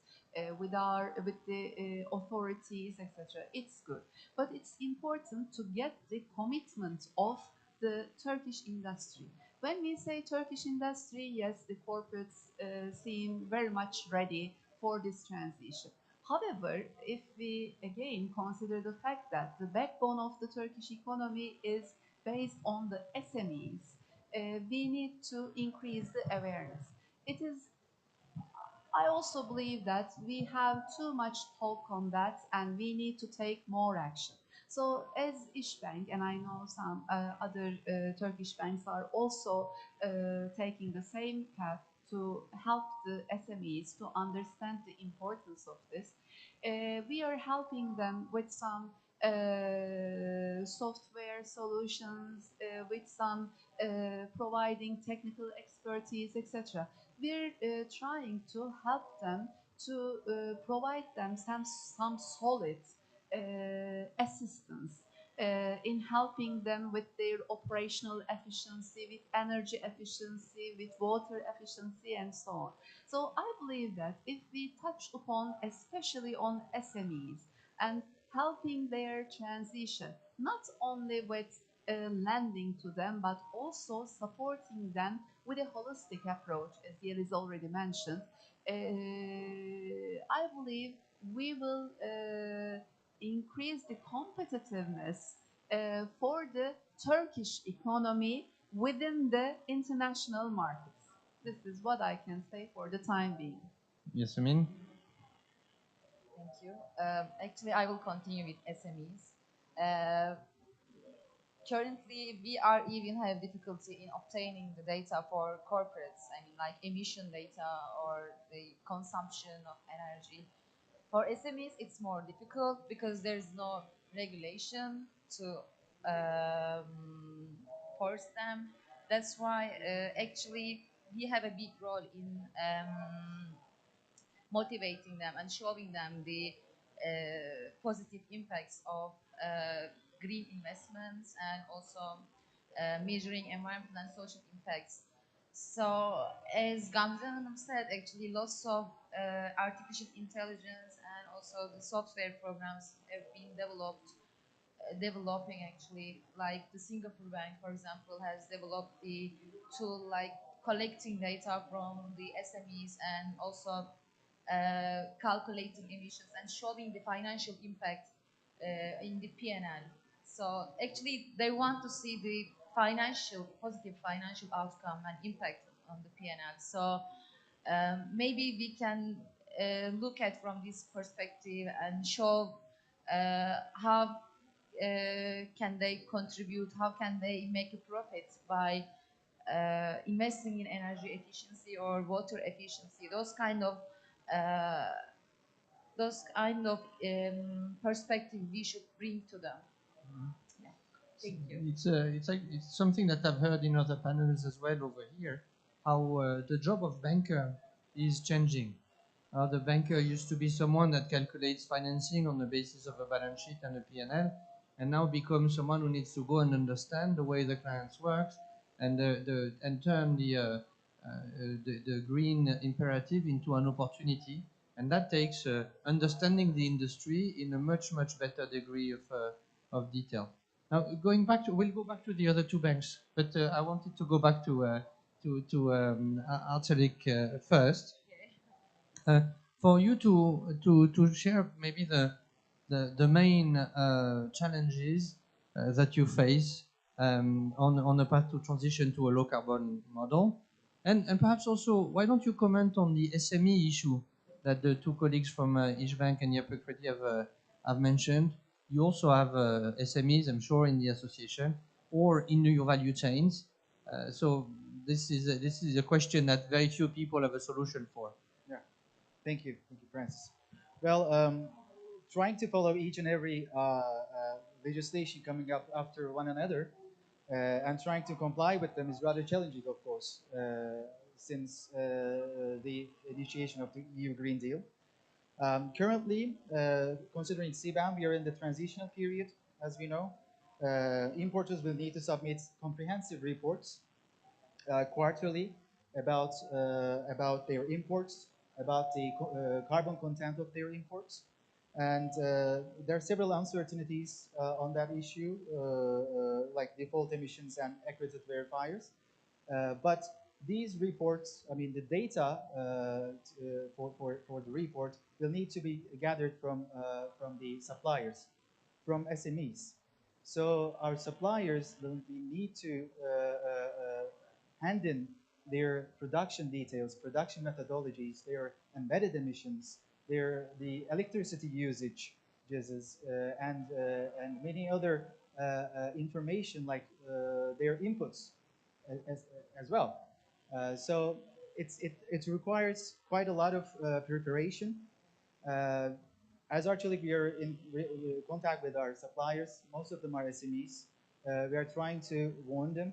with the authorities, etc. It's good, but it's important to get the commitment of the Turkish industry. When we say Turkish industry, yes, the corporates seem very much ready for this transition. However, if we again consider the fact that the backbone of the Turkish economy is based on the SMEs, we need to increase the awareness. I also believe that we have too much talk on that and we need to take more action. So as İşbank, and I know some other Turkish banks are also taking the same path to help the SMEs to understand the importance of this, we are helping them with some software solutions, with some providing technical expertise, etc. We're trying to help them to provide them some solid assistance. in helping them with their operational efficiency, with energy efficiency, with water efficiency, and so on. So I believe that if we touch upon, especially on SMEs, and helping their transition, not only with lending to them, but also supporting them with a holistic approach, as Yeliz already mentioned, I believe we will increase the competitiveness for the Turkish economy within the international markets. This is what I can say for the time being. Yasemin? Thank you. Actually, I will continue with SMEs. Currently, we are even have difficulty in obtaining the data for corporates. I mean, like emission data or the consumption of energy. For SMEs, it's more difficult because there's no regulation to force them. That's why actually we have a big role in motivating them and showing them the positive impacts of green investments and also measuring environmental and social impacts. So, as Gamze Hanım said, actually lots of artificial intelligence and also the software programs have been developing actually, like the Singapore Bank, for example, has developed the tool like collecting data from the SMEs and also calculating emissions and showing the financial impact in the P&L. So actually, they want to see the positive financial outcome and impact on the P&L. So maybe we can look at from this perspective and show how can they contribute, how can they make a profit by investing in energy efficiency or water efficiency, those kind of perspective we should bring to them. Yeah. Thank you. It's something that I've heard in other panels as well over here, how the job of banker is changing. The banker used to be someone that calculates financing on the basis of a balance sheet and a P&L, and now becomes someone who needs to go and understand the way the clients works and turn the green imperative into an opportunity. And that takes understanding the industry in a much better degree of detail. Now, we'll go back to the other two banks, but I wanted to go back to Arçelik first. For you to share maybe the main challenges that you face on the path to transition to a low carbon model, and perhaps also why don't you comment on the SME issue that the two colleagues from İşbank and Yapı Kredi have mentioned. You also have SMEs, I'm sure, in the association or in your value chains. So this is a question that very few people have a solution for. Yeah, thank you, Francis. Well, trying to follow each and every legislation coming up after one another and trying to comply with them is rather challenging, of course, since the initiation of the EU Green Deal. Currently, considering CBAM, we are in the transitional period, as we know. Importers will need to submit comprehensive reports quarterly about their imports, about the carbon content of their imports. And there are several uncertainties on that issue, like default emissions and accredited verifiers. But these reports, I mean, the data for the report will need to be gathered from the suppliers, from SMEs. So our suppliers will need to hand in their production details, production methodologies, their embedded emissions, the electricity usage, and many other information like their inputs as well. So it requires quite a lot of preparation. As Arçelik, we are in contact with our suppliers. Most of them are SMEs. We are trying to warn them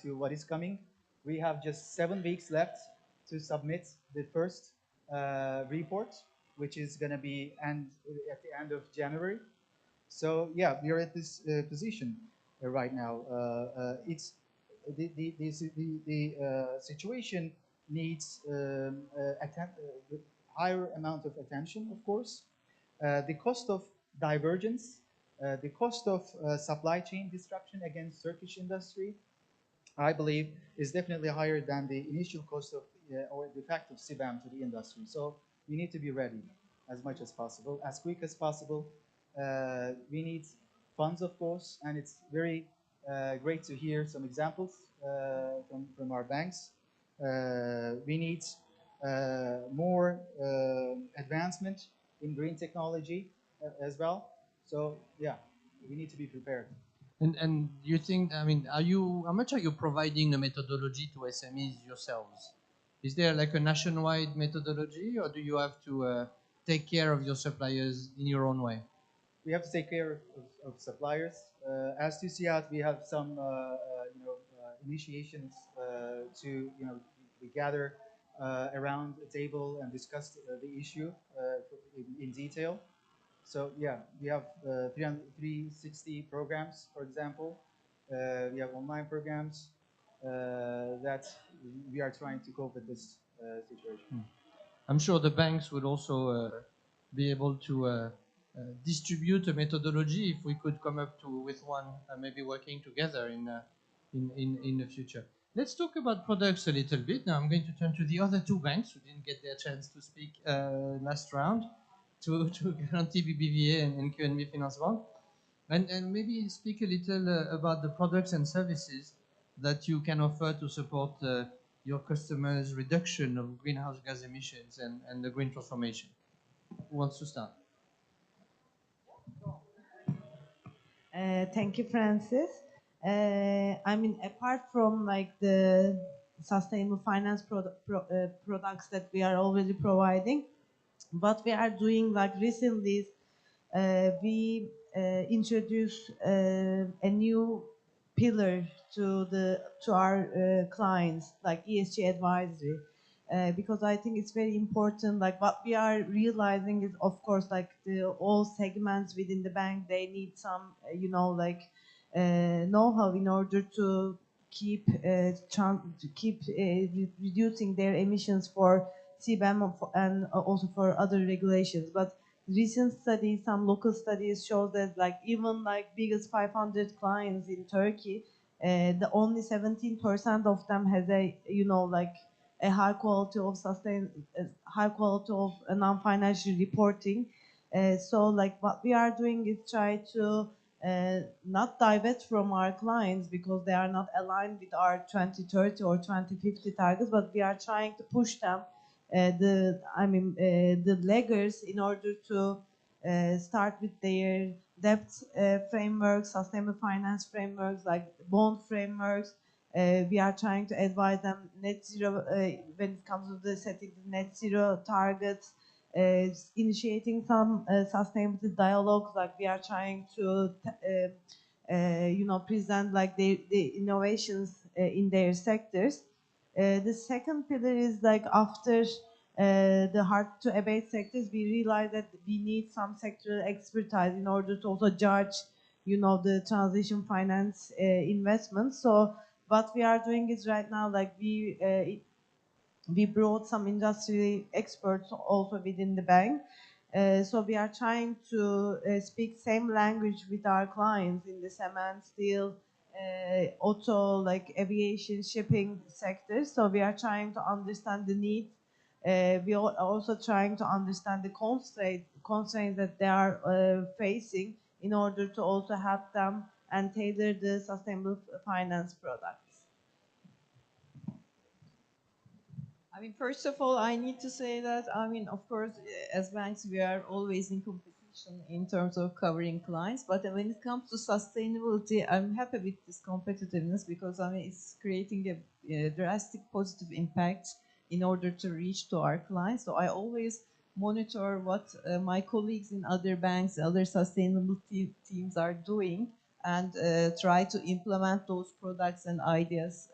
to what is coming. We have just 7 weeks left to submit the first report, which is going to be at the end of January. So yeah, we are at this position right now. It's the situation needs higher amount of attention, of course. The cost of divergence, the cost of supply chain disruption against Turkish industry, I believe, is definitely higher than the initial cost of or the effect of CBAM to the industry. So we need to be ready as much as possible, as quick as possible. We need funds, of course, and it's very great to hear some examples from our banks. We need more advancement in green technology as well. So yeah, we need to be prepared. And you think, I mean, how much are you providing a methodology to SMEs yourselves? Is there like a nationwide methodology, or do you have to take care of your suppliers in your own way? We have to take care of suppliers. As TCAT, we have some initiations to we gather around a table and discuss the issue in detail. So yeah, we have 360 programs, for example. We have online programs that we are trying to cope with this situation. I'm sure the banks would also be able to distribute a methodology if we could come up with one, maybe working together in the future. Let's talk about products a little bit. Now I'm going to turn to the other two banks who didn't get their chance to speak last round, to Garanti BBVA and QNB Financement. And maybe speak a little about the products and services that you can offer to support your customers' reduction of greenhouse gas emissions and the green transformation. Who wants to start? Thank you, Francis. I mean, apart from like the sustainable finance products that we are already providing, what we are doing like recently is we introduce a new pillar to our clients, like ESG advisory. Because I think it's very important. Like what we are realizing is, of course, like all segments within the bank, they need some, know-how in order to keep reducing their emissions for CBAM and also for other regulations. But recent studies, some local studies show that like even like biggest 500 clients in Turkey, the only 17% of them has a a high quality of non-financial reporting. So like what we are doing is try to not divert from our clients because they are not aligned with our 2030 or 2050 targets, but we are trying to push them the laggers in order to start with their debt frameworks, sustainable finance frameworks, like bond frameworks. We are trying to advise them net zero when it comes to the setting the net zero targets, initiating some sustainability dialogues. Like we are trying to present like the innovations in their sectors. The second pillar is like after the hard to abate sectors, we realize that we need some sectoral expertise in order to also judge, the transition finance investments. So what we are doing is right now, like we brought some industry experts also within the bank. So we are trying to speak same language with our clients in the cement, steel, auto, like aviation, shipping sectors. So we are trying to understand the needs. We are also trying to understand the constraints that they are facing in order to also help them and tailor the sustainable finance products. I mean, first of all, I need to say that, I mean, of course, as banks, we are always in competition in terms of covering clients. But when it comes to sustainability, I'm happy with this competitiveness because, I mean, it's creating a drastic positive impact in order to reach to our clients. So I always monitor what my colleagues in other banks, other sustainability teams are doing, and try to implement those products and ideas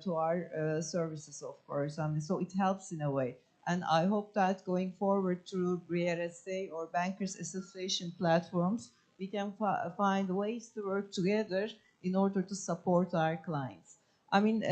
to our services, of course. I mean, so it helps in a way. And I hope that going forward through BRSA or Bankers Association platforms, we can find ways to work together in order to support our clients. I mean,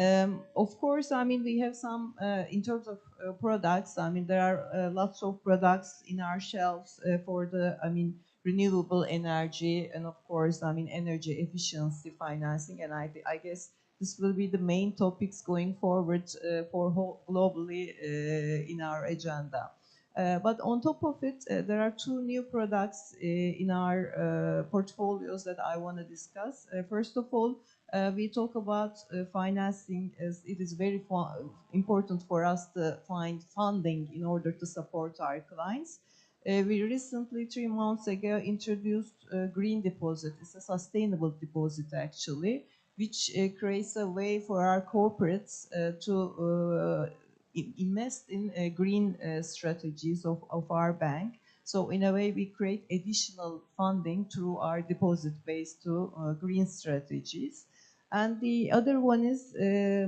of course, I mean, we have some, in terms of products, I mean, there are lots of products in our shelves for the, I mean, renewable energy and of course, I mean, energy efficiency financing. And I guess this will be the main topics going forward globally in our agenda. But on top of it, there are two new products in our portfolios that I want to discuss. First of all, we talk about financing, as it is very important for us to find funding in order to support our clients. We recently, 3 months ago, introduced Green Deposit. It's a sustainable deposit, actually, which creates a way for our corporates to invest in green strategies of our bank. So in a way, we create additional funding through our deposit base to green strategies. And the other one is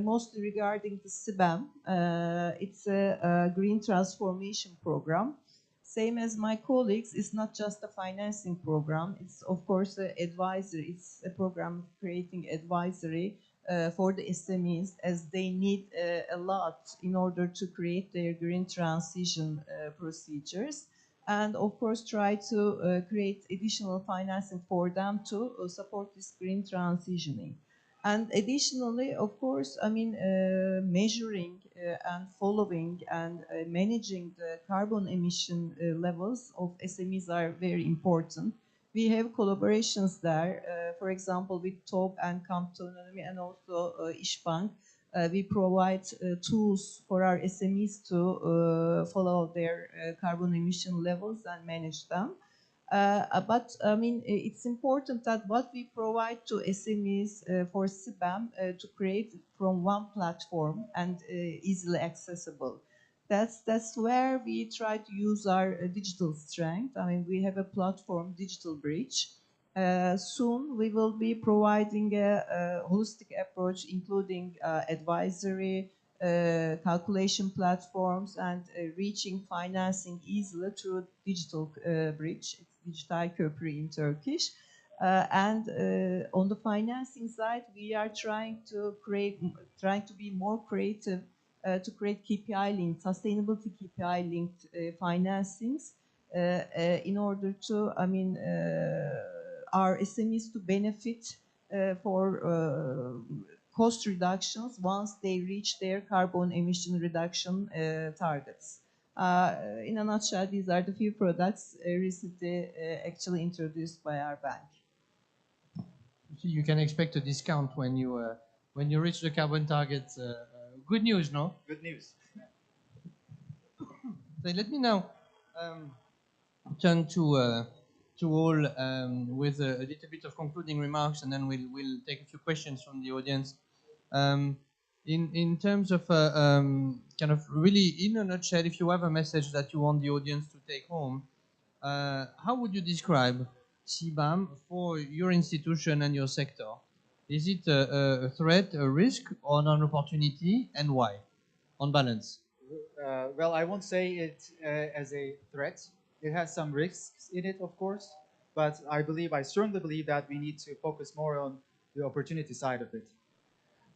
mostly regarding the CBAM. It's a green transformation program. Same as my colleagues, it's not just a financing program. It's, of course, an advisory. It's a program creating advisory for the SMEs, as they need a lot in order to create their green transition procedures. And, of course, try to create additional financing for them to support this green transitioning. And additionally, of course, I mean, measuring and following and managing the carbon emission levels of SMEs are very important. We have collaborations there, for example, with TOB and Kamptonomi and also İşbank. We provide tools for our SMEs to follow their carbon emission levels and manage them. But I mean, it's important that what we provide to SMEs for CBAM to create from one platform and easily accessible. That's where we try to use our digital strength. I mean, we have a platform, Digital Bridge. Soon we will be providing a holistic approach, including advisory, calculation platforms, and reaching financing easily through Digital Bridge. It's Dijital Köprü in Turkish. And on the financing side, we are trying to be more creative to create KPI-linked, sustainability KPI-linked financings in order to, I mean, our SMEs to benefit for cost reductions once they reach their carbon emission reduction targets. In a nutshell, these are the few products recently actually introduced by our bank. You can expect a discount when you reach the carbon targets. Good news, no? Good news. So let me now turn to all with a little bit of concluding remarks, and then we'll take a few questions from the audience. In terms of kind of really in a nutshell, if you have a message that you want the audience to take home, how would you describe CBAM for your institution and your sector? Is it a threat, a risk, or an opportunity, and why, on balance? Well, I won't say it as a threat. It has some risks in it, of course, but I strongly believe that we need to focus more on the opportunity side of it.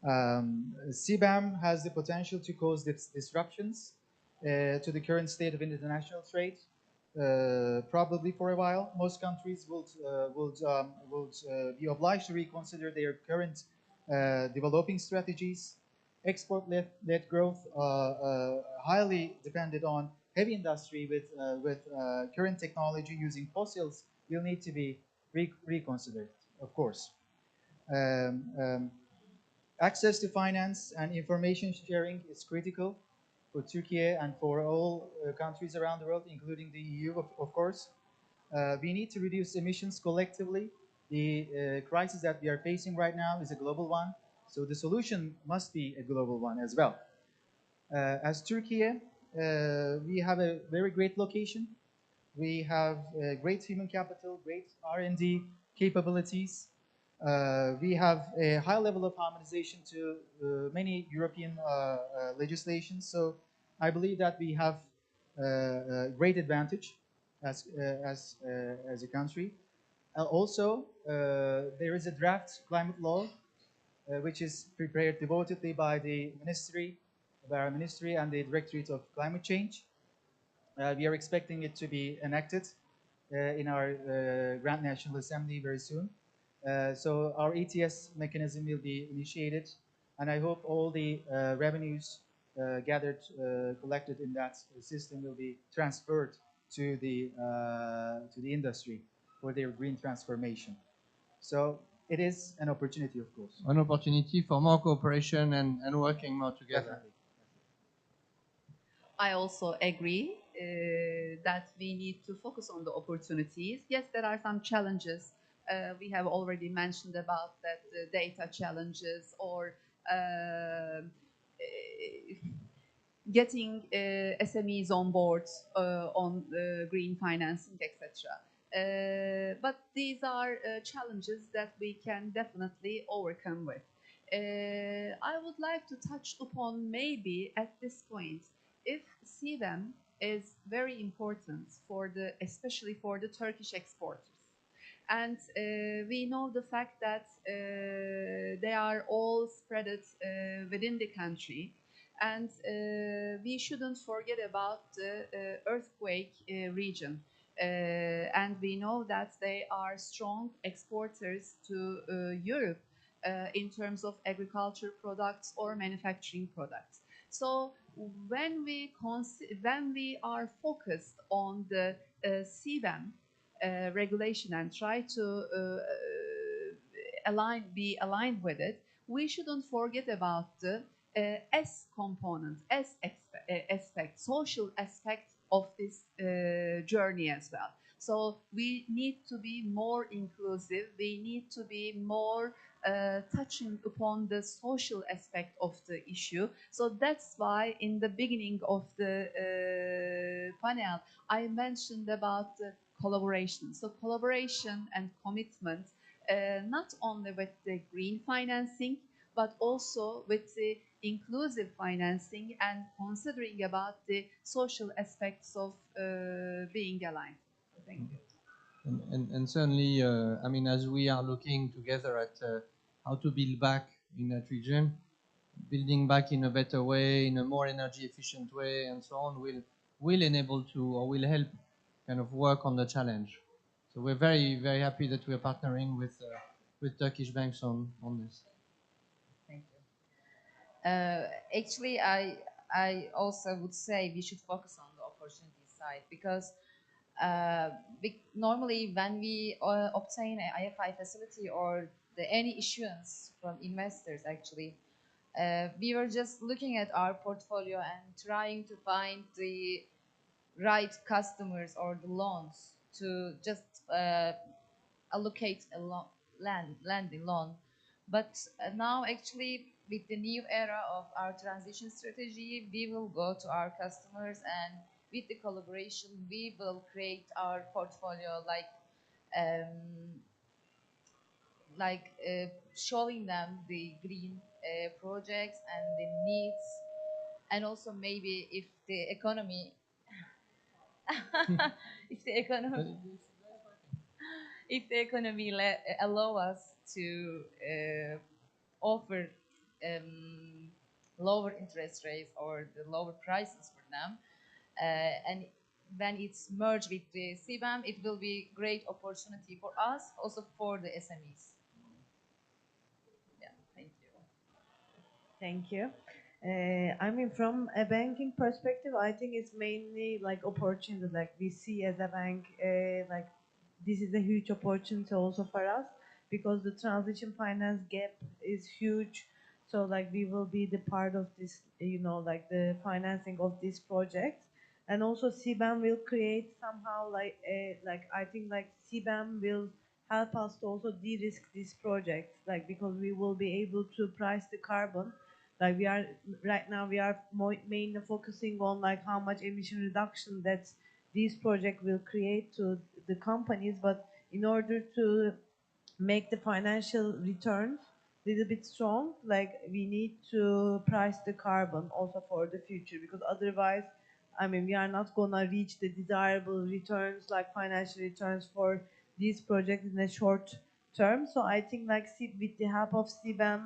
CBAM has the potential to cause disruptions to the current state of international trade. Probably for a while, most countries would be obliged to reconsider their current developing strategies. Export-led growth, highly dependent on heavy industry with current technology using fossils, will need to be reconsidered, of course. Access to finance and information sharing is critical for Turkey and for all countries around the world, including the EU, of course. We need to reduce emissions collectively. The crisis that we are facing right now is a global one, so the solution must be a global one as well. As Turkey, we have a very great location. We have great human capital, great R&D capabilities. We have a high level of harmonization to many European legislations, so I believe that we have a great advantage as a country. Also, there is a draft climate law which is prepared devotedly by our ministry and the Directorate of Climate Change. We are expecting it to be enacted in our Grand National Assembly very soon. So our ETS mechanism will be initiated, and I hope all the revenues collected in that system will be transferred to the industry for their green transformation. So it is an opportunity, of course. An opportunity for more cooperation and working more together. Definitely. I also agree that we need to focus on the opportunities. Yes, there are some challenges. We have already mentioned about that data challenges or getting SMEs on board on green financing, etc. But these are challenges that we can definitely overcome with. I would like to touch upon maybe at this point if CBAM is very important especially for the Turkish exporters. And we know the fact that they are all spread within the country. And we shouldn't forget about the earthquake region. And we know that they are strong exporters to Europe in terms of agriculture products or manufacturing products. So when we are focused on the CBAM regulation and try to be aligned with it, we shouldn't forget about the S component, aspect, social aspect of this journey as well. So we need to be more inclusive. We need to be more touching upon the social aspect of the issue. So that's why in the beginning of the panel, I mentioned about the collaboration. So collaboration and commitment, not only with the green financing, but also with the inclusive financing and considering about the social aspects of being aligned. Thank you. And certainly, I mean, as we are looking together at how to build back in that region, building back in a better way, in a more energy efficient way, and so on, will enable to or will help kind of work on the challenge. So we're very, very happy that we're partnering with Turkish banks on this. Thank you. Actually, I also would say we should focus on the opportunity side because normally when we obtain an IFI facility or any issuance from investors, actually, we were just looking at our portfolio and trying to find the right customers or the loans to just allocate a lending loan. But now actually with the new era of our transition strategy, we will go to our customers and with the collaboration, we will create our portfolio showing them the green projects and the needs, and also maybe if the economy, if the economy allow us to offer lower interest rates or the lower prices for them, and when it's merged with the CBAM, it will be great opportunity for us, also for the SMEs. Yeah, thank you. Thank you. I mean, from a banking perspective, I think it's mainly like opportunity. Like we see as a bank, like this is a huge opportunity also for us because the transition finance gap is huge. So like we will be the part of this, you know, like the financing of this project. And also CBAM will create somehow like I think like CBAM will help us to also de-risk this project, like because we will be able to price the carbon. Like we are right now, we are mainly focusing on like how much emission reduction that this project will create to the companies. But in order to make the financial returns a little bit strong, like we need to price the carbon also for the future, because otherwise, I mean, we are not gonna reach the desirable returns, like financial returns for these projects in a short term. So I think like with the help of CBAM,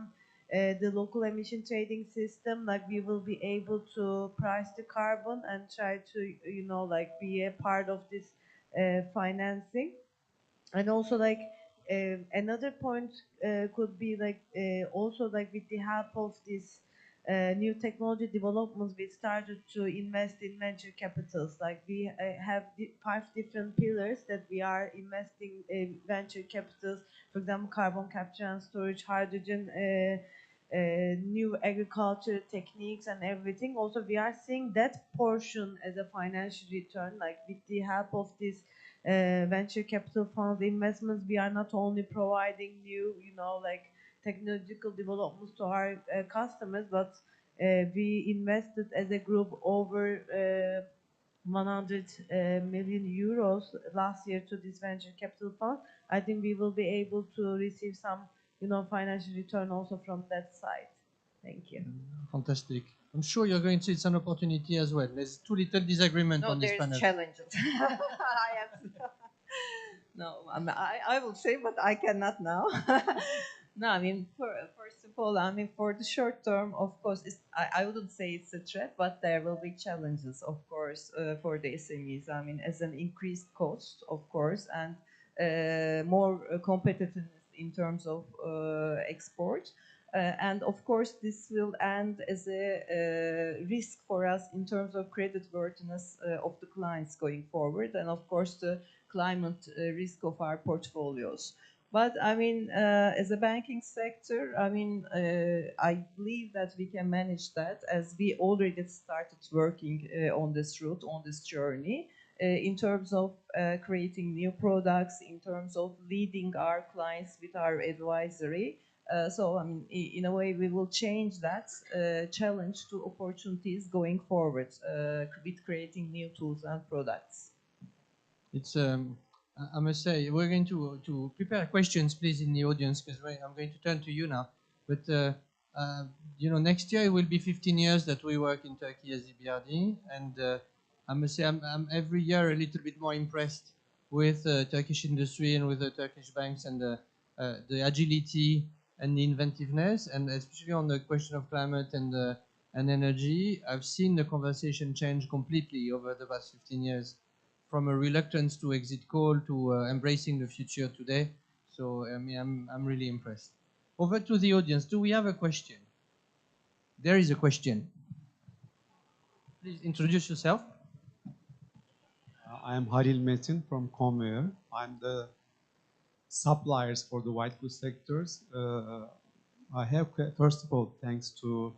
the local emission trading system, like we will be able to price the carbon and try to, like be a part of this financing. And also like another point could be like also like with the help of this new technology developments, we started to invest in venture capitals. Like we have 5 different pillars that we are investing in venture capitals. For example, carbon capture and storage, hydrogen, new agriculture techniques and everything. Also, we are seeing that portion as a financial return. Like with the help of this venture capital funds investments, we are not only providing new, like technological developments to our customers, but we invested as a group over 100 million euros last year to this venture capital fund. I think we will be able to receive some, financial return also from that side. Thank you. Fantastic. I'm sure you're going to see it's an opportunity as well. There's too little disagreement on this panel. No, there's challenges. I will say, but I cannot now. No, I mean, first of all, I mean, for the short term, of course, I wouldn't say it's a threat, but there will be challenges, of course, for the SMEs. I mean, as an increased cost, of course, and more competitiveness in terms of export. And of course, this will end as a risk for us in terms of creditworthiness of the clients going forward, and of course, the climate risk of our portfolios. But I mean, as a banking sector, I mean, I believe that we can manage that, as we already started working on this route, on this journey, in terms of creating new products, in terms of leading our clients with our advisory. So, I mean, in a way, we will change that challenge to opportunities going forward with creating new tools and products. It's, I must say, we're going to prepare questions, please, in the audience, because I'm going to turn to you now. But, you know, next year it will be 15 years that we work in Turkey as EBRD, and I must say I'm every year a little bit more impressed with the Turkish industry and with the Turkish banks and the agility and the inventiveness, and especially on the question of climate and energy. I've seen the conversation change completely over the past 15 years, from a reluctance to exit coal to embracing the future today. So I mean, I'm really impressed. Over to the audience. Do we have a question? There is a question. Please introduce yourself. I am Halil Metin from Conveyor. I'm the suppliers for the white goods sectors. I have, first of all, thanks to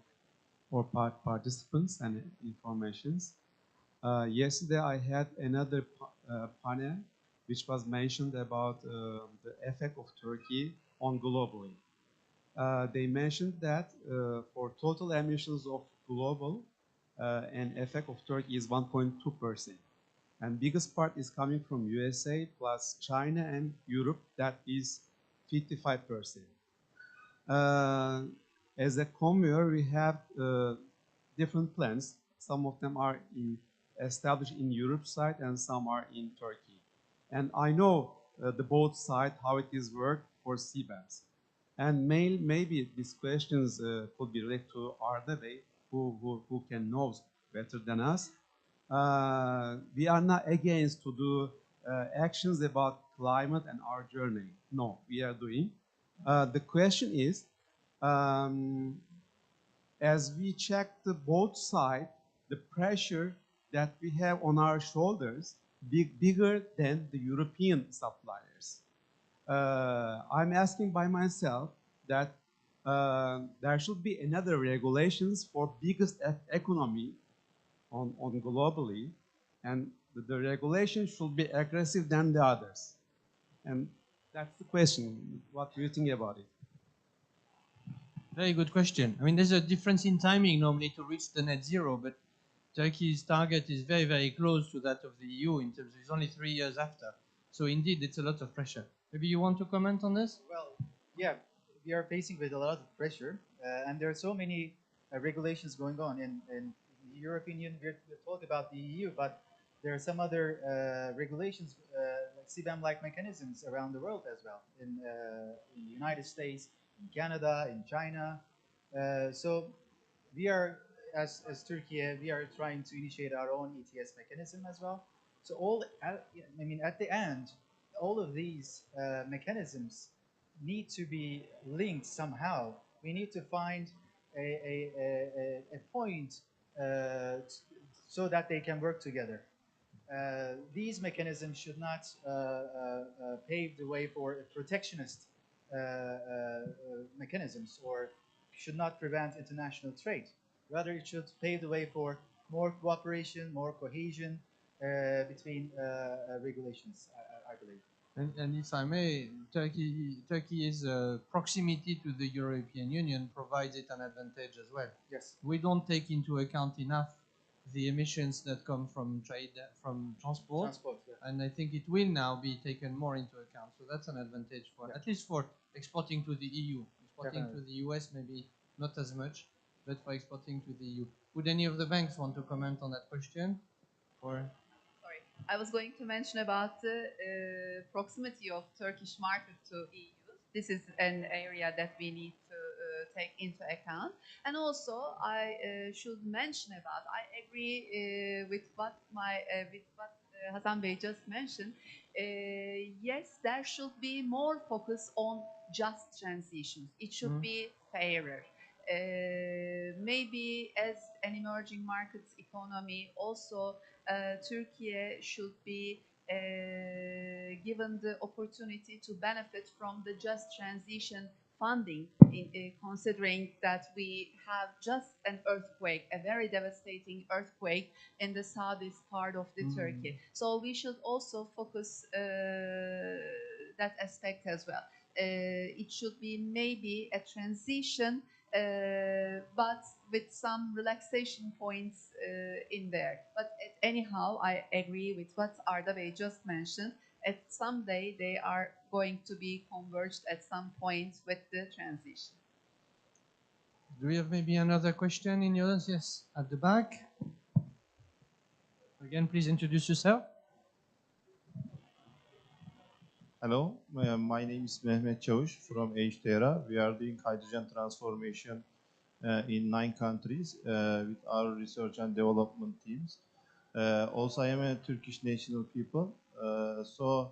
all participants and informations. Yesterday I had another panel which was mentioned about the effect of Turkey on globally. They mentioned that for total emissions of global, an effect of Turkey is 1.2%. And biggest part is coming from USA plus China and Europe, that is 55%. As a Conveyor, we have different plans. Some of them are established in Europe side and some are in Turkey. And I know the both sides, how it is worked for CBAMs. And maybe these questions could be related to Arda Bey, who can know better than us. We are not against to do actions about climate and our journey. No, we are doing. The question is, as we check the both sides, the pressure that we have on our shoulders bigger than the European suppliers. I'm asking by myself that there should be another regulations for biggest economy on globally, and the regulation should be aggressive than the others. And that's the question. What do you think about it? Very good question. I mean, there's a difference in timing normally to reach the net zero, but Turkey's target is very, very close to that of the EU in terms of it's only 3 years after. So indeed, it's a lot of pressure. Maybe you want to comment on this? Well, yeah, we are facing with a lot of pressure, and there are so many regulations going on in the European Union. We're talking about the EU, but there are some other regulations like CBAM-like mechanisms around the world as well, in the United States, in Canada, in China. So we are, as Turkey, we are trying to initiate our own ETS mechanism as well. So at the end, all of these mechanisms need to be linked somehow. We need to find a point so that they can work together. These mechanisms should not pave the way for protectionist mechanisms, or should not prevent international trade. Rather, it should pave the way for more cooperation, more cohesion between regulations, I believe. And if I may, Turkey's proximity to the European Union provides it an advantage as well. Yes. We don't take into account enough the emissions that come from trade, from transport, yeah. and I think it will now be taken more into account. So that's an advantage for, at least for exporting to the EU. Exporting to the US maybe not as much, but for exporting to the EU. Would any of the banks want to comment on that question? Or Sorry, I was going to mention about the proximity of Turkish market to EU. This is an area that we need to take into account. And also, I should mention about, I agree with what Hasan Bey just mentioned. Yes, there should be more focus on just transitions. It should be fairer. Maybe as an emerging markets economy, also Turkey should be given the opportunity to benefit from the just transition funding, considering that we have just an earthquake, a very devastating earthquake in the southeast part of the Turkey. So we should also focus that aspect as well. It should be maybe a transition, but with some relaxation points in there. But anyhow, I agree with what Arda Bey just mentioned. At some day, they are going to be converged at some point with the transition. do we have maybe another question in the audience? Yes, at the back. Again, please introduce yourself. Hello, my name is Mehmet Çavuş from HTERA. We are doing hydrogen transformation in 9 countries with our research and development teams. Also, I am a Turkish national people. So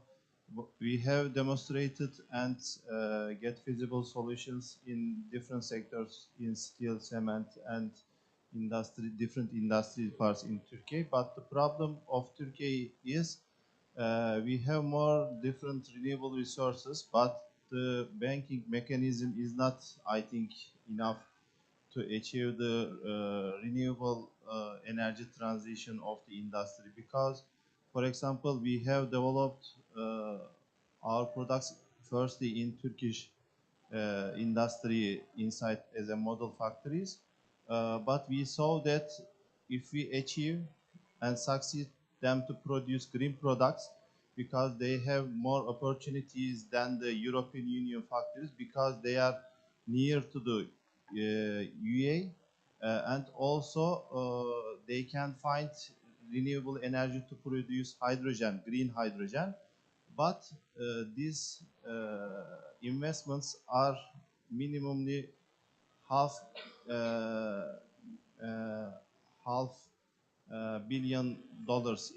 we have demonstrated and get feasible solutions in different sectors, in steel, cement, and different industry parts in Turkey. But the problem of Turkey is we have more different renewable resources, but the banking mechanism is not, I think, enough to achieve the renewable energy transition of the industry. Because, for example, we have developed our products firstly in Turkish industry inside as a model factories, but we saw that if we achieve and succeed them to produce green products, because they have more opportunities than the European Union factories, because they are near to the UA, and also they can find renewable energy to produce hydrogen, green hydrogen. But these investments are minimally half $1 billion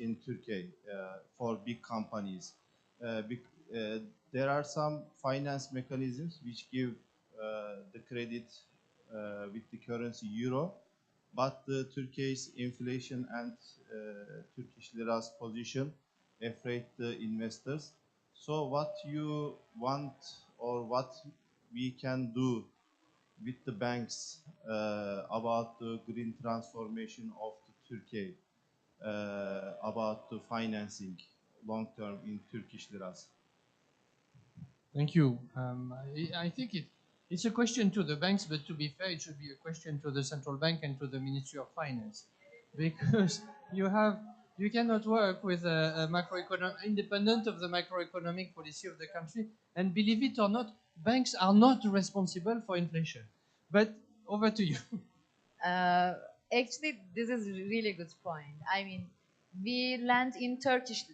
in Turkey for big companies. There are some finance mechanisms which give the credit with the currency euro, but Turkey's inflation and Turkish lira's position afraid the investors. So what you want, or what we can do with the banks about the green transformation of the Turkey, about the financing long term in Turkish liras? Thank you. I think it's a question to the banks, but to be fair, it should be a question to the central bank and to the Ministry of Finance, because you cannot work with a macroeconomic independent of the macroeconomic policy of the country. And believe it or not, banks are not responsible for inflation. But over to you. Actually, this is a really good point. I mean, we lend in Turkish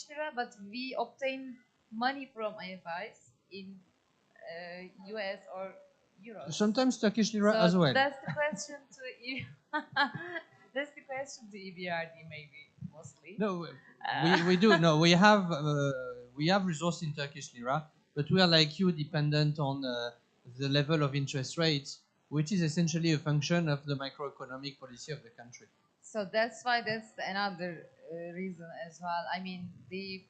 lira, but we obtain money from IFIs in US or euros. Sometimes Turkish lira So as well. that's the question to that's the question to EBRD maybe mostly. No, we do. No, we have resource in Turkish lira, but we are like you, dependent on the level of interest rates, which is essentially a function of the macroeconomic policy of the country. So that's why that's another reason as well. I mean, the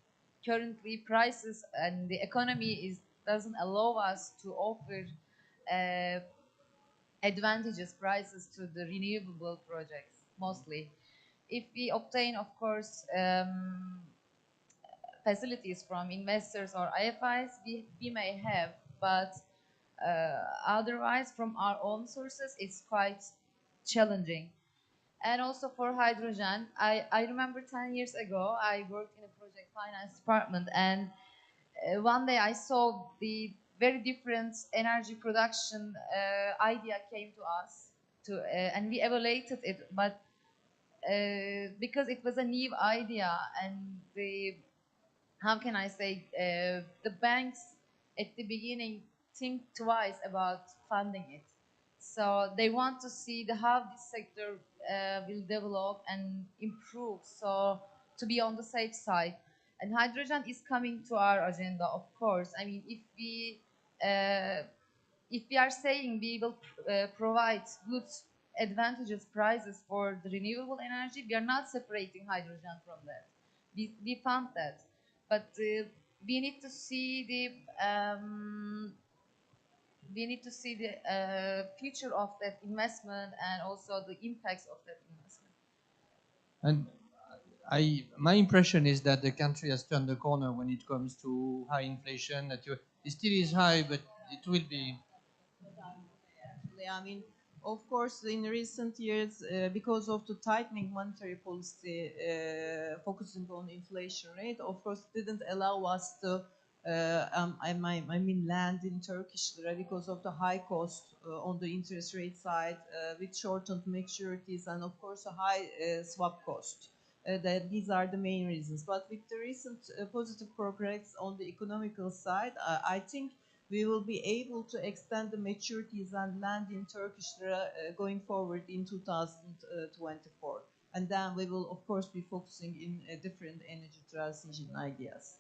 currently prices and the economy doesn't allow us to offer advantageous prices to the renewable projects mostly. If we obtain, of course, facilities from investors or IFIs, we may have, but otherwise from our own sources, it's quite challenging. And also for hydrogen, I remember 10 years ago, I worked in a project finance department, and one day I saw the very different energy production idea came to us, and we evaluated it, but because it was a new idea, and how can I say, the banks at the beginning think twice about funding it. So they want to see how this sector will develop and improve, so to be on the safe side. And hydrogen is coming to our agenda, of course. I mean, if we are saying we will provide good advantageous prices for the renewable energy, we are not separating hydrogen from that. We fund that, but we need to see the future of that investment and also the impacts of that investment. And my impression is that the country has turned the corner when it comes to high inflation. It still is high, but it will be. I mean, of course, in recent years, because of the tightening monetary policy, focusing on inflation rate, of course, didn't allow us to, land in Turkish lira because of the high cost on the interest rate side, with shortened maturities and, of course, a high swap cost. These are the main reasons. But with the recent positive progress on the economical side, I think we will be able to extend the maturities and land in Turkish lira going forward in 2024. And then we will, of course, be focusing in different energy transition ideas.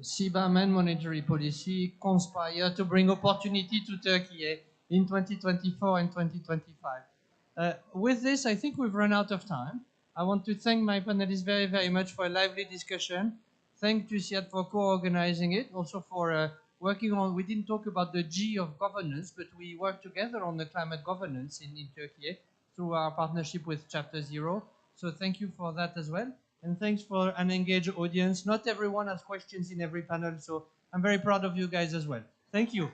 CBAM and monetary policy conspire to bring opportunity to Turkey in 2024 and 2025. With this, I think we've run out of time. I want to thank my panelists very, very much for a lively discussion. Thank TUSIAD for co-organizing it, also for working on, we didn't talk about the G of governance, but we worked together on the climate governance in Turkey through our partnership with Chapter Zero. So thank you for that as well. And thanks for an engaged audience. Not everyone has questions in every panel, so I'm very proud of you guys as well. Thank you.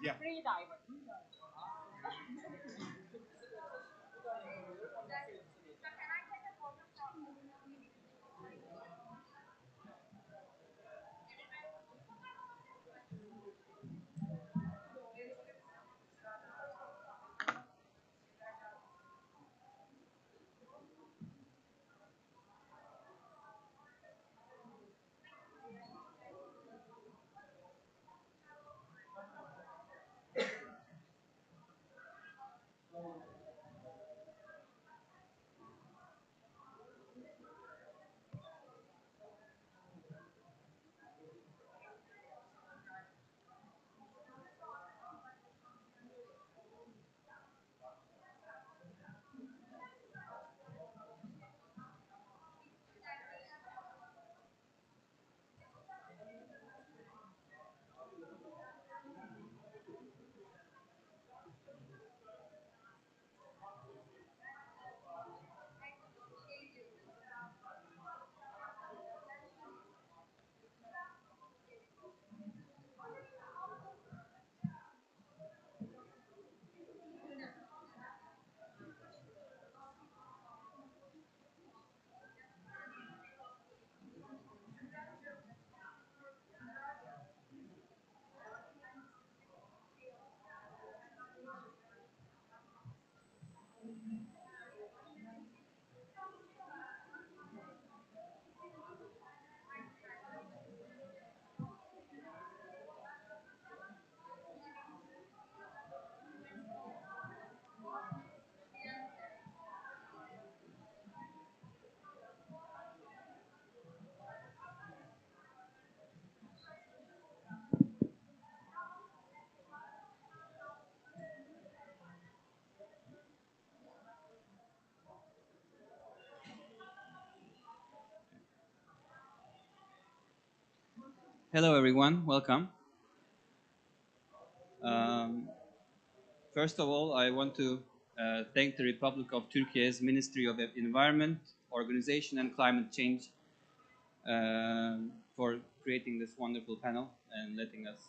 Yeah. Hello, everyone. Welcome. Um, First of all, I want to thank the Republic of Turkey's Ministry of Environment, Organization and Climate Change for creating this wonderful panel and letting us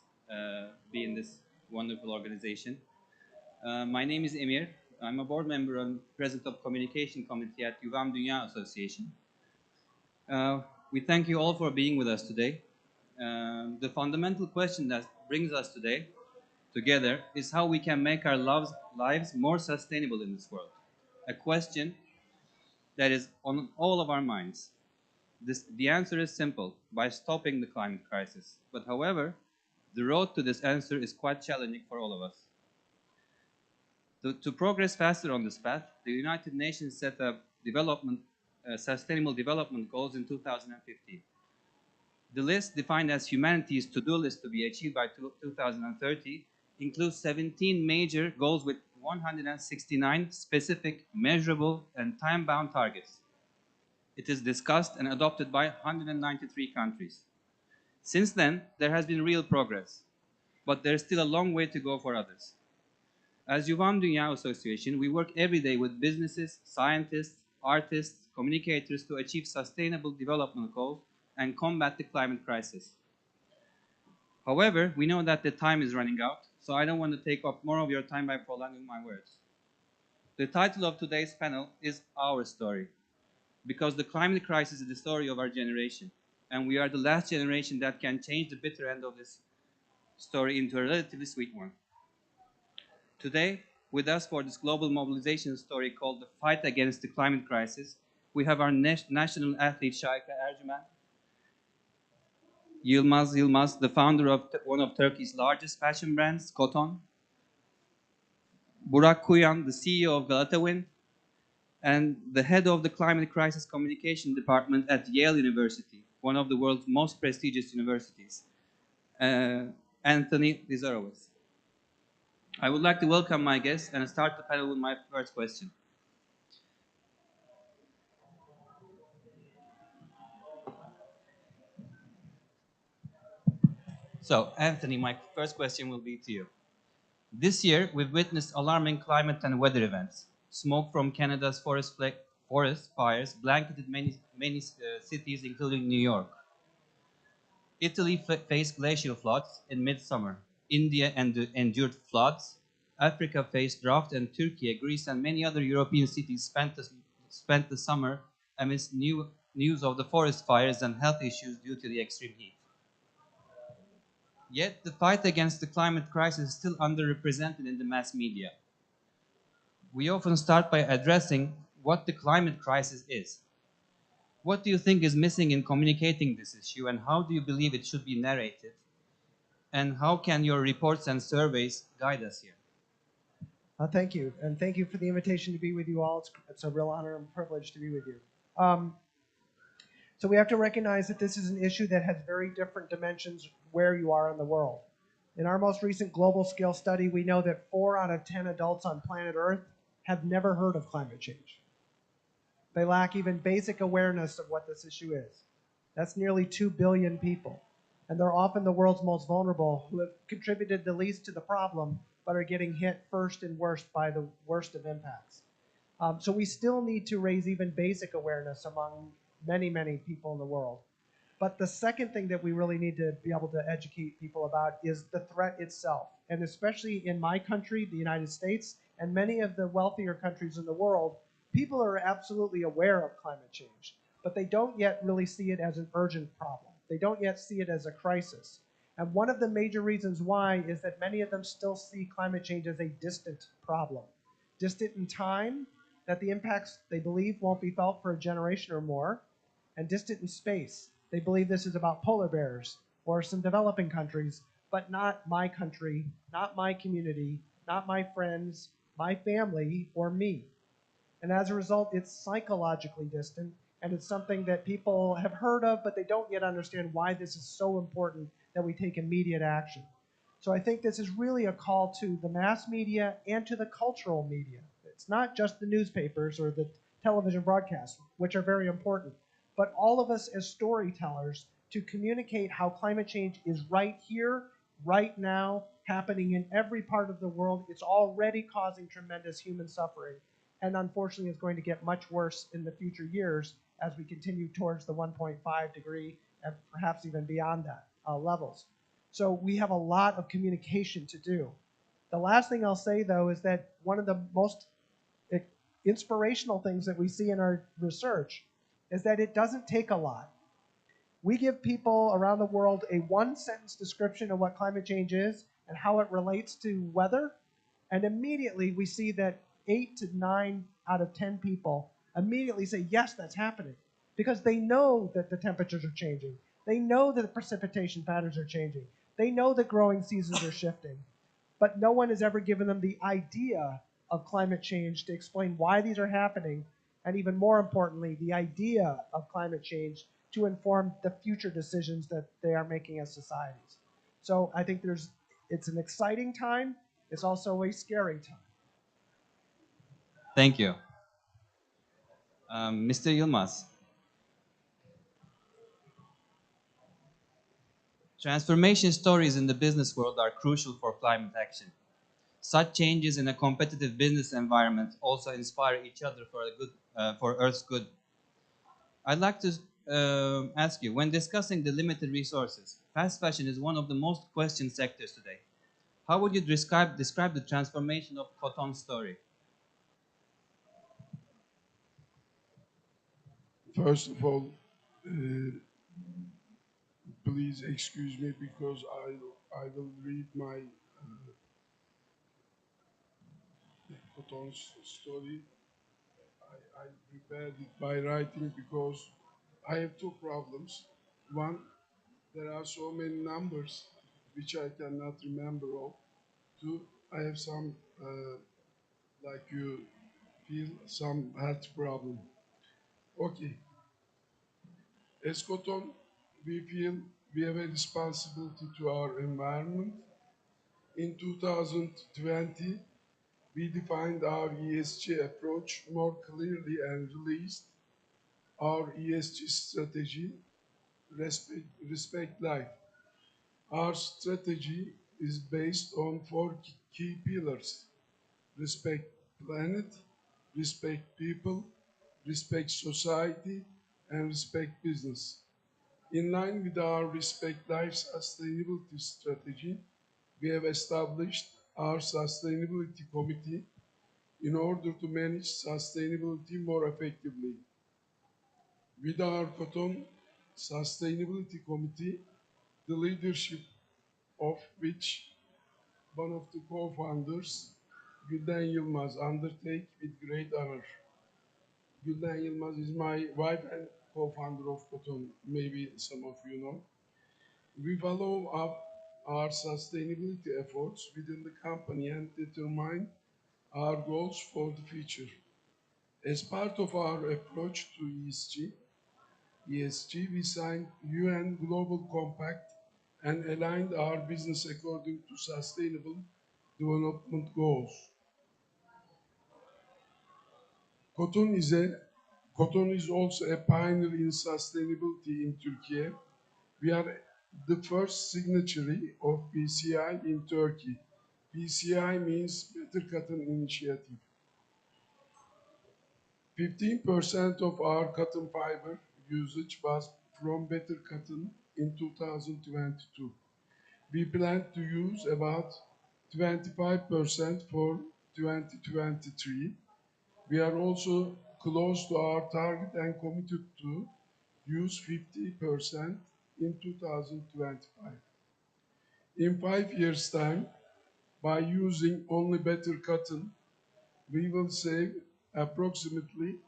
be in this wonderful organization. My name is Emir. I'm a board member and president of Communication Committee at Yuvam Dünya Association. We thank you all for being with us today. The fundamental question that brings us together is how we can make our lives more sustainable in this world. A question that is on all of our minds. The answer is simple, by stopping the climate crisis. But however, the road to this answer is quite challenging for all of us. To progress faster on this path, the United Nations set up Sustainable Development Goals in 2015. The list, defined as humanity's to-do list to be achieved by 2030, includes 17 major goals with 169 specific, measurable, and time-bound targets. It is discussed and adopted by 193 countries. Since then, there has been real progress, but there is still a long way to go for others. As Yuvam Dünya Association, we work every day with businesses, scientists, artists, communicators to achieve sustainable development goals and combat the climate crisis. However, we know that the time is running out, so I don't want to take up more of your time by prolonging my words. The title of today's panel is Our Story, because the climate crisis is the story of our generation, and we are the last generation that can change the bitter end of this story into a relatively sweet one. Today, with us for this global mobilization story called The Fight Against the Climate Crisis, we have our national athlete Şayka Ercüment, Yılmaz Yılmaz, the founder of one of Turkey's largest fashion brands, Koton, Burak Kuyan, the CEO of Galata Wind, and the head of the Climate Crisis Communication Department at Yale University, one of the world's most prestigious universities, Anthony Lizarowicz. I would like to welcome my guests and start the panel with my first question. So, Anthony, my first question will be to you. This year, we've witnessed alarming climate and weather events. Smoke from Canada's forest fires blanketed many cities, including New York. Italy faced glacial floods in midsummer. India endured floods. Africa faced drought, and Turkey, Greece, and many other European cities spent the summer amidst news of the forest fires and health issues due to the extreme heat. Yet the fight against the climate crisis is still underrepresented in the mass media. We often start by addressing what the climate crisis is. What do you think is missing in communicating this issue, and how do you believe it should be narrated? And how can your reports and surveys guide us here? Thank you, and thank you for the invitation to be with you all. It's a real honor and privilege to be with you. So we have to recognize that this is an issue that has very different dimensions where you are in the world. In our most recent global scale study, we know that 4 out of 10 adults on planet Earth have never heard of climate change. They lack even basic awareness of what this issue is. That's nearly 2 billion people. And they're often the world's most vulnerable, who have contributed the least to the problem, but are getting hit first and worst by the worst of impacts. So we still need to raise even basic awareness among many, many people in the world. But the second thing that we really need to be able to educate people about is the threat itself. And especially in my country, the United States, and many of the wealthier countries in the world, people are absolutely aware of climate change, but they don't yet really see it as an urgent problem. They don't yet see it as a crisis. And one of the major reasons why is that many of them still see climate change as a distant problem. Distant in time, that the impacts they believe won't be felt for a generation or more, and distant in space. They believe this is about polar bears or some developing countries, but not my country, not my community, not my friends, my family, or me. And as a result, it's psychologically distant, and it's something that people have heard of, but they don't yet understand why this is so important that we take immediate action. So I think this is really a call to the mass media and to the cultural media. It's not just the newspapers or the television broadcasts, which are very important, but all of us as storytellers to communicate how climate change is right here, right now, happening in every part of the world. It's already causing tremendous human suffering, and unfortunately it's going to get much worse in the future years as we continue towards the 1.5 degree and perhaps even beyond that levels. So we have a lot of communication to do. The last thing I'll say, though, is that one of the most inspirational things that we see in our research is that it doesn't take a lot. We give people around the world a one-sentence description of what climate change is and how it relates to weather, and immediately we see that 8 to 9 out of 10 people immediately say, yes, that's happening, because they know that the temperatures are changing. They know that the precipitation patterns are changing. They know that growing seasons are shifting, but no one has ever given them the idea of climate change to explain why these are happening, and even more importantly, the idea of climate change to inform the future decisions that they are making as societies. So I think it's an exciting time. It's also a scary time. Thank you. Mr. Yilmaz. Transformation stories in the business world are crucial for climate action. Such changes in a competitive business environment also inspire each other for Earth's good. I'd like to ask you, when discussing the limited resources, fast fashion is one of the most questioned sectors today. How would you describe the transformation of Coton's story? First of all, please excuse me because I will read my Coton's story. I prepared it by writing because I have two problems. One, there are so many numbers which I cannot remember all. Two, I have some, like you feel, some health problem. Okay. As Coton, we feel we have a responsibility to our environment. In 2020, we defined our ESG approach more clearly and released our ESG strategy, Respect Life. Our strategy is based on 4 key pillars: respect planet, respect people, respect society, and respect business. In line with our Respect Life Sustainability strategy, we have established our Sustainability Committee in order to manage sustainability more effectively. With our Cotton Sustainability Committee, the leadership of which one of the co-founders, Gülden Yılmaz, undertake with great honor. Gülden Yılmaz is my wife and co-founder of Cotton, maybe some of you know. We follow up our sustainability efforts within the company and determine our goals for the future. As part of our approach to ESG, we signed UN Global Compact and aligned our business according to sustainable development goals. Cotton is also a pioneer in sustainability in Turkey. We are the first signatory of PCI in Turkey. PCI means Better Cotton Initiative. 15% of our cotton fiber usage was from Better Cotton in 2022. We plan to use about 25% for 2023. We are also close to our target and committed to use 50% in 2025. In 5 years' time, by using only Better Cotton, we will save approximately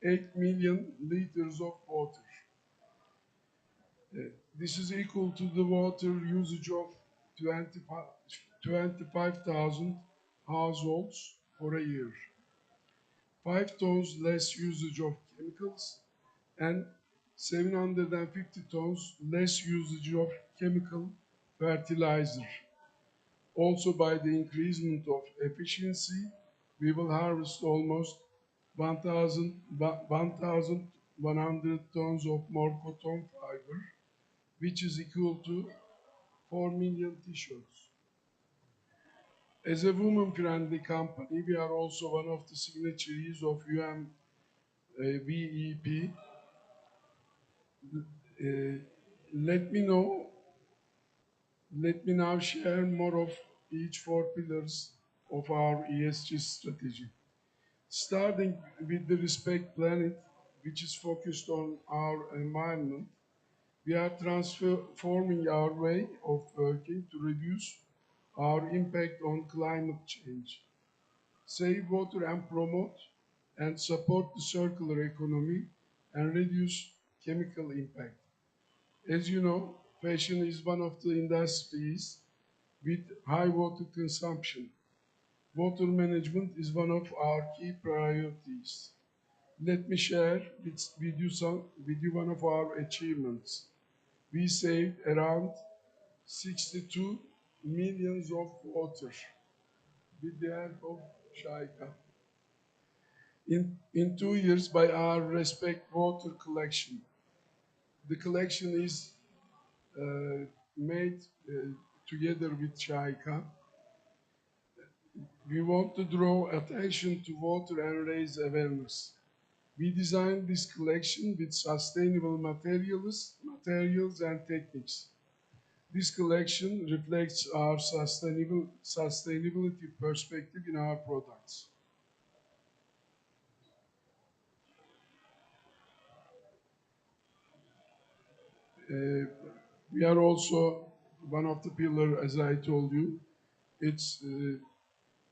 8 million liters of water. This is equal to the water usage of 25,000 households for a year. 5 tons less usage of chemicals and 750 tons less usage of chemical fertilizer. Also, by the increasement of efficiency, we will harvest almost 1,100 tons of more cotton fiber, which is equal to 4 million t-shirts. As a woman-friendly company, we are also one of the signatories of UN VEP. Let me now share more of each 4 pillars of our ESG strategy. Starting with the Respect Planet, which is focused on our environment, we are transforming our way of working to reduce our impact on climate change, save water and promote and support the circular economy and reduce chemical impact. As you know, fashion is one of the industries with high water consumption. Water management is one of our key priorities. Let me share with you one of our achievements. We saved around 62 millions of water with the help of Shaika. In 2 years by our Respect Water collection. The collection is made together with Shaika. We want to draw attention to water and raise awareness. We designed this collection with sustainable materials and techniques. This collection reflects our sustainability perspective in our products. We are also one of the pillars, as I told you, it's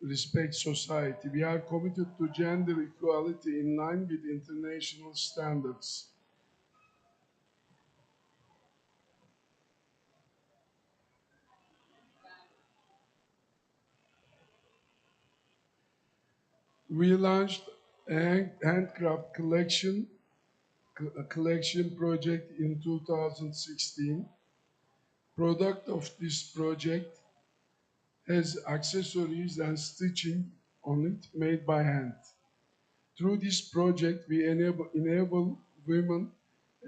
respect society. We are committed to gender equality in line with international standards. We launched a handcraft collection project in 2016. Product of this project has accessories and stitching on it made by hand. Through this project, we enable women,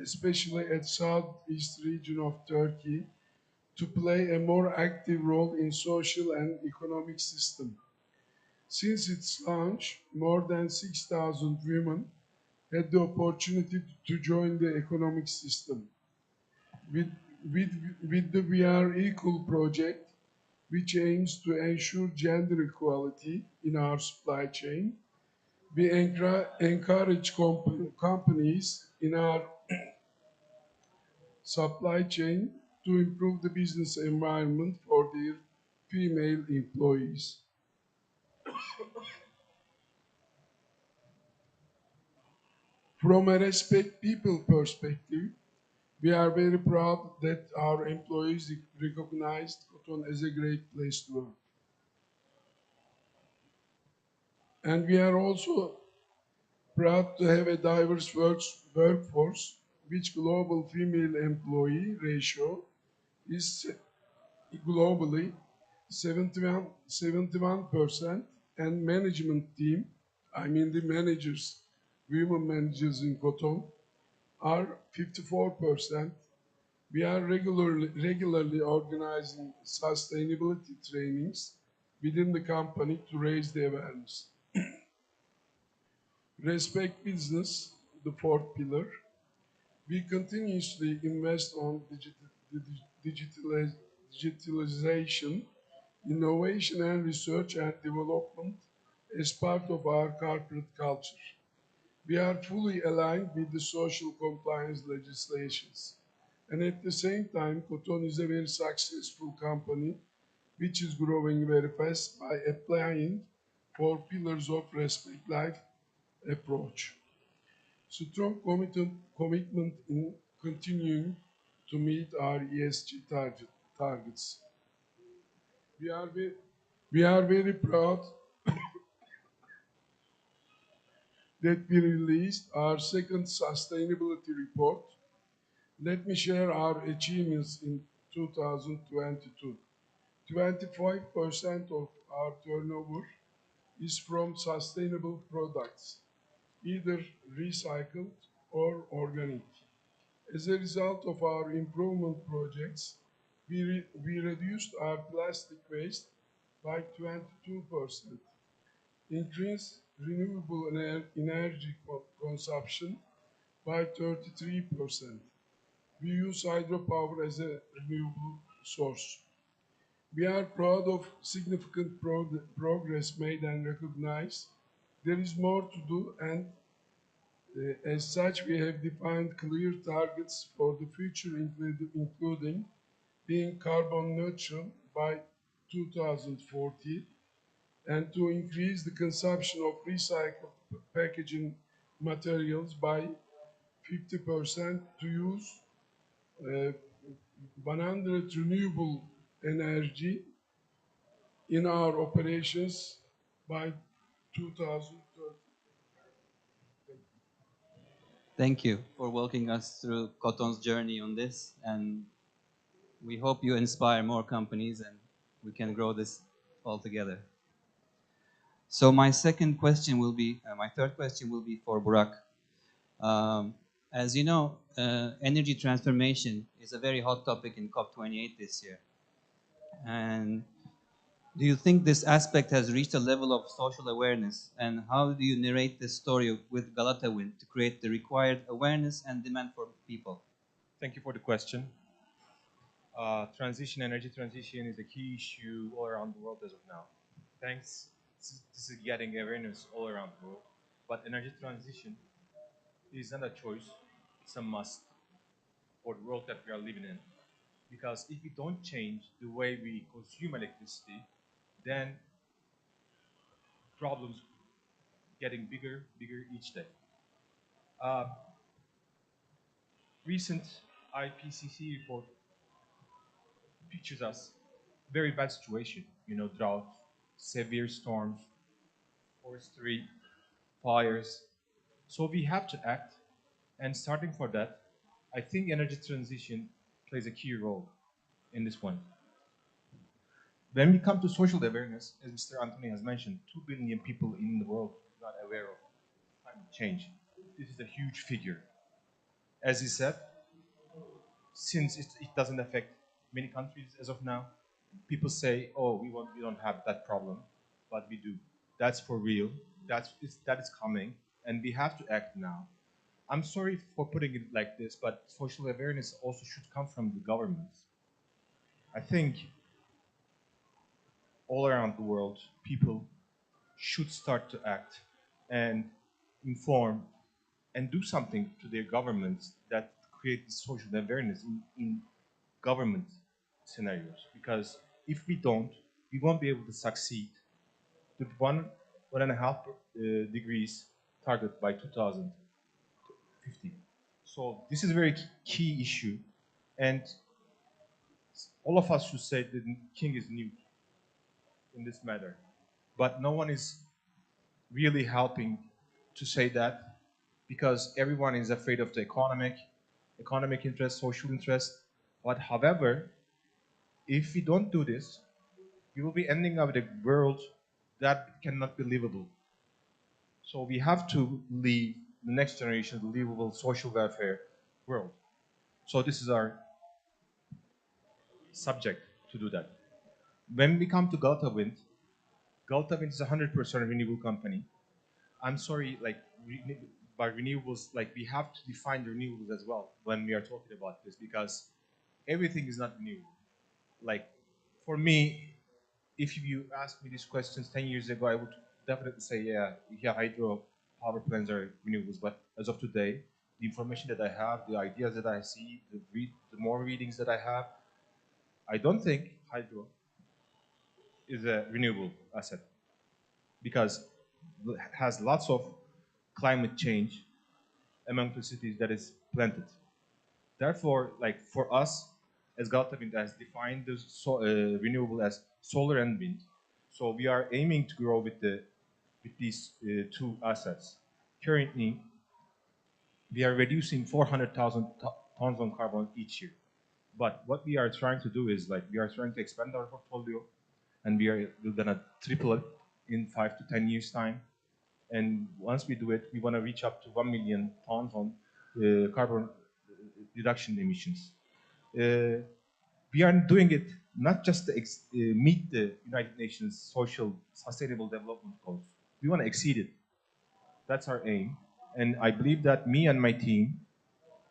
especially at southeast region of Turkey, to play a more active role in social and economic system. Since its launch, more than 6,000 women had the opportunity to join the economic system. With, with, with the We Are Equal project, which aims to ensure gender equality in our supply chain, we encourage companies in our supply chain to improve the business environment for their female employees. From a respect people perspective, we are very proud that our employees recognized Coton as a great place to work. And we are also proud to have a diverse workforce, which global female employee ratio is globally 71%, and management team, I mean the managers, women managers in Coton, are 54%. We are regularly organizing sustainability trainings within the company to raise the awareness. Respect business, the fourth pillar. We continuously invest on digitalization, innovation and research and development as part of our corporate culture. We are fully aligned with the social compliance legislations. And at the same time, Coton is a very successful company which is growing very fast by applying 4 pillars of respect life approach. Strong commitment in continuing to meet our ESG targets. We are very proud that we released our second sustainability report. Let me share our achievements in 2022. 25% of our turnover is from sustainable products, either recycled or organic. As a result of our improvement projects, we reduced our plastic waste by 22%, increased renewable energy consumption by 33%. We use hydropower as a renewable source. We are proud of significant progress made and recognized. There is more to do, and as such, we have defined clear targets for the future, including being carbon neutral by 2040 and to increase the consumption of recycled packaging materials by 50%, to use 100 renewable energy in our operations by 2030. Thank you for walking us through Coton's journey on this, and we hope you inspire more companies and we can grow this all together. So my third question will be for Burak. As you know, energy transformation is a very hot topic in COP28 this year. And do you think this aspect has reached a level of social awareness? And how do you narrate this story with Galata Wind to create the required awareness and demand for people? Thank you for the question. Energy transition is a key issue all around the world as of now. This is getting awareness all around the world. But energy transition is not a choice, it's a must for the world that we are living in. Because if we don't change the way we consume electricity, then problems getting bigger each day. Recent IPCC report pictures us very bad situation, drought, severe storms, forestry, fires. So we have to act, and starting for that, I think energy transition plays a key role in this one. When we come to social awareness, as Mr. Anthony has mentioned, 2 billion people in the world are not aware of climate change. This is a huge figure. As he said, since it doesn't affect many countries as of now, people say, oh, we don't have that problem, but we do. That's for real. That is coming, and we have to act now. I'm sorry for putting it like this, but social awareness also should come from the governments. I think all around the world, people should start to act and inform and do something to their governments that create this social awareness in government scenarios. Because if we don't, we won't be able to succeed with 1.5 degrees target by 2050. So this is a very key issue, and all of us should say that the king is new in this matter. But no one is really helping to say that, because everyone is afraid of the economic interest, social interest. But however, if we don't do this, we will be ending up with a world that cannot be livable. So we have to leave the next generation the livable social welfare world. So this is our subject to do that. When we come to Galata Wind is a 100% renewable company. I'm sorry, like by renewables, like we have to define the renewables as well when we are talking about this, because everything is not renewable. Like for me, if you asked me these questions 10 years ago, I would definitely say, yeah, hydro power plants are renewables. But as of today, the information that I have, the ideas that I see, the more readings that I have, I don't think hydro is a renewable asset, because it has lots of climate change among the cities that is planted. Therefore, like for us, as Galata Wind has defined the renewable as solar and wind. So we are aiming to grow with these two assets. Currently, we are reducing 400,000 tons of carbon each year. But what we are trying to do is, like, we are trying to expand our portfolio, and we're gonna triple it in 5 to 10 years time. And once we do it, we want to reach up to 1 million tons on carbon reduction emissions. We are doing it not just to meet the United Nations Social Sustainable Development Goals. We want to exceed it. That's our aim. And I believe that me and my team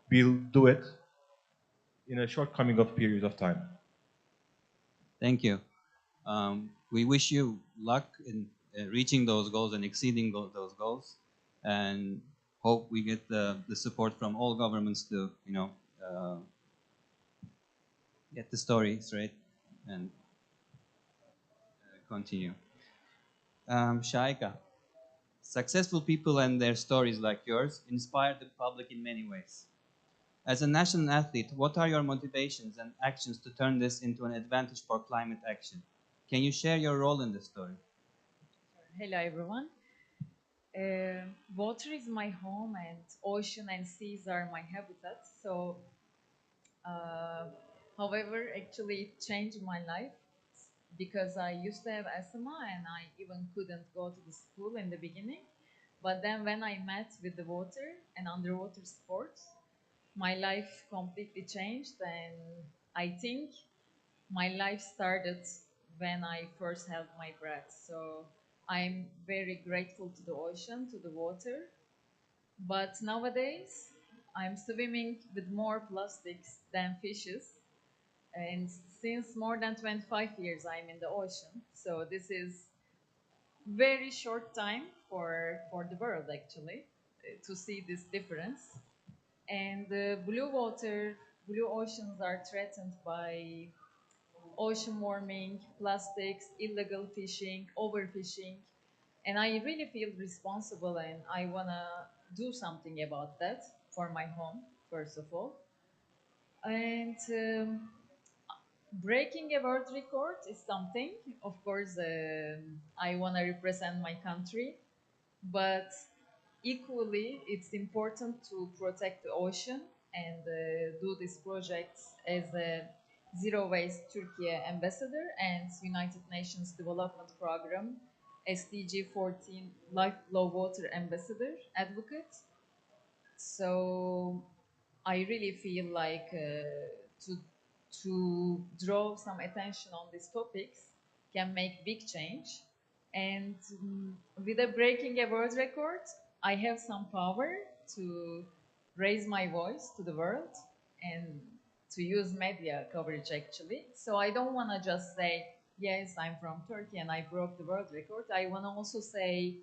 will do it in a shortcoming of period of time. Thank you. We wish you luck in reaching those goals and exceeding those goals, and hope we get the support from all governments to, get the story straight and continue. Shaika, successful people and their stories like yours inspire the public in many ways. As a national athlete, what are your motivations and actions to turn this into an advantage for climate action? Can you share your role in this story? Hello everyone. Water is my home, and ocean and seas are my habitat. So, however, actually it changed my life, because I used to have asthma and I even couldn't go to the school in the beginning. But then when I met with the water and underwater sports, my life completely changed, and I think my life started when I first held my breath. So I'm very grateful to the ocean, to the water. But nowadays, I'm swimming with more plastics than fishes. And since more than 25 years, I'm in the ocean. So this is very short time for the world, actually, to see this difference. And the blue oceans are threatened by ocean warming, plastics, illegal fishing, overfishing. And I really feel responsible, and I want to do something about that for my home, first of all. And breaking a world record is something. Of course, I want to represent my country, but equally, it's important to protect the ocean and do this project as a Zero Waste Turkey ambassador and United Nations Development Program SDG 14 Life Low Water ambassador advocate. So I really feel like to draw some attention on these topics can make big change. And with a breaking a world record, I have some power to raise my voice to the world and to use media coverage actually. So I don't want to just say, yes, I'm from Turkey and I broke the world record. I want to also say,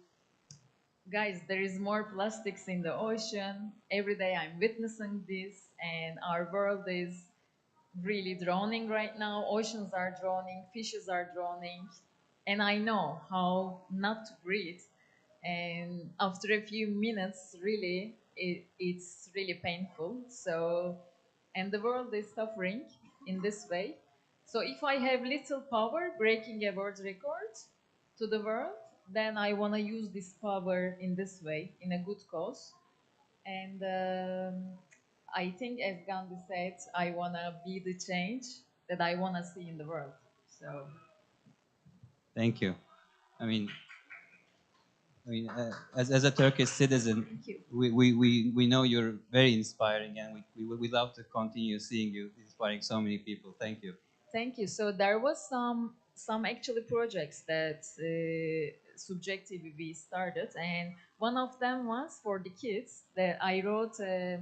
guys, there is more plastics in the ocean. Every day I'm witnessing this, and our world is really drowning right now. Oceans are drowning, fishes are drowning, and I know how not to breathe. And after a few minutes, really, it's really painful. So, and the world is suffering in this way. So if I have little power breaking a world record to the world, then I want to use this power in this way, in a good cause. And I think, as Gandhi said, I want to be the change that I want to see in the world. So, Thank you. I mean, as a Turkish citizen, we know you're very inspiring, and we love to continue seeing you inspiring so many people. Thank you. thank you. So there was some actually projects that subjectively we started, and one of them was for the kids. That I wrote a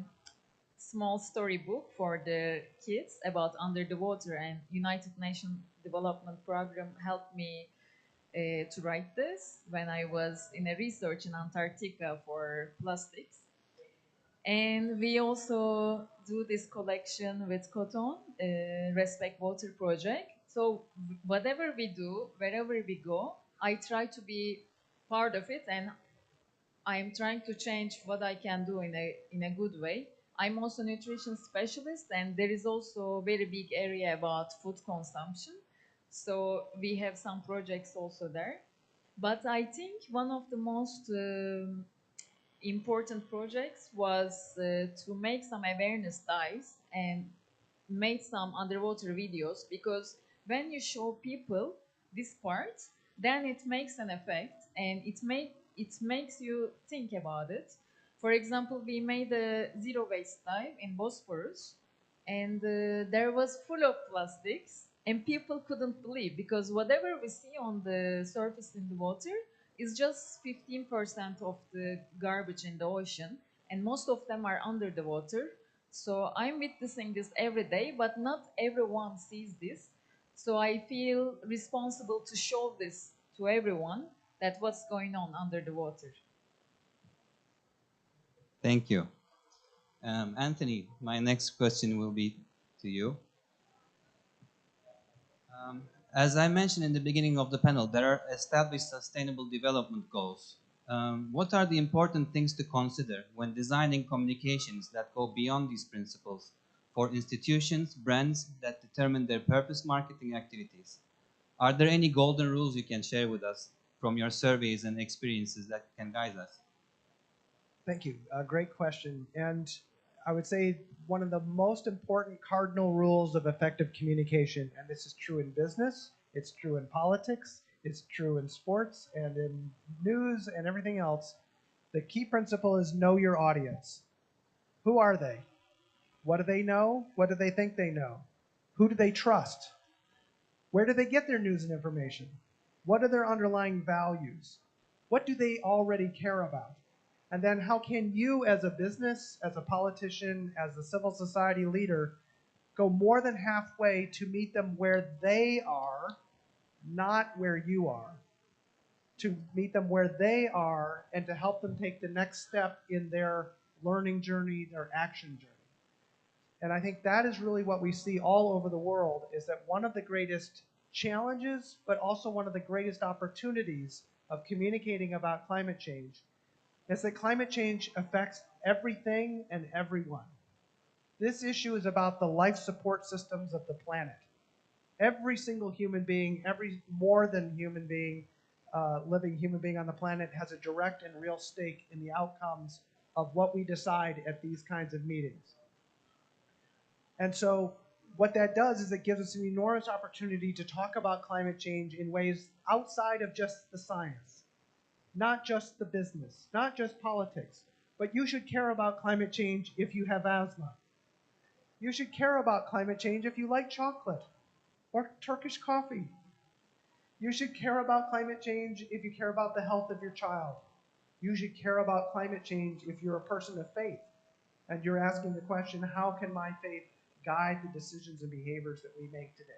small storybook for the kids about under the water, and United Nations Development Program helped me to write this when I was in a research in Antarctica for plastics. And we also do this collection with Cotton, Respect Water Project. So whatever we do, wherever we go, I try to be part of it, and I'm trying to change what I can do in a good way. I'm also a nutrition specialist, and there is also a very big area about food consumption. So we have some projects also there. But I think one of the most important projects was to make some awareness dives and made some underwater videos, because when you show people this part, then it makes an effect, and it makes you think about it. For example, we made a zero waste dive in Bosphorus, and there was full of plastics, and people couldn't believe, because whatever we see on the surface in the water is just 15% of the garbage in the ocean, and most of them are under the water. So I'm witnessing this every day, but not everyone sees this. So I feel responsible to show this to everyone, that what's going on under the water. Thank you. Anthony, my next question will be to you. As I mentioned in the beginning of the panel, there are established sustainable development goals. What are the important things to consider when designing communications that go beyond these principles for institutions, brands that determine their purpose marketing activities? Are there any golden rules you can share with us from your surveys and experiences that can guide us? Thank you. Great question. And I would say one of the most important cardinal rules of effective communication, and this is true in business, it's true in politics, it's true in sports and in news and everything else. The key principle is know your audience. Who are they? What do they know? What do they think they know? Who do they trust? Where do they get their news and information? What are their underlying values? What do they already care about? And then how can you as a business, as a politician, as a civil society leader, go more than halfway to meet them where they are, not where you are. To meet them where they are and to help them take the next step in their learning journey, their action journey. And I think that is really what we see all over the world, is that one of the greatest challenges, but also one of the greatest opportunities of communicating about climate change is that climate change affects everything and everyone. This issue is about the life support systems of the planet. Every single human being, every more than human being, living human being on the planet has a direct and real stake in the outcomes of what we decide at these kinds of meetings. And so what that does is it gives us an enormous opportunity to talk about climate change in ways outside of just the science, not just the business, not just politics, but you should care about climate change if you have asthma. You should care about climate change if you like chocolate or Turkish coffee. You should care about climate change if you care about the health of your child. You should care about climate change if you're a person of faith. And you're asking the question, how can my faith guide the decisions and behaviors that we make today?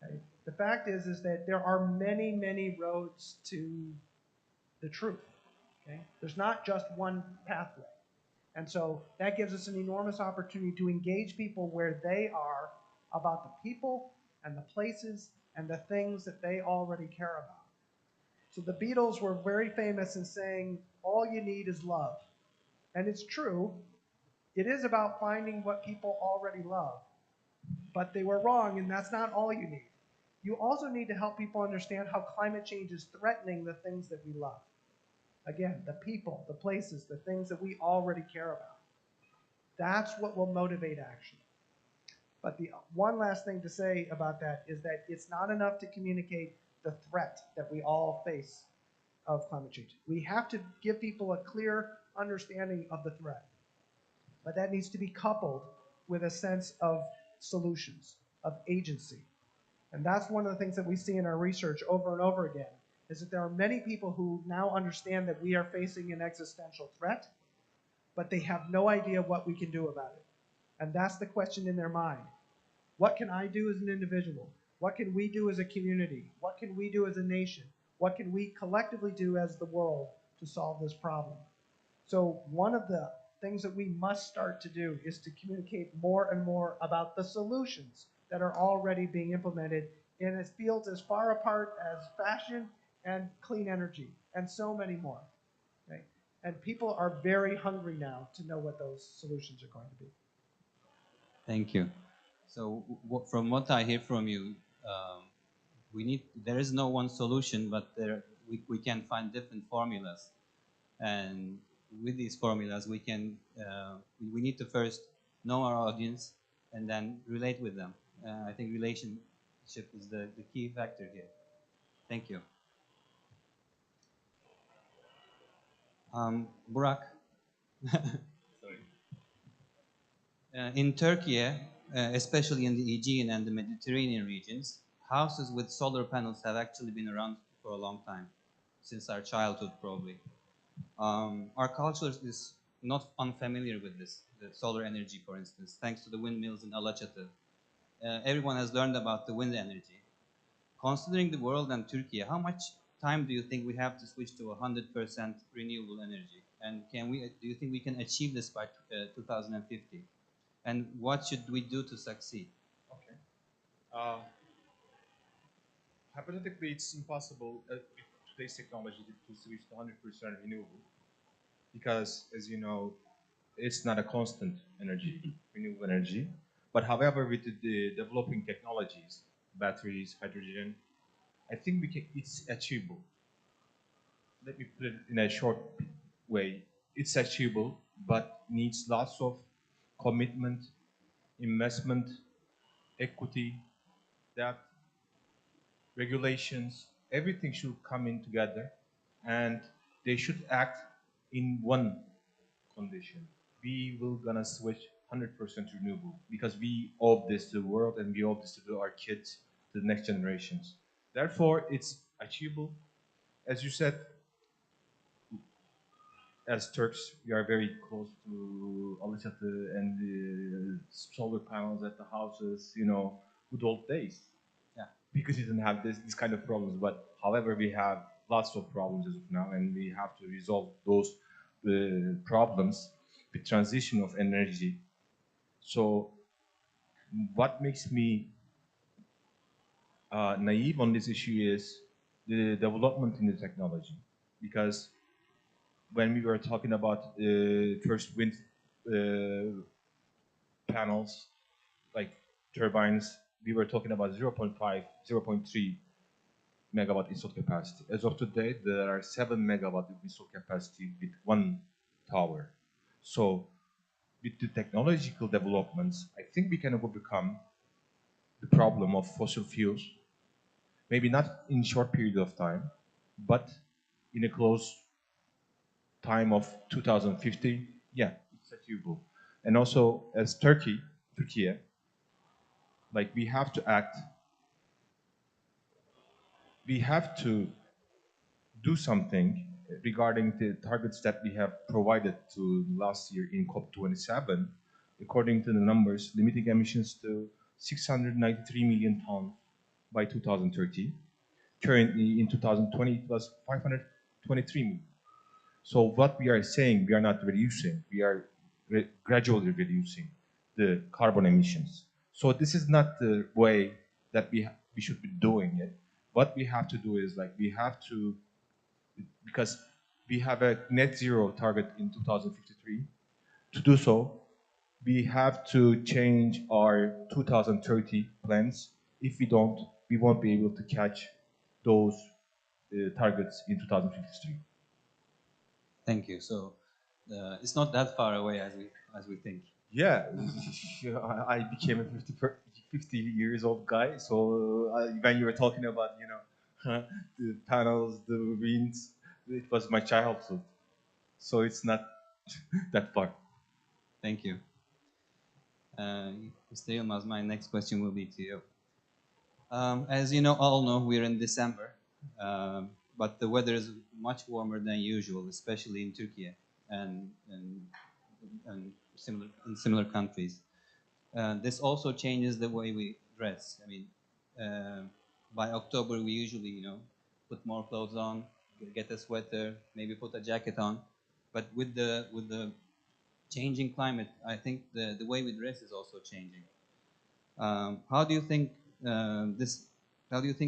Okay? The fact is that there are many, many roads to the truth. Okay? There's not just one pathway. And so that gives us an enormous opportunity to engage people where they are about the people and the places and the things that they already care about. So the Beatles were very famous in saying, all you need is love. And it's true. It is about finding what people already love. But they were wrong, and that's not all you need. You also need to help people understand how climate change is threatening the things that we love. Again, the people, the places, the things that we already care about. That's what will motivate action. But the one last thing to say about that is that it's not enough to communicate the threat that we all face of climate change. We have to give people a clear understanding of the threat. But that needs to be coupled with a sense of solutions, of agency. And that's one of the things that we see in our research over and over again, is that there are many people who now understand that we are facing an existential threat, but they have no idea what we can do about it. And that's the question in their mind. What can I do as an individual? What can we do as a community? What can we do as a nation? What can we collectively do as the world to solve this problem? So one of the things that we must start to do is to communicate more and more about the solutions that are already being implemented in fields as far apart as fashion and clean energy, and so many more. Okay? And people are very hungry now to know what those solutions are going to be. Thank you. So from what I hear from you, there is no one solution, but we can find different formulas. And with these formulas, we need to first know our audience and then relate with them. I think relationship is the key factor here. Thank you. Burak. Sorry. In Turkey, especially in the Aegean and the Mediterranean regions, houses with solar panels have actually been around for a long time, since our childhood probably. Our culture is not unfamiliar with this, the solar energy, for instance, thanks to the windmills in Alaçatı. Everyone has learned about the wind energy. Considering the world and Turkey, how much time do you think we have to switch to 100% renewable energy? And do you think we can achieve this by 2050? And what should we do to succeed? Okay. Hypothetically, it's impossible with today's technology to switch to 100% renewable, because, as you know, it's not a constant energy, renewable energy. But however, with the developing technologies, batteries, hydrogen, I think it's achievable. Let me put it in a short way. It's achievable, but needs lots of commitment, investment, equity, debt, regulations. Everything should come in together, and they should act in one condition. We will gonna switch 100% renewable because we owe this to the world, and we owe this to our kids, to the next generations. Therefore, it's achievable. As you said, as Turks, we are very close to Alaçatı and the solar panels at the houses, good old days. Yeah. Because we didn't have this kind of problems. But however, we have lots of problems as of now, and we have to resolve those problems with transition of energy. So what makes me naive on this issue is the development in the technology. Because when we were talking about first wind panels, like turbines, we were talking about 0.5, 0.3 megawatt installed capacity. As of today, there are 7 megawatt installed capacity with one tower. So with the technological developments, I think we can overcome the problem of fossil fuels, maybe not in a short period of time, but in a close time of 2050, yeah, it's achievable. And also, as Turkey, like we have to act, we have to do something regarding the targets that we have provided to last year in COP27, according to the numbers, limiting emissions to 693 million tons by 2030. Currently, in 2020, it was 523 million. So what we are saying, we are not reducing, we are gradually reducing the carbon emissions. So this is not the way that we should be doing it. What we have to do is like we have to, because we have a net zero target in 2053. To do so, we have to change our 2030 plans. If we don't, we won't be able to catch those targets in 2053. Thank you. So it's not that far away as we think. Yeah, I became a 50 years old guy. So when you were talking about, you know, the panels, the winds, it was my childhood. So it's not that far. Thank you. Mr. Yilmaz, my next question will be to you. As you know, all know, we're in December, but the weather is much warmer than usual, especially in Turkey and similar countries. This also changes the way we dress. I mean, by October we usually, you know, put more clothes on, get a sweater, maybe put a jacket on. But with the changing climate, I think the way we dress is also changing. How do you think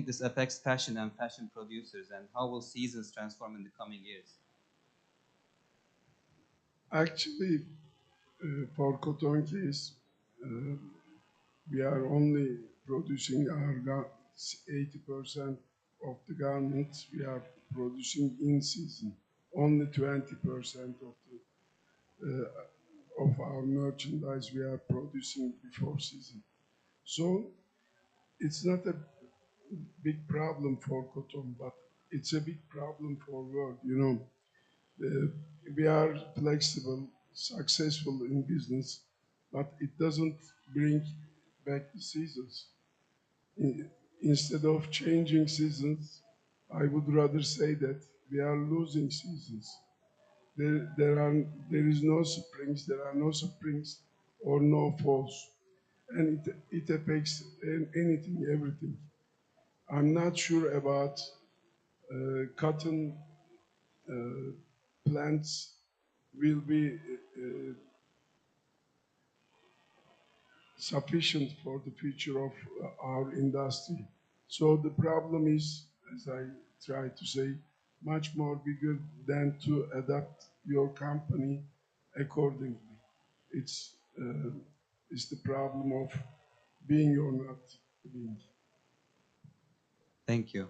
this affects fashion and fashion producers, and how will seasons transform in the coming years? Actually, for cotton case, we are only producing our 80% of the garments we are producing in season. Only 20% of our merchandise we are producing before season. So it's not a big problem for cotton, but it's a big problem for world. You know, we are flexible, successful in business, but it doesn't bring back the seasons. Instead of changing seasons, I would rather say that we are losing seasons. There is no springs, there are no springs or no falls, and it affects anything, everything. I'm not sure about cotton plants will be sufficient for the future of our industry. So the problem is, as I try to say, much more bigger than to adapt your company accordingly. It's the problem of being or not being. Thank you.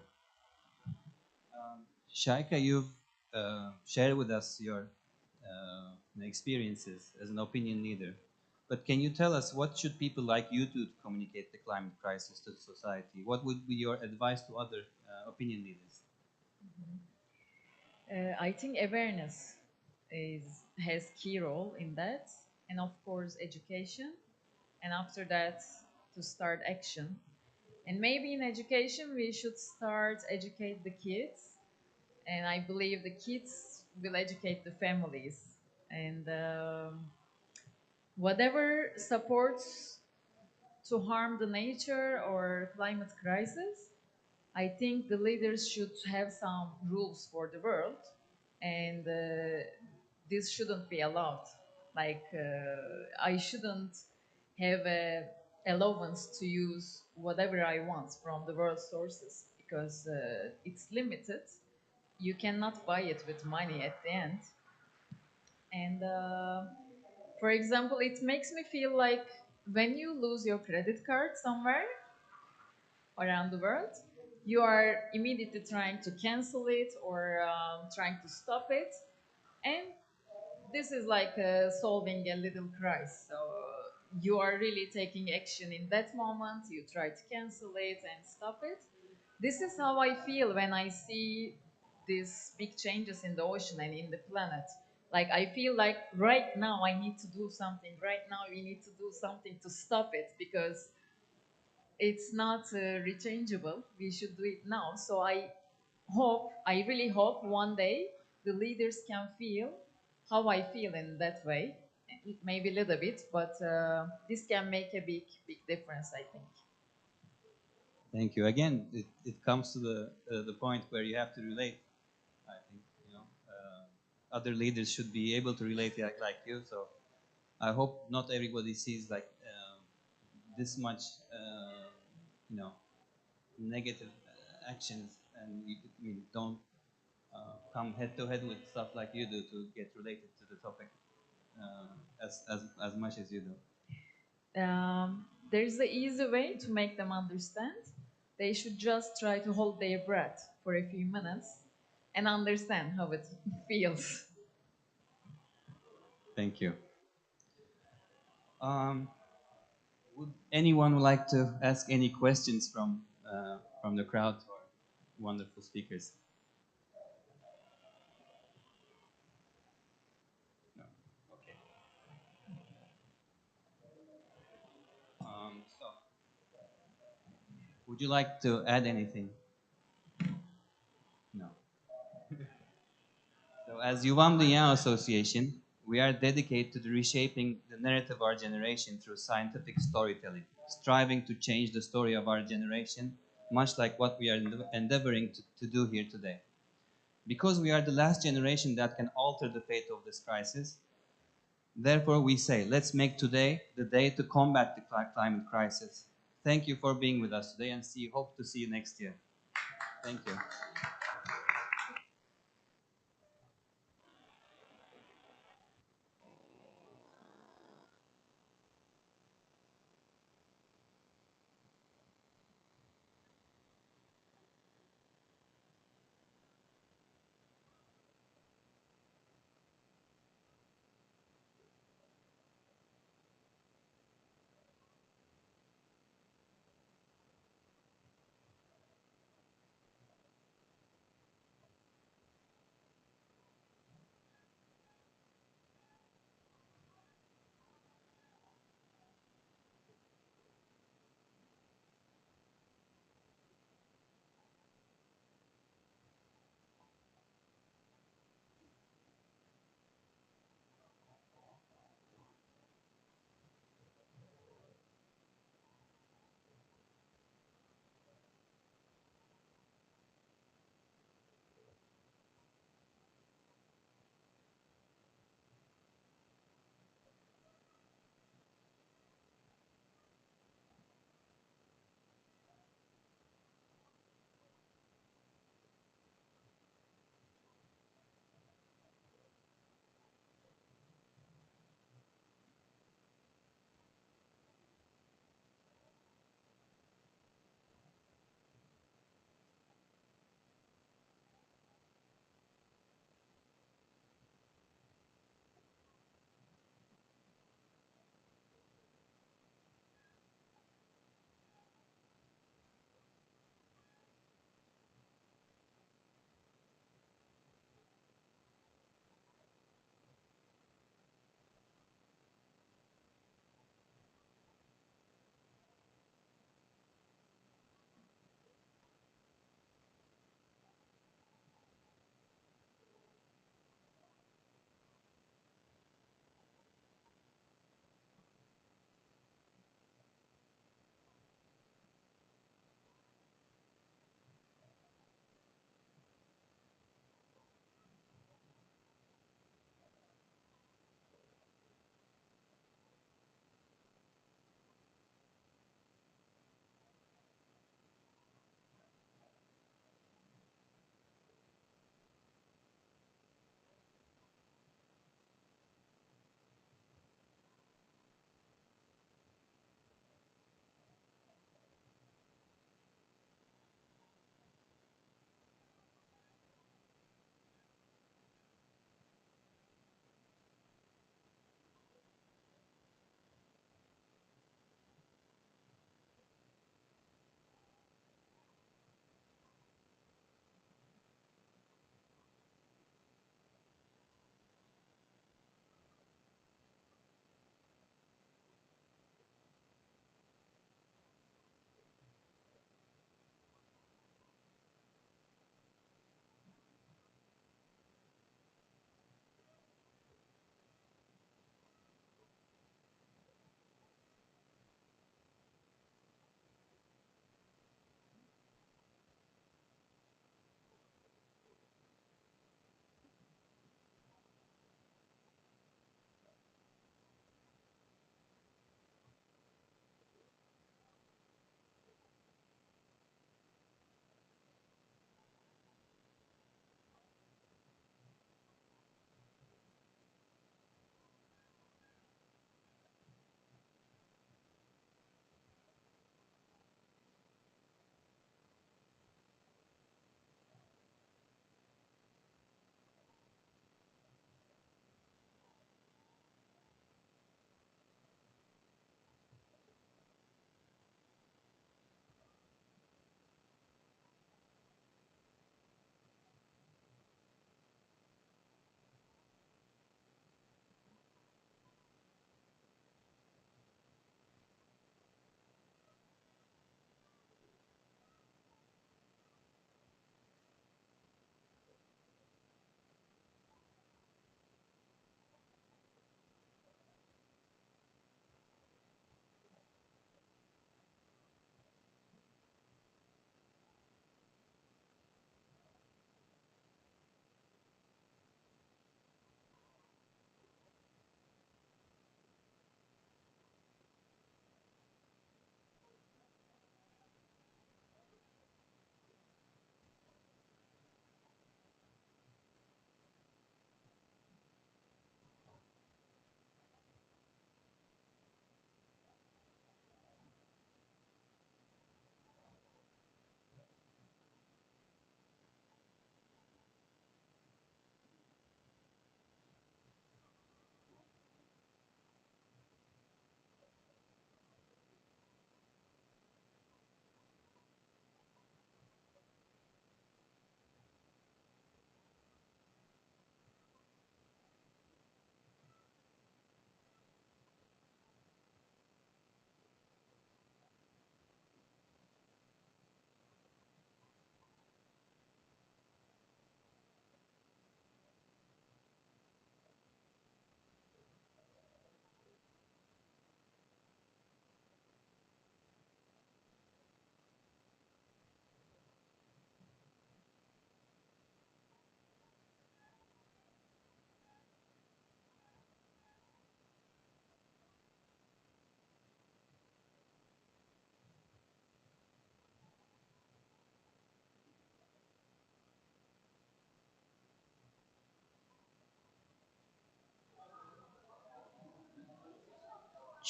Shaika, you've shared with us your experiences as an opinion leader. But can you tell us what should people like you do to communicate the climate crisis to society? What would be your advice to other opinion leaders? I think awareness has key role in that, and of course education, and after that to start action. And maybe in education we should start educate the kids, and I believe the kids will educate the families, and whatever supports to harm the nature or climate crisis, I think the leaders should have some rules for the world, and this shouldn't be allowed. Like, I shouldn't have a allowance to use whatever I want from the world sources, because it's limited. You cannot buy it with money at the end. And for example, it makes me feel like when you lose your credit card somewhere around the world, you are immediately trying to cancel it or trying to stop it. And this is like solving a little crisis. So you are really taking action in that moment. You try to cancel it and stop it. This is how I feel when I see these big changes in the ocean and in the planet. Like, I feel like right now I need to do something. Right now we need to do something to stop it, because it's not rechangeable. We should do it now. So I really hope one day the leaders can feel how I feel in that way. It may be a little bit, but this can make a big, big difference, I think. Thank you. Again, it comes to the point where you have to relate. I think other leaders should be able to relate like you. So I hope not everybody sees like this much, negative actions, and you don't come head to head with stuff like you do to get related to the topic as much as you do. There's the easy way to make them understand. They should just try to hold their breath for a few minutes and understand how it feels. Thank you. Would anyone like to ask any questions from the crowd or wonderful speakers? No. Okay. So, would you like to add anything? No. So, as Yuvam Dünya Association, we are dedicated to reshaping the narrative of our generation through scientific storytelling, striving to change the story of our generation, much like what we are endeavoring to do here today. Because we are the last generation that can alter the fate of this crisis, therefore we say, let's make today the day to combat the climate crisis. Thank you for being with us today, and hope to see you next year. Thank you.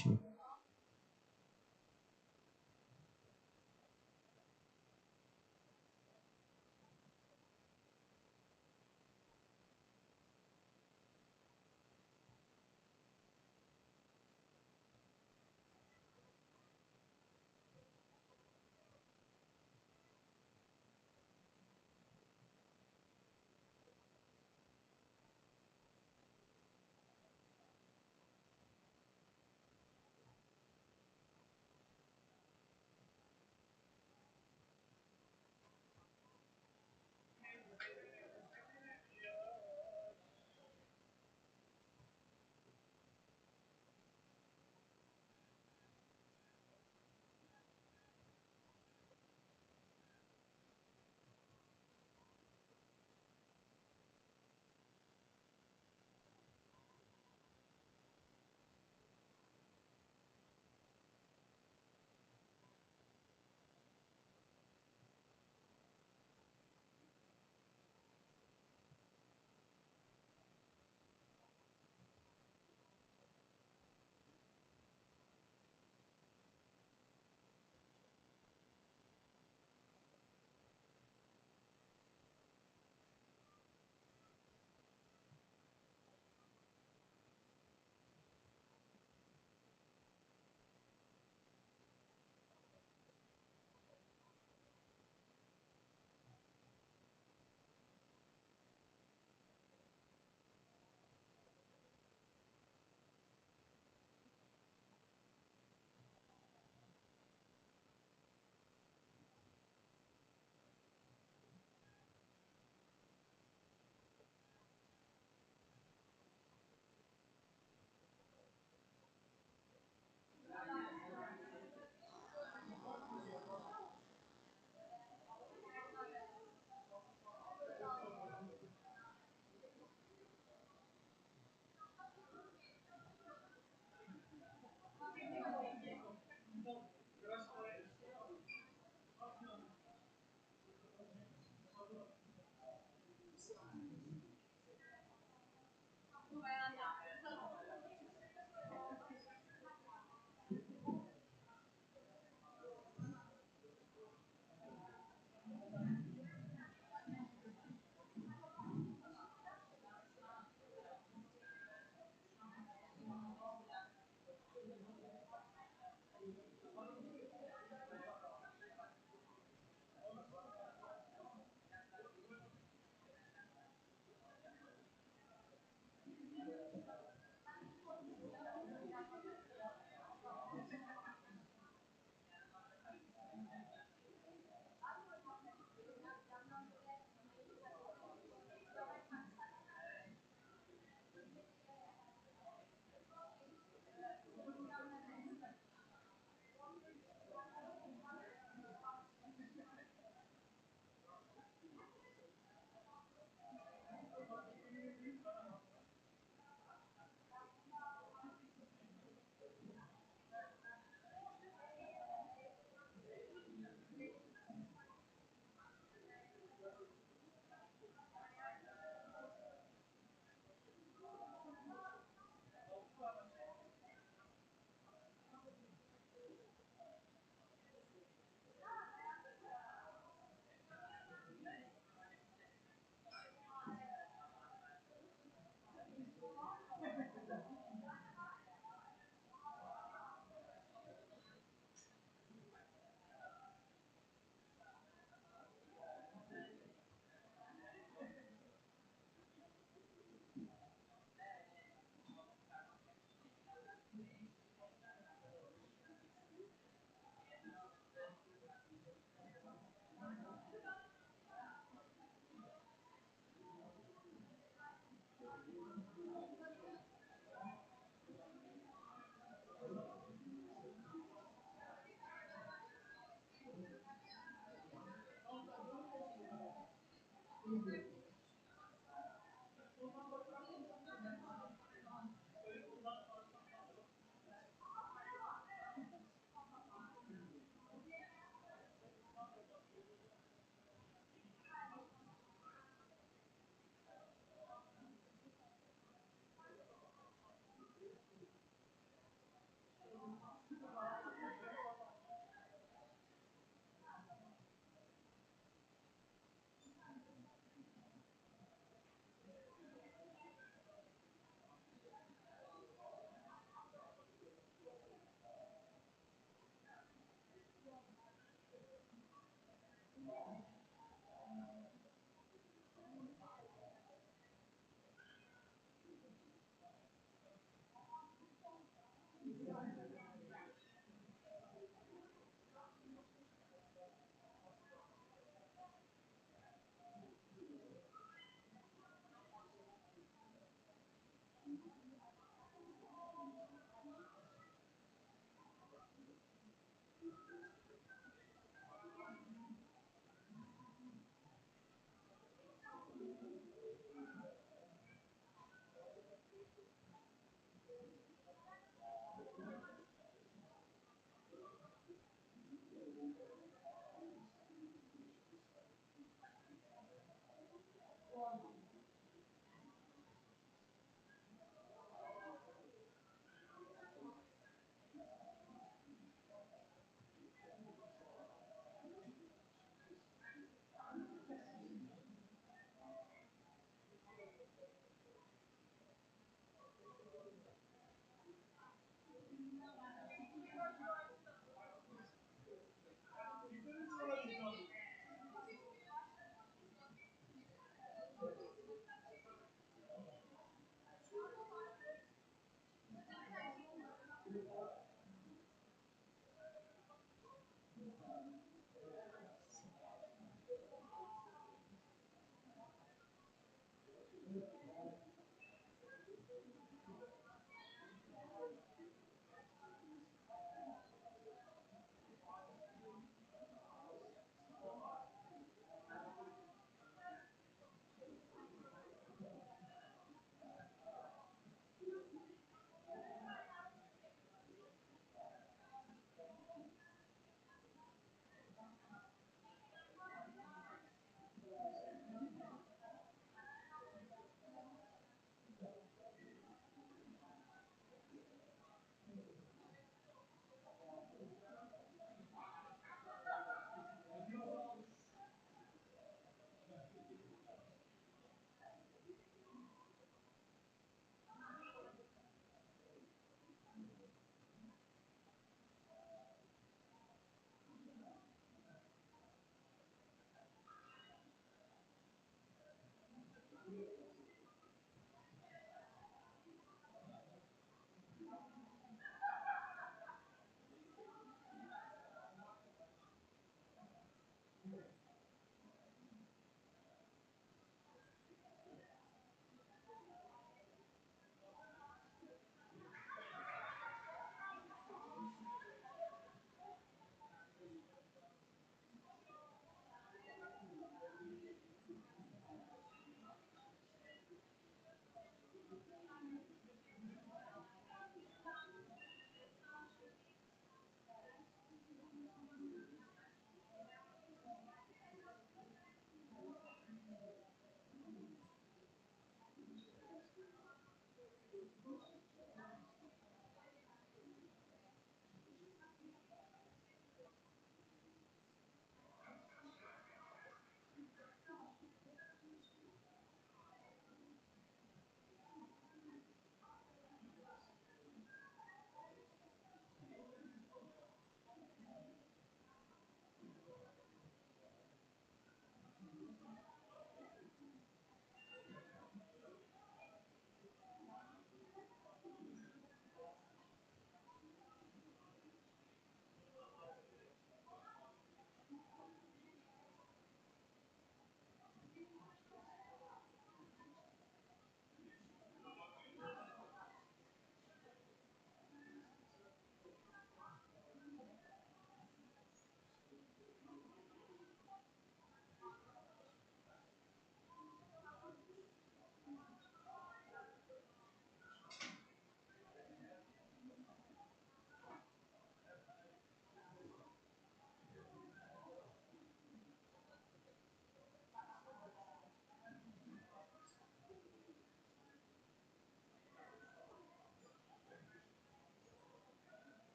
much.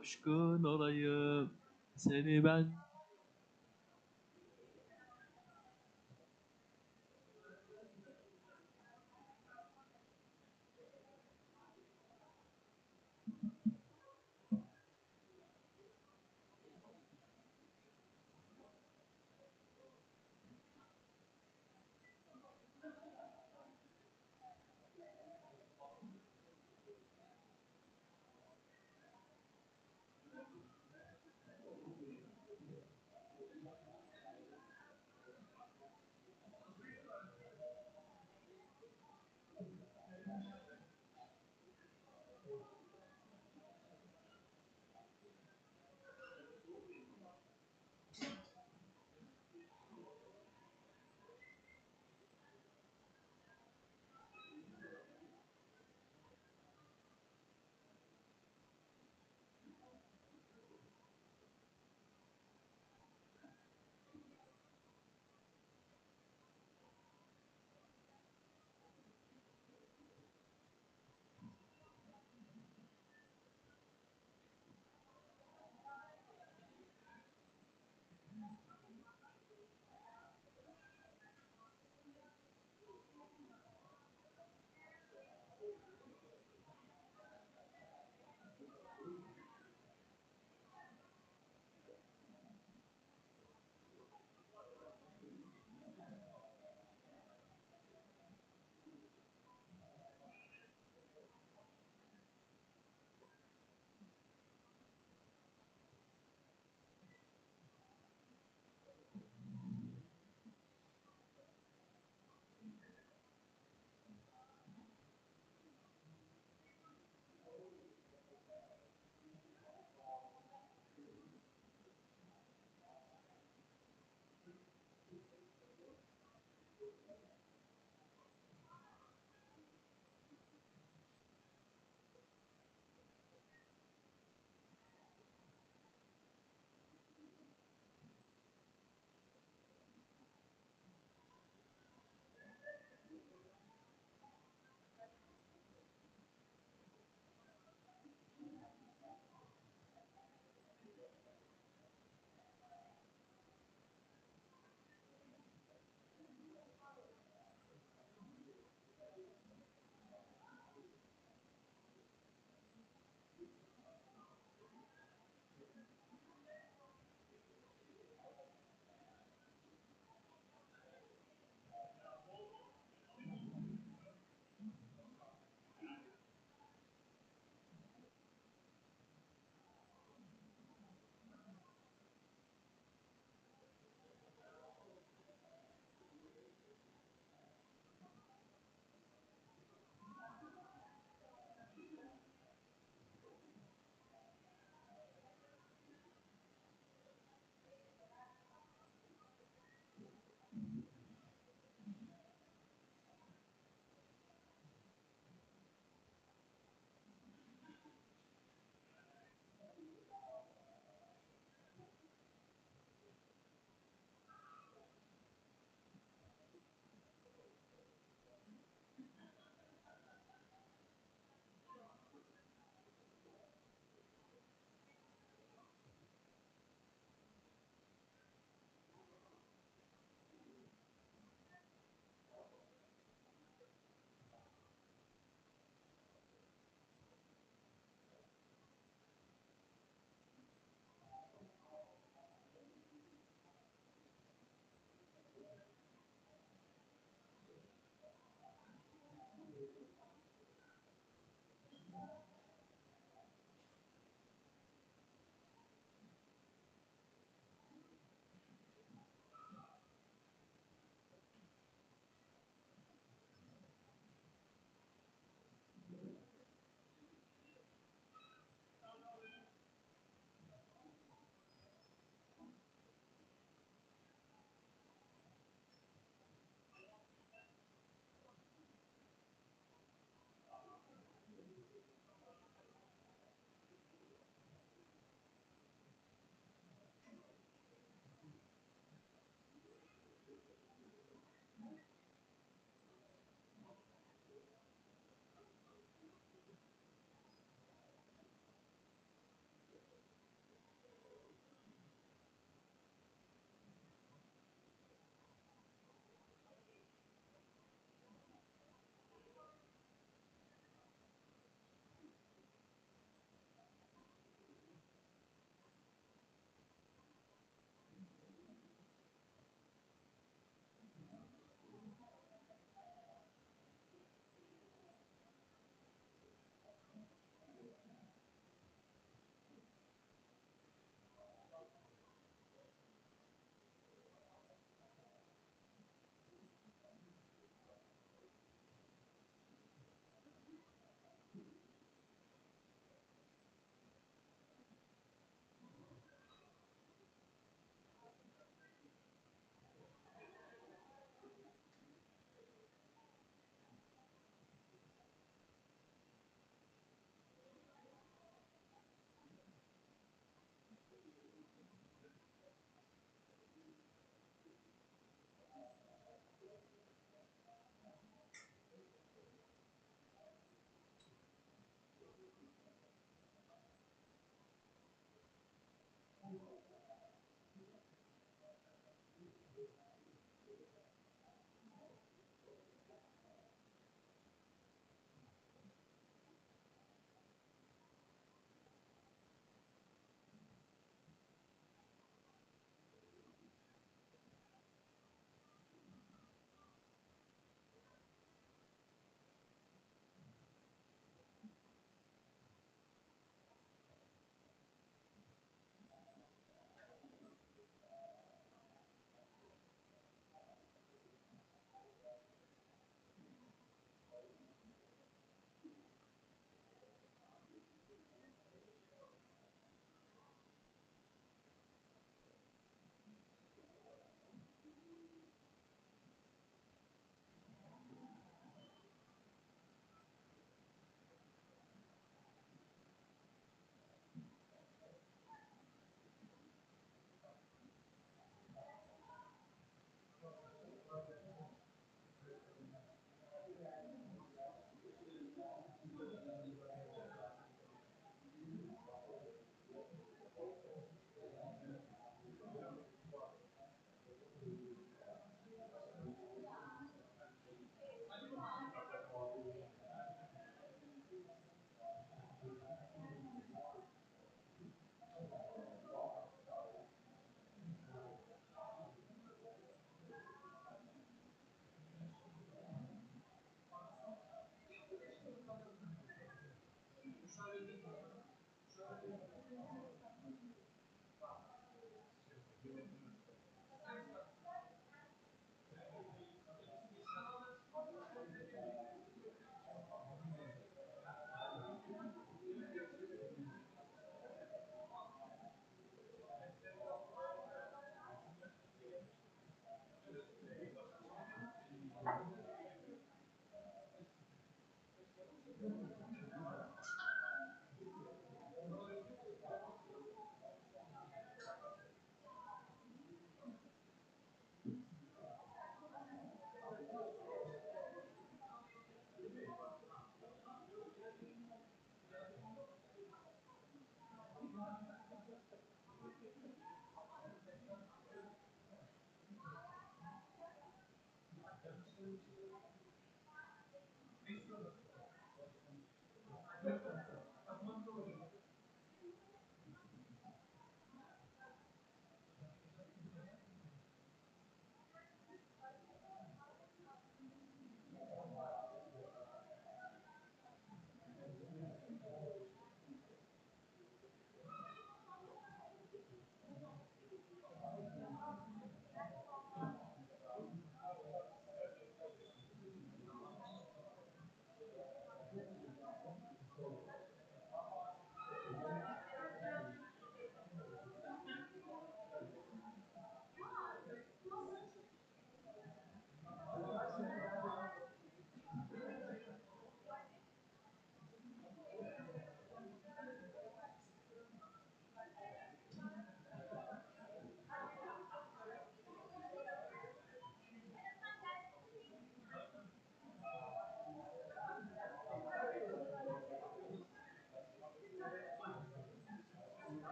aşkın olayım, seni ben.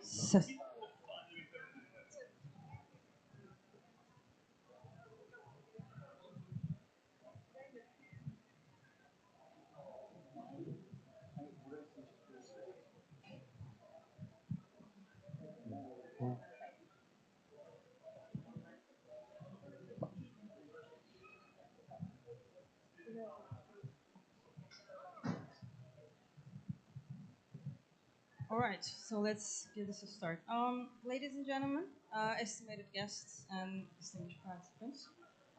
Ses. All right, so let's give this a start. Ladies and gentlemen, estimated guests and distinguished participants,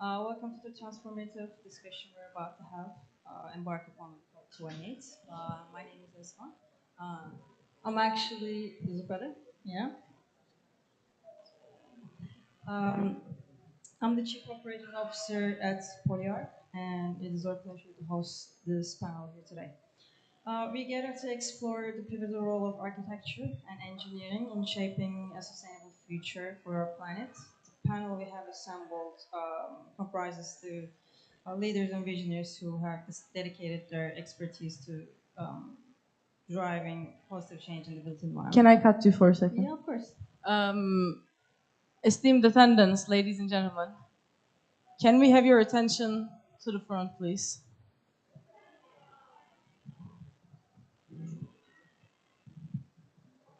welcome to the transformative discussion we're about to have, embark upon COP28. My name is Esma. I'm actually, is it better? Yeah. I'm the Chief Operating Officer at Polyarc, and it is our pleasure to host this panel here today. We gather to explore the pivotal role of architecture and engineering in shaping a sustainable future for our planet. The panel we have assembled comprises the leaders and visionaries who have dedicated their expertise to driving positive change in the built environment. Can I cut you for a second? Yeah, of course. Esteemed attendants, ladies and gentlemen, can we have your attention to the front, please?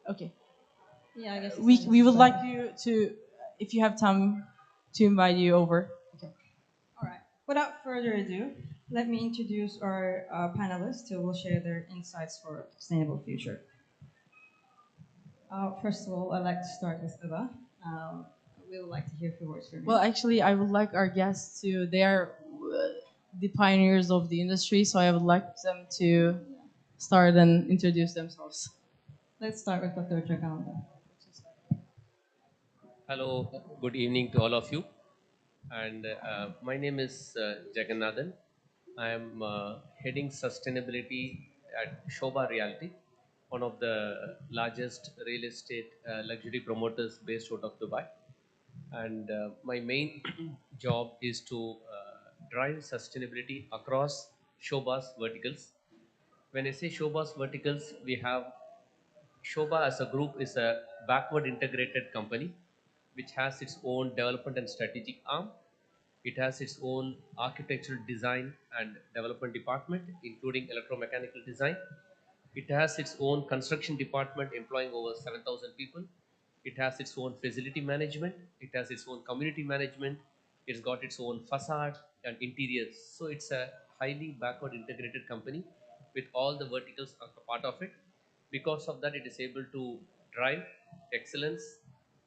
Okay. Yeah, I guess We would like you to, if you have time, to invite you over. Okay. All right. Without further ado, let me introduce our panelists who will share their insights for a sustainable future. First of all, I'd like to start with Eva. We would like to hear a few words from you. Well, actually, I would like our guests to, they are the pioneers of the industry, so I would like them to start and introduce themselves. Let's start with Dr. Jaganda. Hello, good evening to all of you. And my name is Jagannathan. I am heading sustainability at Shobha Realty, one of the largest real estate luxury promoters based out of Dubai. And my main job is to drive sustainability across Shobha's verticals. When I say Shobha's verticals, we have Shobha as a group is a backward integrated company which has its own development and strategic arm. It has its own architectural design and development department, including electromechanical design. It has its own construction department employing over 7,000 people. It has its own facility management. It has its own community management. It's got its own facade and interiors. So it's a highly backward integrated company with all the verticals as a part of it. Because of that, it is able to drive excellence,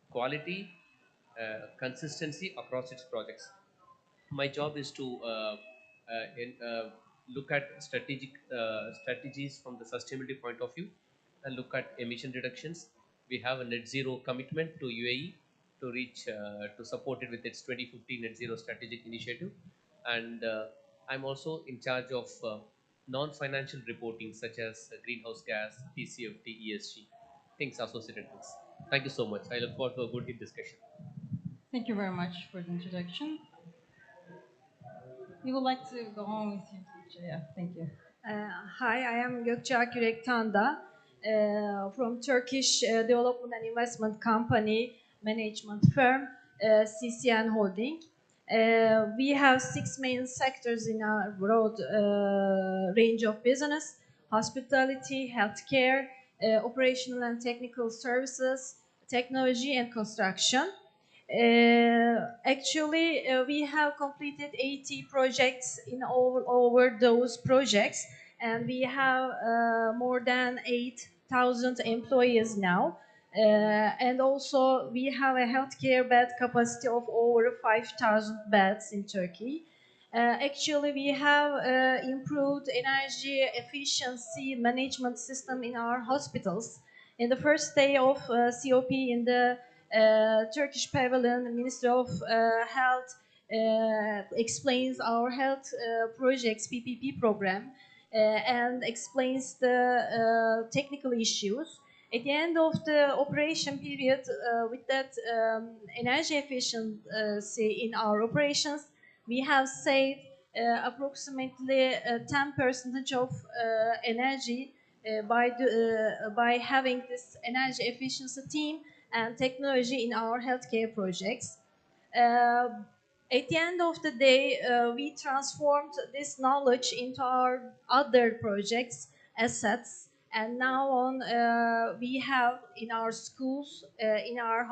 quality, consistency across its projects. My job is to look at strategies from the sustainability point of view and look at emission reductions. We have a net zero commitment to UAE to reach to support it with its 2050 net zero strategic initiative, and I'm also in charge of non-financial reporting such as greenhouse gas, TCFD, ESG, things associated with this. Thank you so much. I look forward to a good discussion. Thank you very much for the introduction. We would like to go on with you, teacher. Yeah, thank you. Hi, I am Gökçe Yürek Tanda from Turkish Development and Investment Company management firm, CCN Holding. We have 6 main sectors in our broad range of business: hospitality, healthcare, operational and technical services, technology, and construction. Actually, we have completed 80 projects in all over those projects, and we have more than 8,000 employees now. And also, we have a healthcare bed capacity of over 5,000 beds in Turkey. Actually, we have improved energy efficiency management system in our hospitals. In the first day of COP in the Turkish pavilion, the Ministry of Health explains our health projects PPP program and explains the technical issues. At the end of the operation period, with that energy efficiency in our operations, we have saved approximately 10% of energy by having this energy efficiency team and technology in our healthcare projects. At the end of the day, we transformed this knowledge into our other projects, assets, and now on we have in our schools, in our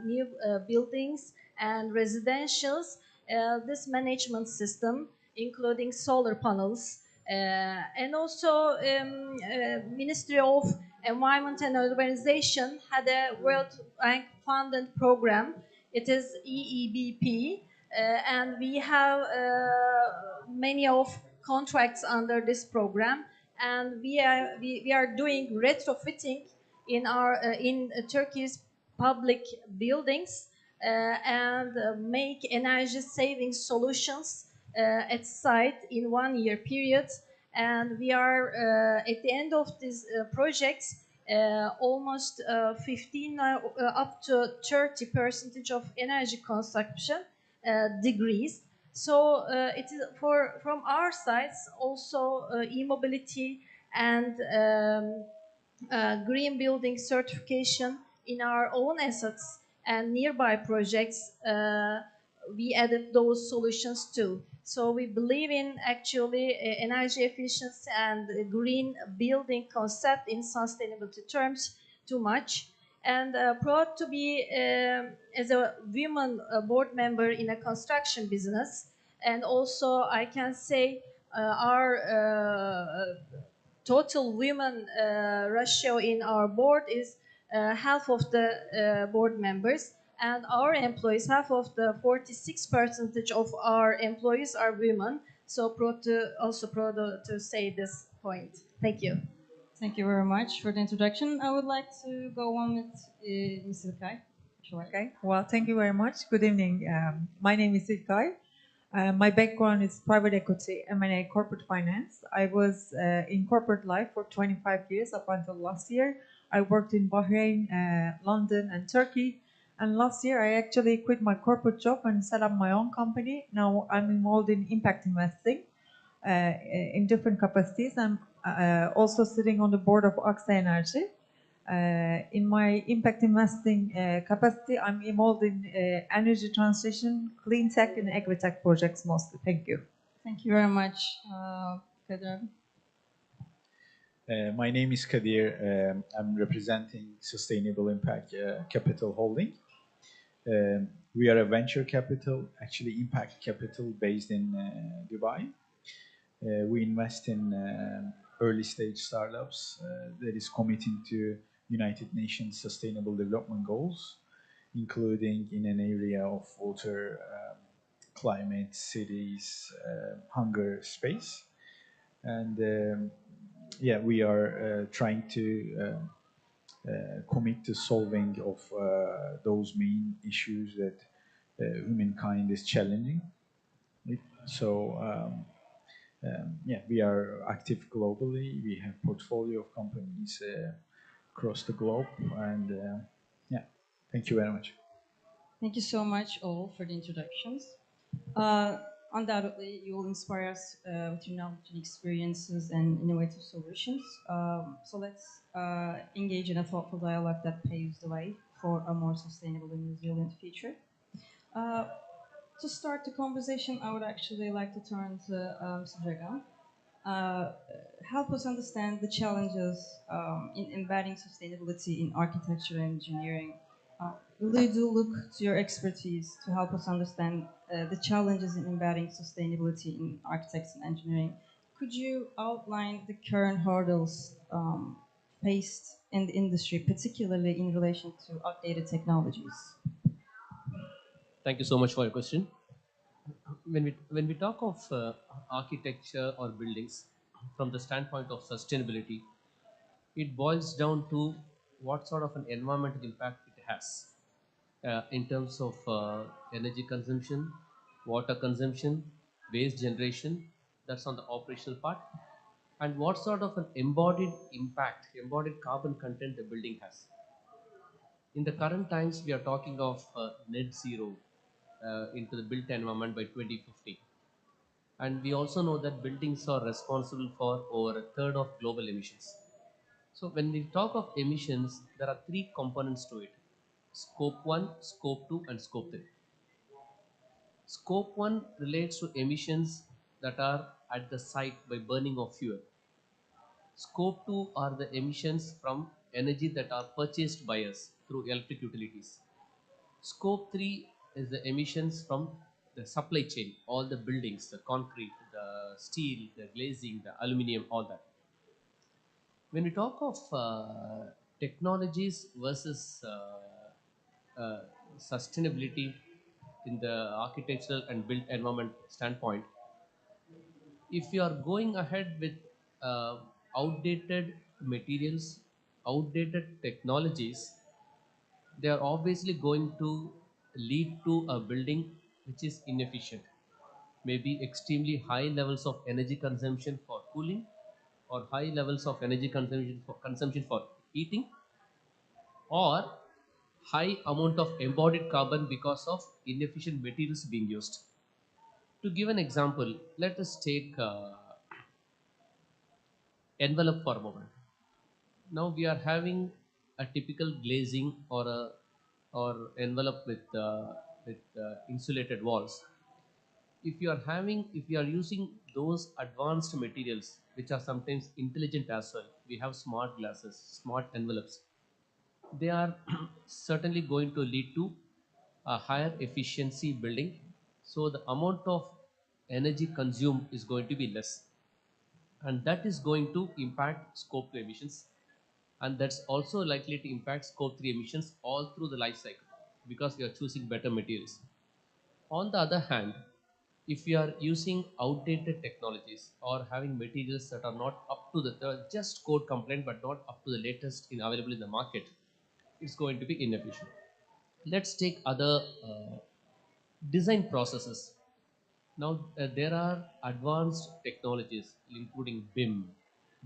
new buildings and residentials, this management system, including solar panels, and also Ministry of Environment and Urbanization had a World Bank funded program. It is EEBP, and we have many of contracts under this program, and we are doing retrofitting in our in Turkey's public buildings and make energy saving solutions at site in 1 year period. And we are at the end of these projects almost 15 up to 30% of energy consumption degrees. So it is from our sides also e-mobility and green building certification in our own assets and nearby projects. We added those solutions too. So we believe in actually energy efficiency and green building concept in sustainability terms too much. And proud to be as a woman board member in a construction business. And also I can say our total women ratio in our board is half of the board members, and our employees, half of the 46% of our employees are women. So proud to say this point. Thank you. Thank you very much for the introduction. I would like to go on with Ms. İlkay. Okay. Well, thank you very much. Good evening. My name is İlkay. My background is private equity, M&A, corporate finance. I was in corporate life for 25 years up until last year. I worked in Bahrain, London, and Turkey. And last year, I actually quit my corporate job and set up my own company. Now I'm involved in impact investing in different capacities. I'm also sitting on the board of AXA Energy. In my impact investing capacity, I'm involved in energy transition, clean tech, and agri-tech projects mostly. Thank you. Thank you very much, Kadir. My name is Kadir. I'm representing Sustainable Impact Capital Holding. We are a venture capital, actually impact capital based in Dubai. We invest in early stage startups that is committing to United Nations Sustainable Development Goals, including in an area of water, climate, cities, hunger, space. And yeah, we are trying to commit to solving of those main issues that humankind is challenging. So yeah, we are active globally. We have portfolio of companies across the globe, and yeah, thank you very much. Thank you so much all for the introductions. Undoubtedly, you will inspire us with your knowledge and experiences and innovative solutions. So let's engage in a thoughtful dialogue that paves the way for a more sustainable and resilient future. To start the conversation, I would actually like to turn to Mr. Dragan. help us understand the challenges in embedding sustainability in architecture and engineering. Really do look to your expertise to help us understand the challenges in embedding sustainability in architects and engineering. Could you outline the current hurdles faced in the industry, particularly in relation to outdated technologies? Thank you so much for your question. When we talk of architecture or buildings from the standpoint of sustainability, it boils down to what sort of an environmental impact it has in terms of energy consumption, water consumption, waste generation. That's on the operational part, and what sort of an embodied impact, embodied carbon content the building has. In the current times, we are talking of net zero into the built environment by 2050. And we also know that buildings are responsible for over a third of global emissions. So when we talk of emissions, there are three components to it: scope 1, scope 2, and scope 3. Scope 1 relates to emissions that are at the site by burning of fuel. Scope 2 are the emissions from energy that are purchased by us through electric utilities. Scope 3 is the emissions from the supply chain, all the buildings, the concrete, the steel, the glazing, the aluminium, all that. When we talk of technologies versus sustainability in the architectural and built environment standpoint, if you are going ahead with outdated materials, outdated technologies, they are obviously going to lead to a building which is inefficient. Maybe extremely high levels of energy consumption for cooling, or high levels of energy consumption for heating, or high amount of embodied carbon because of inefficient materials being used. To give an example, let us take envelope for a moment. Now we are having a typical glazing or envelope with insulated walls. If you are using those advanced materials, which are sometimes intelligent as well, we have smart glasses, smart envelopes. They are certainly going to lead to a higher efficiency building. So the amount of energy consumed is going to be less, and that is going to impact scope 2 emissions, and that's also likely to impact scope 3 emissions all through the life cycle, because we are choosing better materials. On the other hand, if we are using outdated technologies or having materials that are not up to the just code compliant but not up to the latest in available in the market, it's going to be inefficient. Let's take other design processes. Now there are advanced technologies including BIM,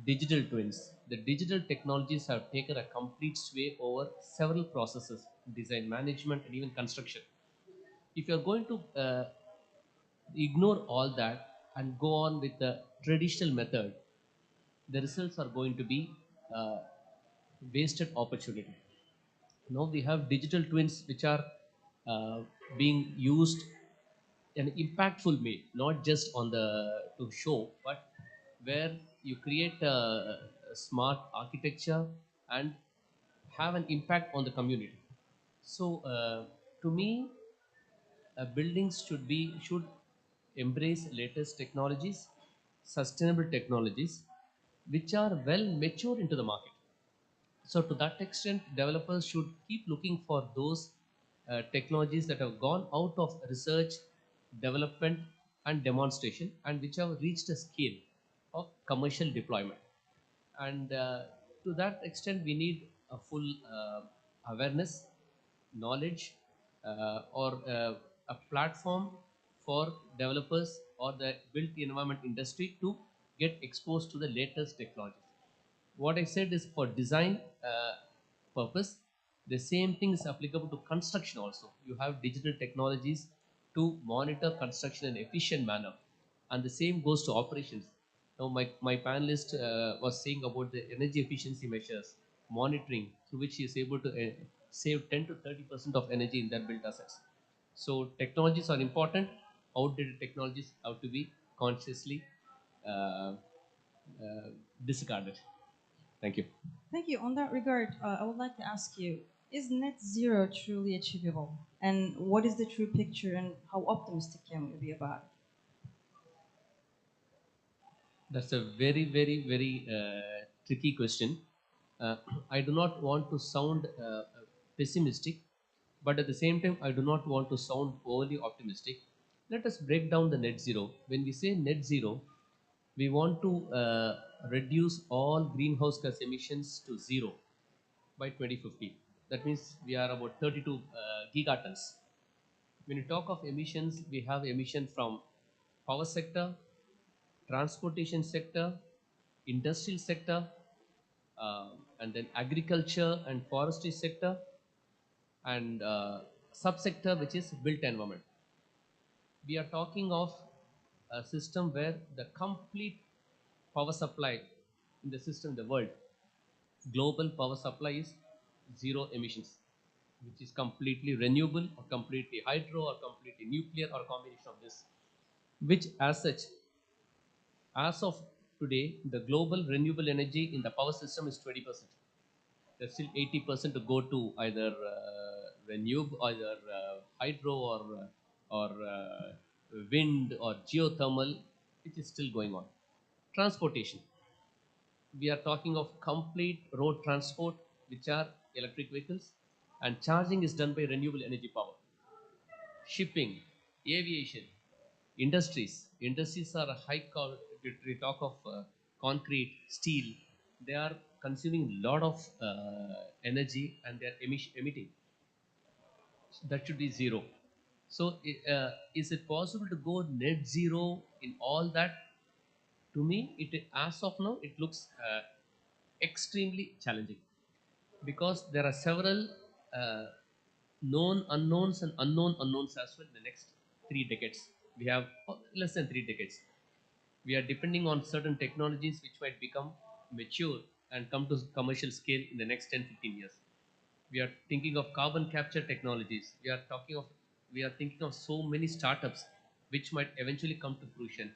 digital twins. The digital technologies have taken a complete sway over several processes, design management and even construction. If you're going to ignore all that and go on with the traditional method, the results are going to be wasted opportunity. Now we have digital twins which are being used in an impactful way, not just on the to show, but where you create a smart architecture and have an impact on the community. So to me, buildings should embrace latest technologies, sustainable technologies, which are well matured into the market. So to that extent, developers should keep looking for those technologies that have gone out of research, development, and demonstration, and which have reached a scale of commercial deployment. And to that extent, we need a full awareness, knowledge, or a platform for developers or the built environment industry to get exposed to the latest technologies. What I said is for design purpose. The same thing is applicable to construction also. You have digital technologies to monitor construction in an efficient manner, and the same goes to operations. Now my panelist was saying about the energy efficiency measures, monitoring, through which he is able to save 10 to 30% of energy in their built assets. So technologies are important. Outdated technologies have to be consciously discarded. Thank you. Thank you. On that regard, I would like to ask you, is net zero truly achievable? And what is the true picture and how optimistic can we be about it? That's a very, very, very tricky question. I do not want to sound pessimistic, but at the same time, I do not want to sound overly optimistic. Let us break down the net zero. When we say net zero, we want to reduce all greenhouse gas emissions to zero by 2050. That means we are about 32 gigatons. When you talk of emissions, we have emission from power sector, transportation sector, industrial sector, and then agriculture and forestry sector, and subsector which is built environment. We are talking of a system where the complete power supply in the system in the world, global power supply is zero emissions, which is completely renewable or completely hydro or completely nuclear or a combination of this, which as such, as of today, the global renewable energy in the power system is 20%. There's still 80% to go to either renewable, either hydro or wind or geothermal, which is still going on. Transportation. We are talking of complete road transport, which are electric vehicles, and charging is done by renewable energy power. Shipping, aviation, industries. Industries are a high cost. We talk of concrete, steel. They are consuming a lot of energy and they are emitting. That should be zero. So, is it possible to go net zero in all that? To me, as of now, it looks extremely challenging because there are several known unknowns and unknown unknowns as well in the next 3 decades. We have less than 3 decades. We are depending on certain technologies which might become mature and come to commercial scale in the next 10-15 years. We are thinking of carbon capture technologies. We are thinking of so many startups which might eventually come to fruition.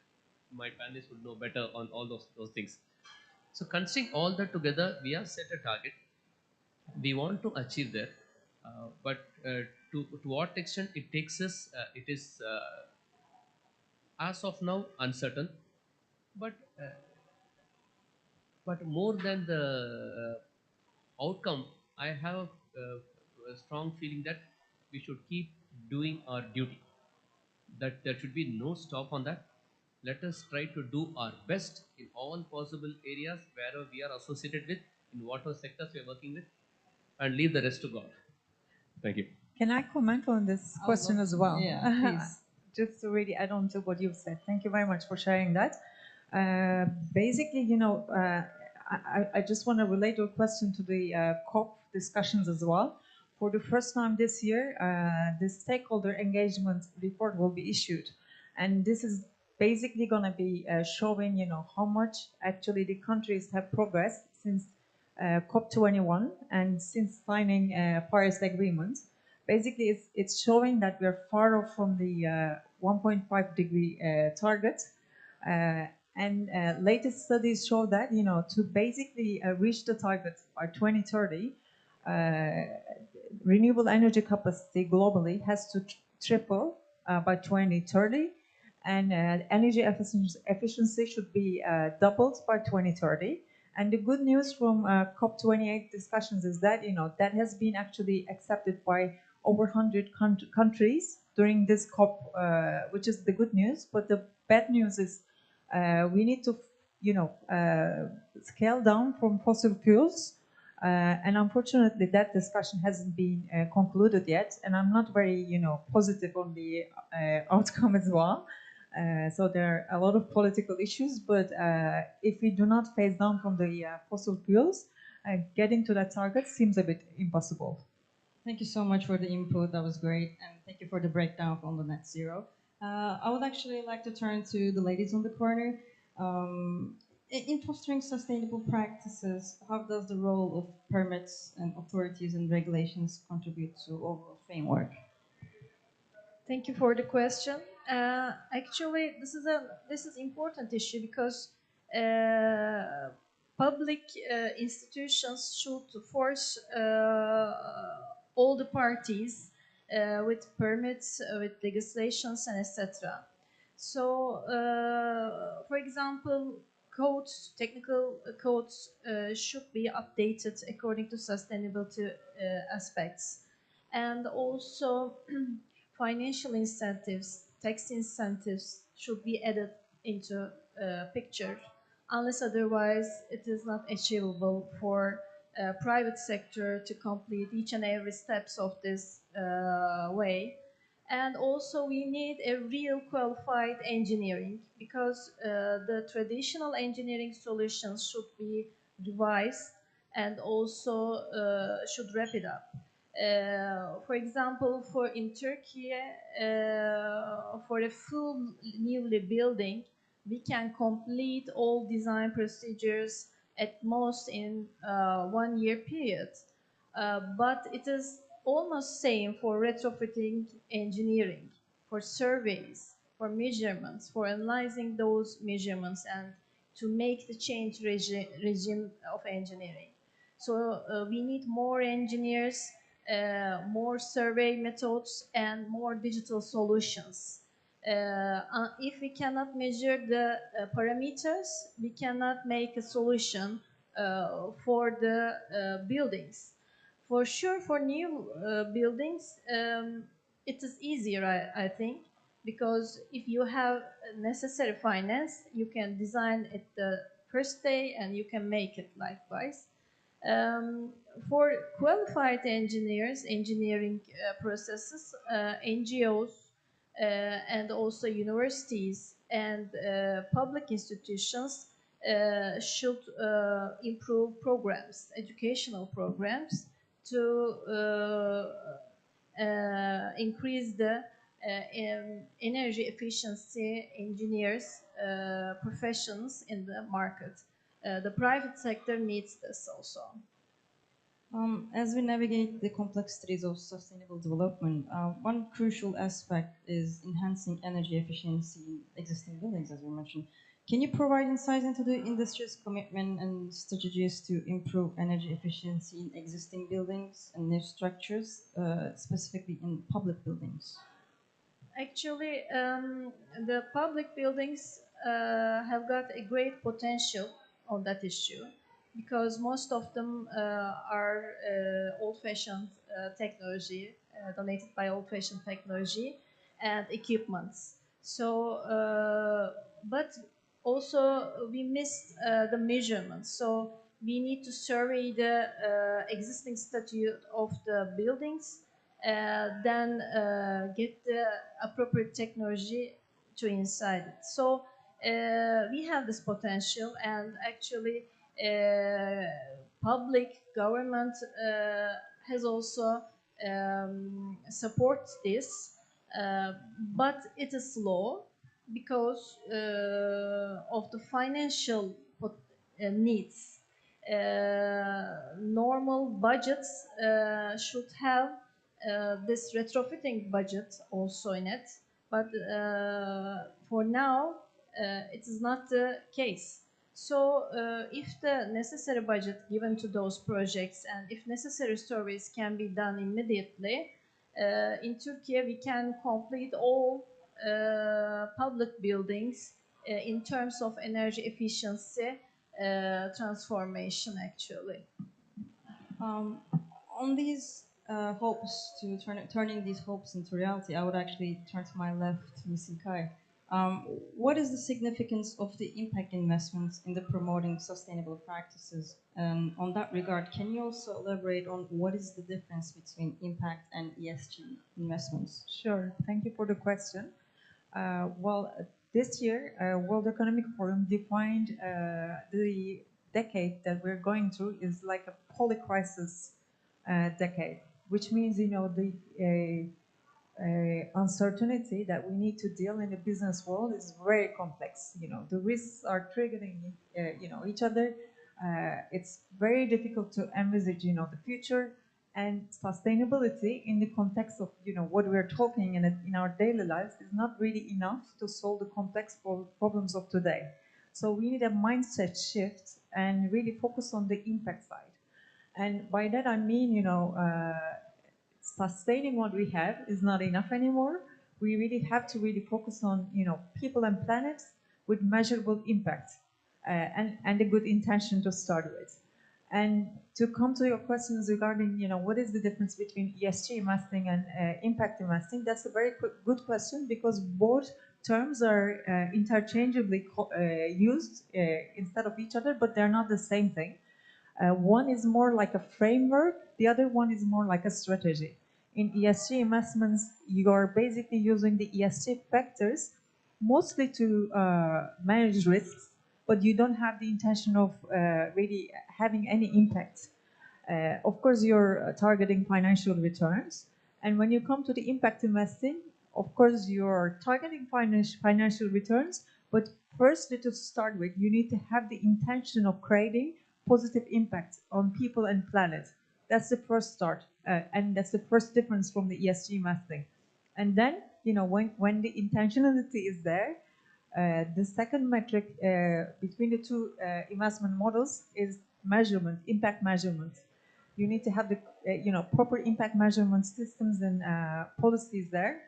My panelists would know better on all those things. So considering all that together, we have set a target. We want to achieve that, but to what extent it takes us, it is as of now uncertain. But more than the outcome, I have a strong feeling that we should keep doing our duty. That there should be no stop on that. Let us try to do our best in all possible areas wherever we are associated with, in whatever sectors we are working with, and leave the rest to God. Thank you. Can I comment on this question as well? Yeah, please. Just to really add on to what you've said. Thank you very much for sharing that. Basically, I just want to relate your question to the COP discussions as well. For the first time this year, the stakeholder engagement report will be issued. And this is basically going to be showing, how much actually the countries have progressed since COP21 and since signing Paris Agreement. Basically, it's showing that we're far off from the 1.5 degree target. And latest studies show that, to basically reach the target by 2030, renewable energy capacity globally has to triple by 2030, and energy efficiency should be doubled by 2030. And the good news from COP28 discussions is that, that has been actually accepted by over 100 countries during this COP, which is the good news. But the bad news is we need to, scale down from fossil fuels. And unfortunately, that discussion hasn't been concluded yet. And I'm not very, positive on the outcome as well. So there are a lot of political issues. But if we do not phase down from the fossil fuels, getting to that target seems a bit impossible. Thank you so much for the input. That was great. And thank you for the breakdown on the net zero. I would actually like to turn to the ladies on the corner. In fostering sustainable practices, how does the role of permits and authorities and regulations contribute to overall framework? Thank you for the question. Actually, this is important issue because Public institutions should force all the parties with permits, with legislations, and etc. So, for example, codes, technical codes should be updated according to sustainability aspects. And also, financial incentives, tax incentives should be added into picture. Unless otherwise, it is not achievable for private sector to complete each and every steps of this way. And also we need a real qualified engineering because the traditional engineering solutions should be revised and also should wrap it up. For example, in Turkey, for a full newly building, we can complete all design procedures at most in 1 year period. But it is almost same for retrofitting engineering, for surveys, for measurements, for analyzing those measurements and to make the change regime of engineering. So we need more engineers, more survey methods, and more digital solutions. If we cannot measure the parameters, we cannot make a solution for the buildings. For sure, for new buildings, it is easier, I think, because if you have necessary finance, you can design it the first day and you can make it likewise. For qualified engineers, engineering processes, NGOs, and also universities and public institutions should improve programs, educational programs, to increase the energy efficiency engineers professions in the market. The private sector needs this also. As we navigate the complexities of sustainable development, one crucial aspect is enhancing energy efficiency in existing buildings, as you mentioned. Can you provide insight into the industry's commitment and strategies to improve energy efficiency in existing buildings and new structures, specifically in public buildings? Actually, the public buildings have got a great potential on that issue because most of them are old-fashioned technology, donated by old-fashioned technology and equipments. So, but also we missed the measurements. So we need to survey the existing statute of the buildings, then get the appropriate technology to inside it. So we have this potential, and actually public government has also support this, but it is slow because of the financial needs. Normal budgets should have this retrofitting budget also in it, but for now it is not the case. So if the necessary budget given to those projects and if necessary surveys can be done immediately, in Turkey we can complete all public buildings in terms of energy efficiency transformation actually. On these hopes to turning these hopes into reality, I would actually turn to my left, Ms. Ilkay. What is the significance of the impact investments in the promoting sustainable practices? And on that regard, can you also elaborate on what is the difference between impact and ESG investments? Sure, thank you for the question. Well, this year, World Economic Forum defined the decade that we're going through is like a polycrisis decade, which means, you know, the uncertainty that we need to deal in the business world is very complex. You know, the risks are triggering, each other. It's very difficult to envisage, the future and sustainability in the context of, what we're talking in our daily lives is not really enough to solve the complex problems of today. So we need a mindset shift and really focus on the impact side. And by that I mean, sustaining what we have is not enough anymore. We really have to really focus on, people and planets with measurable impact and a good intention to start with. And to come to your questions regarding, what is the difference between ESG investing and impact investing, that's a very good question, because both terms are interchangeably used instead of each other, but they're not the same thing. One is more like a framework, the other one is more like a strategy. In ESG investments, you are basically using the ESG factors mostly to manage risks, but you don't have the intention of really having any impact. Of course, you're targeting financial returns. And when you come to the impact investing, of course, you're targeting financial returns, but firstly, to start with, you need to have the intention of creating positive impact on people and planet. That's the first start, and that's the first difference from the ESG investing. And then, when the intentionality is there, the second metric between the two investment models is measurement, impact measurement. You need to have the proper impact measurement systems and policies there,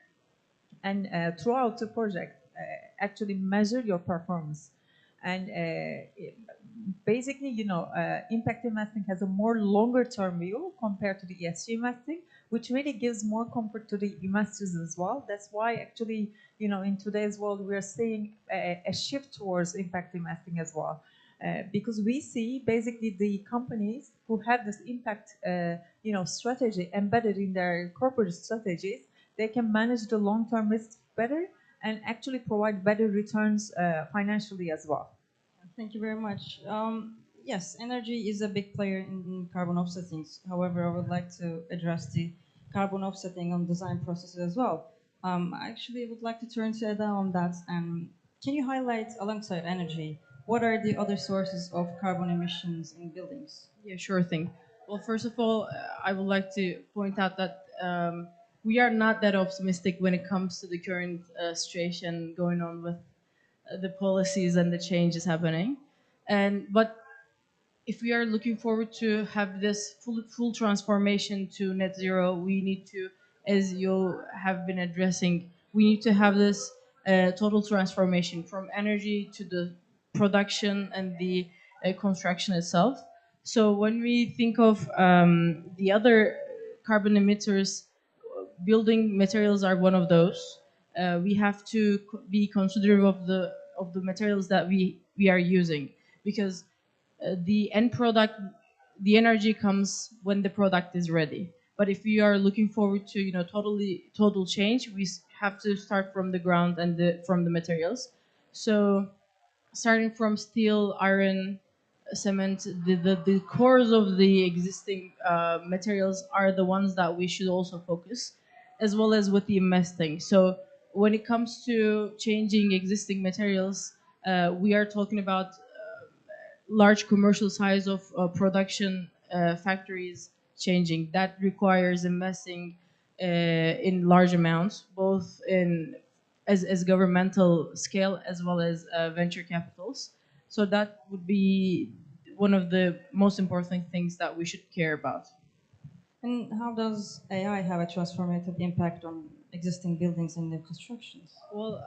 and throughout the project, actually measure your performance. And basically, impact investing has a more longer term view compared to the ESG investing, which really gives more comfort to the investors as well. That's why actually, in today's world, we are seeing a shift towards impact investing as well. Because we see basically the companies who have this impact, strategy embedded in their corporate strategies, they can manage the long-term risks better and actually provide better returns financially as well. Thank you very much. Yes, energy is a big player in carbon offsetting. However, I would like to address the carbon offsetting on design processes as well. I actually would like to turn to Eda on that. Can you highlight, alongside energy, what are the other sources of carbon emissions in buildings? Yeah, sure thing. Well, first of all, I would like to point out that we are not that optimistic when it comes to the current situation going on with the policies and the changes happening. But if we are looking forward to have this full transformation to net zero, we need to, as you have been addressing, we need to have this total transformation from energy to the production and the construction itself. So when we think of the other carbon emitters, building materials are one of those. We have to be considerate of the materials that we are using, because the end product, the energy comes when the product is ready. But if we are looking forward to total change, we have to start from the ground and from the materials. So starting from steel, iron, cement, the cores of the existing materials are the ones that we should also focus, as well as with the investing. So when it comes to changing existing materials, we are talking about large commercial size of production factories changing. That requires investing in large amounts, both in as governmental scale as well as venture capitals. So that would be one of the most important things that we should care about. And how does AI have a transformative impact on existing buildings and new constructions? Well,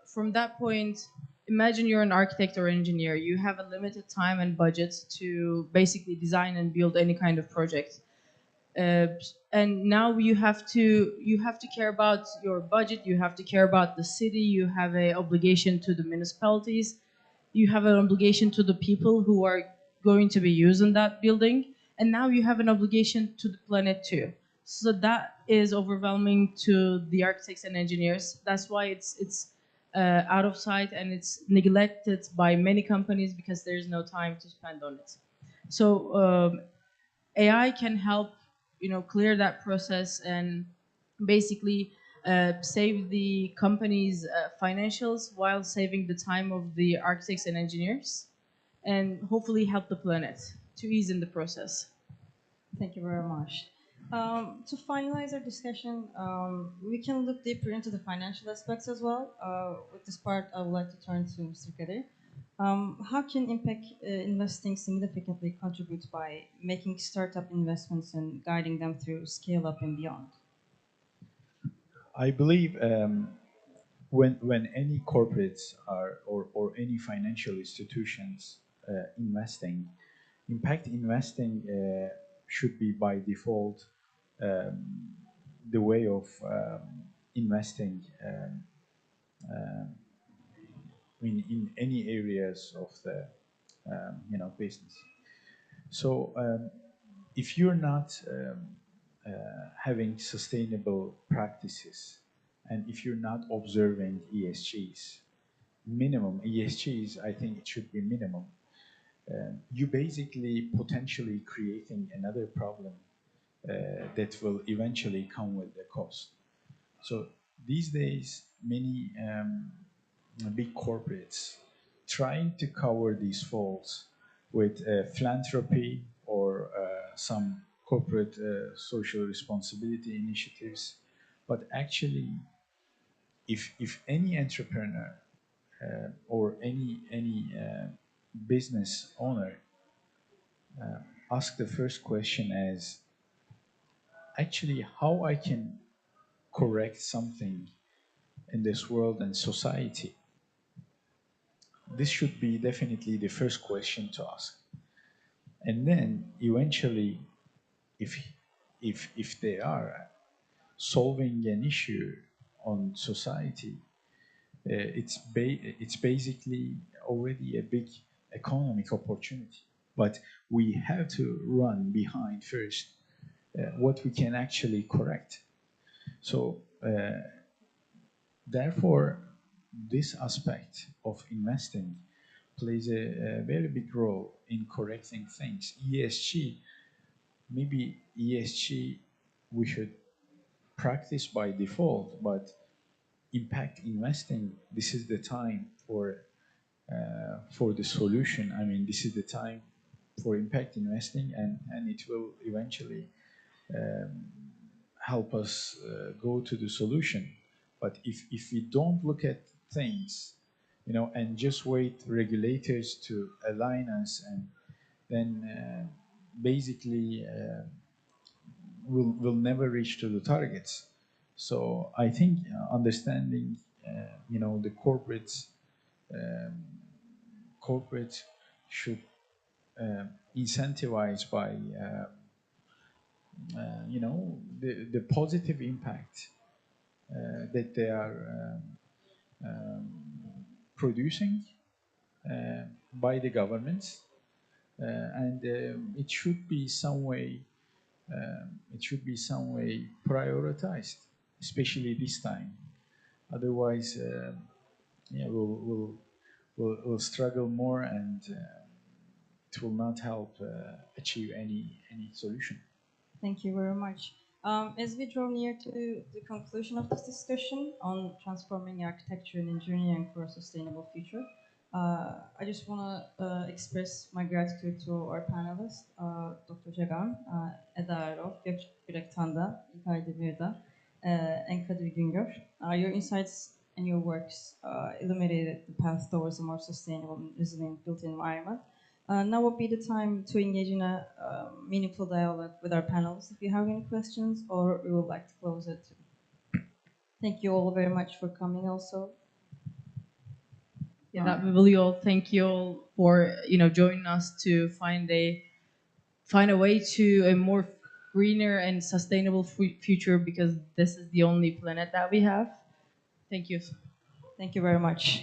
from that point, imagine you're an architect or engineer. You have a limited time and budget to basically design and build any kind of project. And now you have to care about your budget. You have to care about the city. You have an obligation to the municipalities. You have an obligation to the people who are going to be using that building. And now you have an obligation to the planet too. So that is overwhelming to the architects and engineers. That's why it's out of sight and it's neglected by many companies because there's no time to spend on it. So AI can help, clear that process and basically save the company's financials while saving the time of the architects and engineers, and hopefully help the planet to ease in the process. Thank you very much. To finalize our discussion, we can look deeper into the financial aspects as well. With this part, I would like to turn to Mr. Kadir. How can impact investing significantly contribute by making startup investments and guiding them through scale up and beyond? I believe when any corporates are or any financial institutions investing, impact investing should be by default the way of investing in any areas of the business. So if you're not having sustainable practices, and if you're not observing ESGs, minimum ESGs, I think it should be minimum. You basically potentially creating another problem that will eventually come with the cost. So these days, many big corporates trying to cover these faults with philanthropy or some corporate social responsibility initiatives. But actually, if any entrepreneur or any business owner ask the first question as, actually, how I can correct something in this world and society, this should be definitely the first question to ask. And then eventually, if they are solving an issue on society, it's basically already a big economic opportunity. But we have to run behind first what we can actually correct. So therefore, this aspect of investing plays a very big role in correcting things. ESG, maybe ESG we should practice by default, but impact investing, this is the time for the solution. I mean, this is the time for impact investing, and it will eventually help us go to the solution. But if we don't look at things, and just wait regulators to align us, and then basically we'll never reach to the targets. So I think understanding, the corporates should incentivize by, the positive impact that they are producing by the governments, and it should be some way prioritized, especially this time. Otherwise, we'll struggle more, and it will not help achieve any solution. Thank you very much. As we draw near to the conclusion of this discussion on transforming architecture and engineering for a sustainable future, I just want to express my gratitude to our panelists, Dr. Jagan, Eda Erol, Gökçek Tanda, İlkay Demirda, and Kadir Güngör. Your insights and your works illuminated the path towards a more sustainable and resilient built environment. Now would be the time to engage in a meaningful dialogue with our panelists if you have any questions, or we would like to close it. Thank you all very much for coming also. Yeah, that we really all thank you all for joining us to find a way to a more greener and sustainable future, because this is the only planet that we have. Thank you. Thank you very much.